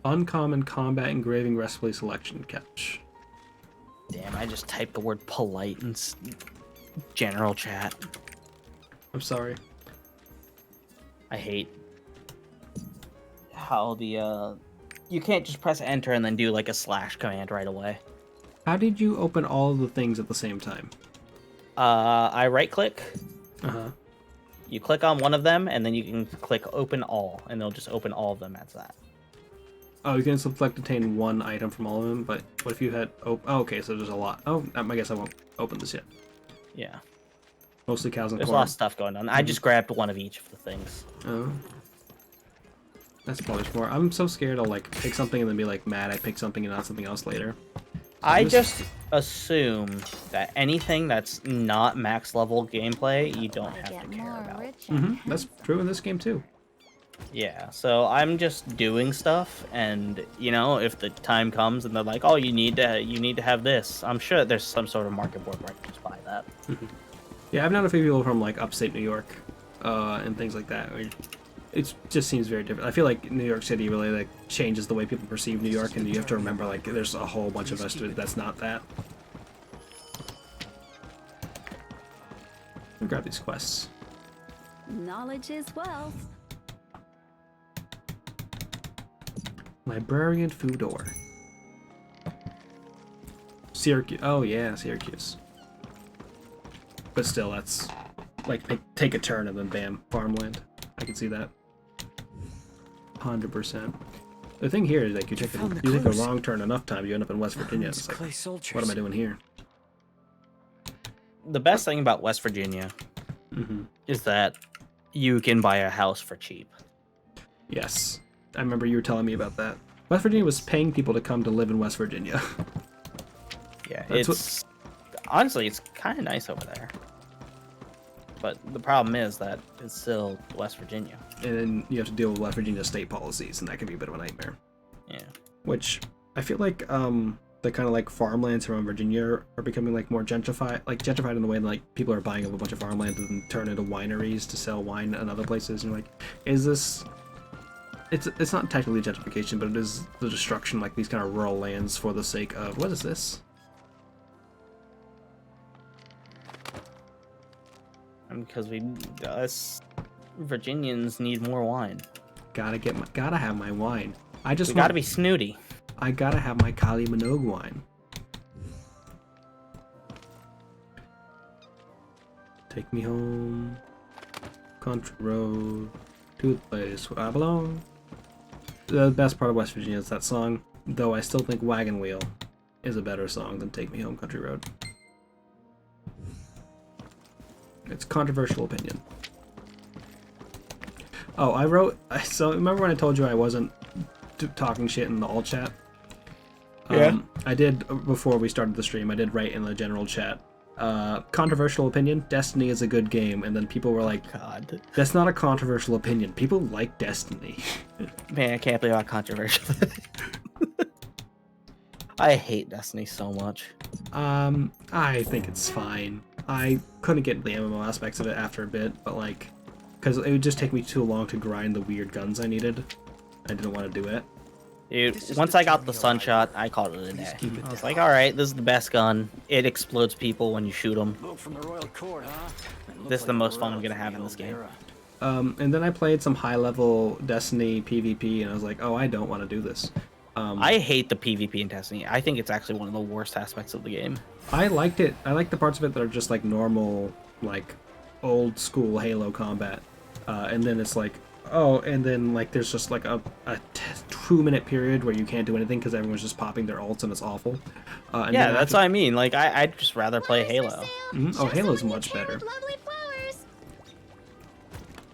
Uncommon combat engraving recipe selection catch. Damn, I just typed the word polite in general chat. I'm sorry. I hate how the you can't just press enter and then do like a slash command right away. How did you open all of the things at the same time? I right click. Uh-huh. You click on one of them and then you can click open all and they'll just open all of them as that. Oh, you can select obtain one item from all of them, but what if you had... Oh, okay, so there's a lot. Oh, I guess I won't open this yet. Yeah. Mostly cows and There's corn. a lot of stuff going on. I just grabbed one of each of the things. Oh. That's probably more. I'm so scared I'll, like, pick something and then be, like, mad I picked something and not something else later. I just assume that anything that's not max level gameplay, you don't have to care about. That's true in this game too. Yeah, so I'm just doing stuff, and you know, if the time comes and they're like, "Oh, you need to have this," I'm sure there's some sort of market board where I can just buy that. Yeah, I've known a few people from like upstate New York, and things like that. It just seems very different. I feel like New York City really like changes the way people perceive New York, and you have to remember like there's a whole bunch of us that's not that. I'll grab these quests. Knowledge is wealth. Librarian Foodor. Syracuse. Oh yeah, Syracuse. But still, that's like take a turn and then bam, farmland. I can see that. 100%. The thing here is like you take a wrong turn enough times, you end up in West Virginia. It's like, what am I doing here? The best thing about West Virginia is that you can buy a house for cheap. Yes. I remember you were telling me about that. West Virginia was paying people to come to live in West Virginia. Yeah, honestly, it's kind of nice over there. But the problem is that it's still West Virginia. And then you have to deal with West Virginia state policies, and that can be a bit of a nightmare. Yeah. Which, I feel like, the kind of like farmlands around Virginia are becoming like more gentrified in the way that like people are buying up a bunch of farmland and turn into wineries to sell wine in other places. And you're like, is this... It's not technically gentrification, but it is the destruction like these kind of rural lands for the sake of... What is this? Because us Virginians need more wine. Gotta have my wine. We gotta be snooty. I gotta have my Kylie Minogue wine. Take me home, country road, to the place where I belong. The best part of West Virginia is that song, though I still think Wagon Wheel is a better song than Take Me Home, Country Road. It's a controversial opinion. Oh, so remember when I told you I wasn't talking shit in the alt chat? Yeah. I did, before we started the stream, I did write in the general chat, controversial opinion, Destiny is a good game, and then people were like, God, that's not a controversial opinion, people like Destiny. Man, I can't believe how controversial that is. I hate Destiny so much. I think it's fine. I couldn't get the MMO aspects of it after a bit, but like, because it would just take me too long to grind the weird guns I needed. I didn't want to do it. Dude, once I got the Sunshot, I called it a day. I was like, alright, this is the best gun. It explodes people when you shoot them. This is the most fun I'm going to have in this game. And then I played some high-level Destiny PvP, and I was like, oh, I don't want to do this. I hate the PvP in Destiny. I think it's actually one of the worst aspects of the game. I liked it. I like the parts of it that are just like normal, like old-school Halo combat. And then it's like, oh, and then like there's just like a 2-minute period where you can't do anything because everyone's just popping their ults and it's awful. And yeah, that's what I mean. Like I'd just rather play Halo. Oh, Halo's much better.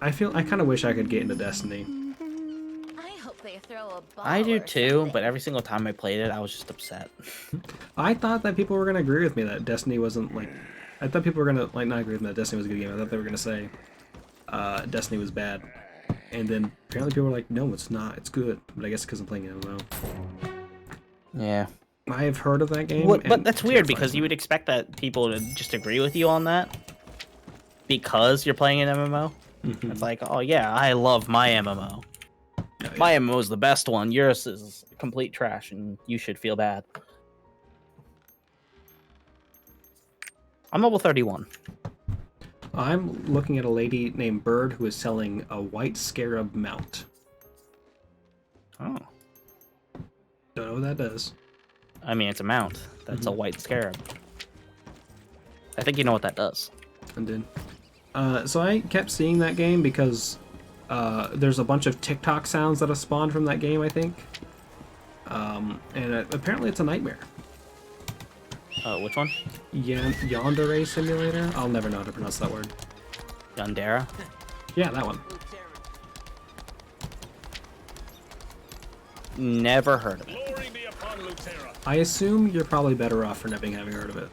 I kind of wish I could get into Destiny. I do too, but every single time I played it, I was just upset. I thought that people were gonna agree with me that Destiny wasn't like. I thought people were gonna like not agree with me that Destiny was a good game. I thought they were gonna say Destiny was bad. And then apparently people were like, no, it's not. It's good. But I guess because I'm playing MMO. Yeah. I've heard of that game. But that's weird because you would expect that people to just agree with you on that. Because you're playing an MMO. It's like, oh yeah, I love my MMO. My MMO is the best one. Yours is complete trash and you should feel bad. I'm level 31. I'm looking at a lady named Bird who is selling a white scarab mount. Oh. Don't know what that does. I mean, it's a mount. That's a white scarab. I think you know what that does. I did. So I kept seeing that game because there's a bunch of TikTok sounds that have spawned from that game, I think. And apparently it's a nightmare. Which one? Yandere Simulator? I'll never know how to pronounce that word. Yandera? Yeah, that one. Never heard of it. I assume you're probably better off for never having heard of it.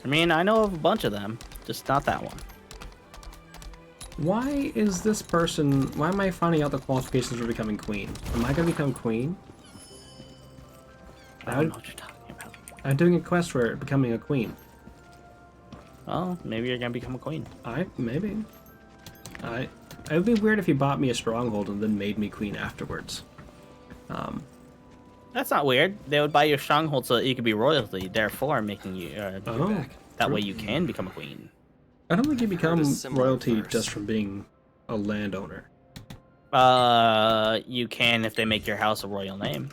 I mean, I know of a bunch of them, just not that one. Why is this person... Why am I finding out the qualifications for becoming queen? Am I going to become queen? I don't know what you're talking about. I'm doing a quest for becoming a queen. Oh, maybe you're going to become a queen. Maybe. It would be weird if you bought me a stronghold and then made me queen afterwards. That's not weird. They would buy you a stronghold so that you could be royalty, therefore making you... that way you can become a queen. I don't think you become royalty just from being a landowner. You can if they make your house a royal name.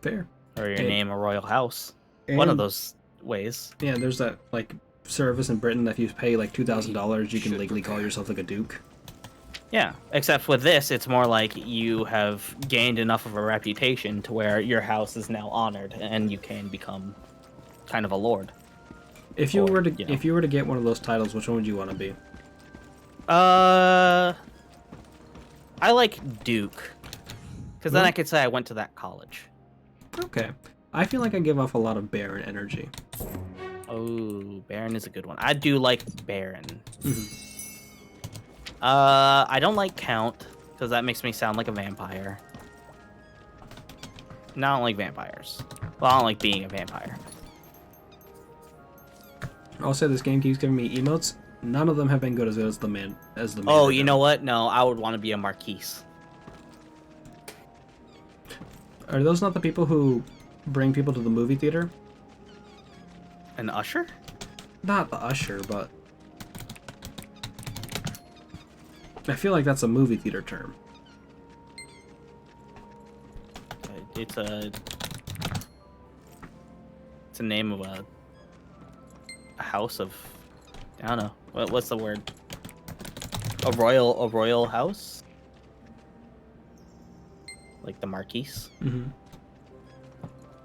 Fair. Or your name a royal house. One of those ways. Yeah, there's that, like, service in Britain that if you pay, like, $2,000, you can legally call yourself, like, a duke. Yeah, except with this, it's more like you have gained enough of a reputation to where your house is now honored, and you can become kind of a lord. If you were to get one of those titles, which one would you want to be? I like Duke, because then I could say I went to that college. Okay, I feel like I give off a lot of Baron energy. Oh, Baron is a good one. I do like Baron. I don't like Count, because that makes me sound like a vampire. No, I don't like vampires. Well, I don't like being a vampire. I'll say this game keeps giving me emotes. None of them have been good as the main. Oh, you know what? No, I would want to be a Marquise. Are those not the people who bring people to the movie theater? An usher? Not the usher, but I feel like that's a movie theater term. It's a name of a house of, I don't know. What's the word? A royal house? Like the Marquise? Mm-hmm.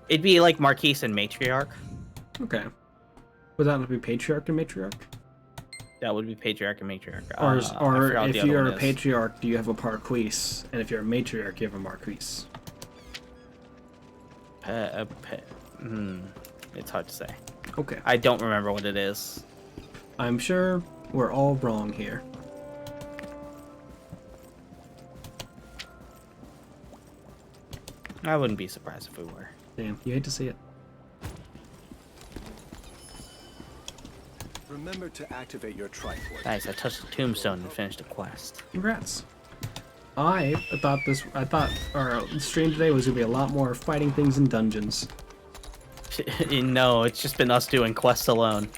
It'd be like Marquise and Matriarch. Okay. Would that not be Patriarch and Matriarch? That would be Patriarch and Matriarch. Or if you're a Patriarch, do you have a Parquise? And if you're a Matriarch, you have a Marquise. It's hard to say. Okay. I don't remember what it is. I'm sure we're all wrong here. I wouldn't be surprised if we were. Damn, you hate to see it. Remember to activate your Triforce. Nice, I touched the tombstone and finished a quest. Congrats. I thought our stream today was gonna be a lot more fighting things in dungeons. No, it's just been us doing quests alone.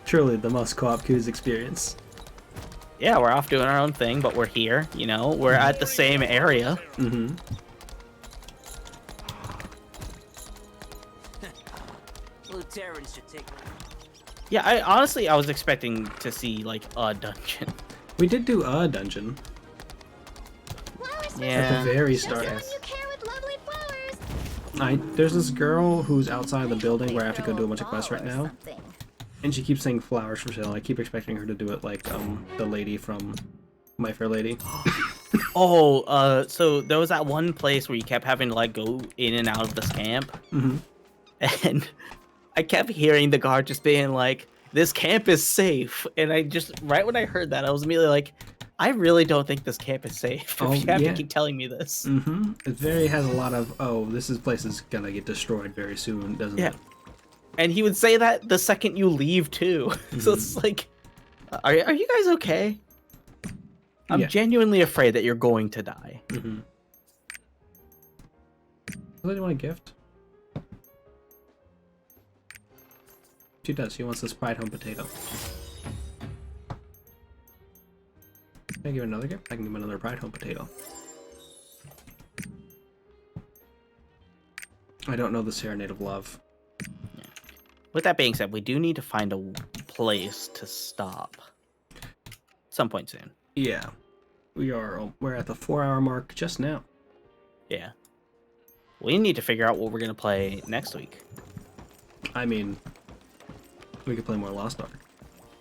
Truly the most Co-op Cuties experience. Yeah, we're off doing our own thing, but we're here, you know? We're at the same area. Mm-hmm. Luterans should take. Yeah, I was expecting to see, like, a dungeon. We did do a dungeon. Yeah. At the very start. There's this girl who's outside of the building where I have to go do a bunch of quests right now. And she keeps saying flowers for sale. I keep expecting her to do it like the lady from My Fair Lady. So there was that one place where you kept having to like go in and out of this camp. Mm-hmm. And I kept hearing the guard just being like, "This camp is safe." And I just, right when I heard that, I was immediately like, I really don't think this camp is safe. If you have to keep telling me this. Mm-hmm. It has a lot of, this place is gonna get destroyed very soon, doesn't it? And he would say that the second you leave too. Mm-hmm. So it's like, are you guys okay? I'm genuinely afraid that you're going to die. Mm-hmm. Does anyone want a gift? She does. She wants this Pride Home potato. Can I give another gift? I can give him another Pride Home potato. I don't know the Serenade of Love. Yeah. With that being said, we do need to find a place to stop. At some point soon. Yeah. We're at the 4-hour mark just now. Yeah. We need to figure out what we're going to play next week. I mean, we could play more Lost Ark.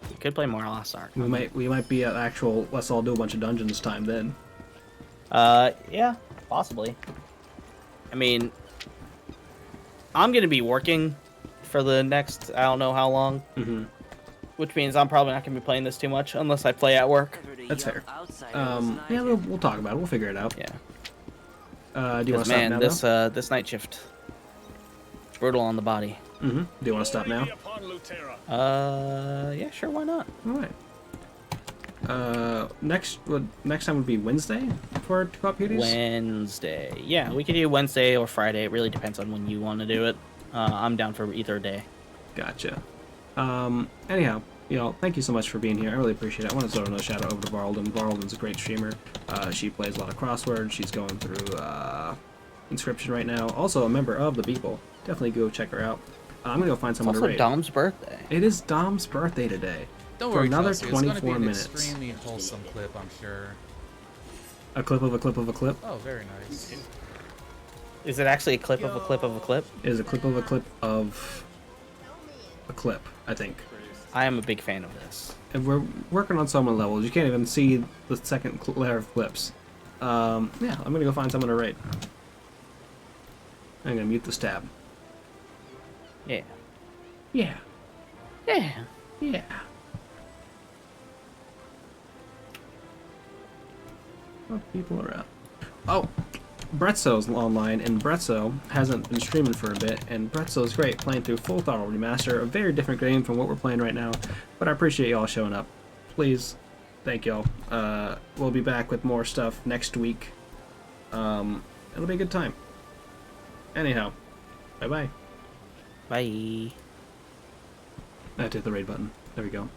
We could play more Lost Ark. We might be at actual let's all do a bunch of dungeons time then. Yeah, possibly. I mean, I'm gonna be working for the next I don't know how long. Mm-hmm. Which means I'm probably not gonna be playing this too much unless I play at work. That's fair. Yeah, we'll talk about it. We'll figure it out. Yeah. Do you want to stop now? This night shift, brutal on the body. Mm-hmm. Do you want to stop now? Yeah, sure. Why not? All right. Next time would be Wednesday for Coop Cuties? Wednesday. Yeah, we could do Wednesday or Friday. It really depends on when you want to do it. I'm down for either day. Gotcha. Anyhow, thank you so much for being here. I really appreciate it. I want to throw another shout out over to Varlden. Varlden's a great streamer. She plays a lot of crosswords. She's going through Inscription right now. Also a member of the People. Definitely go check her out. I'm gonna go find someone to rate. It's also Dom's birthday. It is Dom's birthday today. Don't for worry, another Chelsea. 24 it's gonna be minutes. An extremely wholesome clip, I'm sure. A clip of a clip of a clip? Oh, very nice. Is it actually a clip of a clip of a clip? It is a clip of a clip of a clip, I think. I am a big fan of this. And we're working on so many levels. You can't even see the second layer of clips. Yeah, I'm gonna go find someone to rate. I'm gonna mute this tab. Yeah. Yeah. Yeah. Yeah. What people around? Oh, Bretzo's online, and Bretzo hasn't been streaming for a bit, and Bretzo's great, playing through Full Throttle Remaster, a very different game from what we're playing right now, but I appreciate y'all showing up. Please, thank y'all. We'll be back with more stuff next week. It'll be a good time. Anyhow, bye-bye. Bye. I hit the raid button. There we go.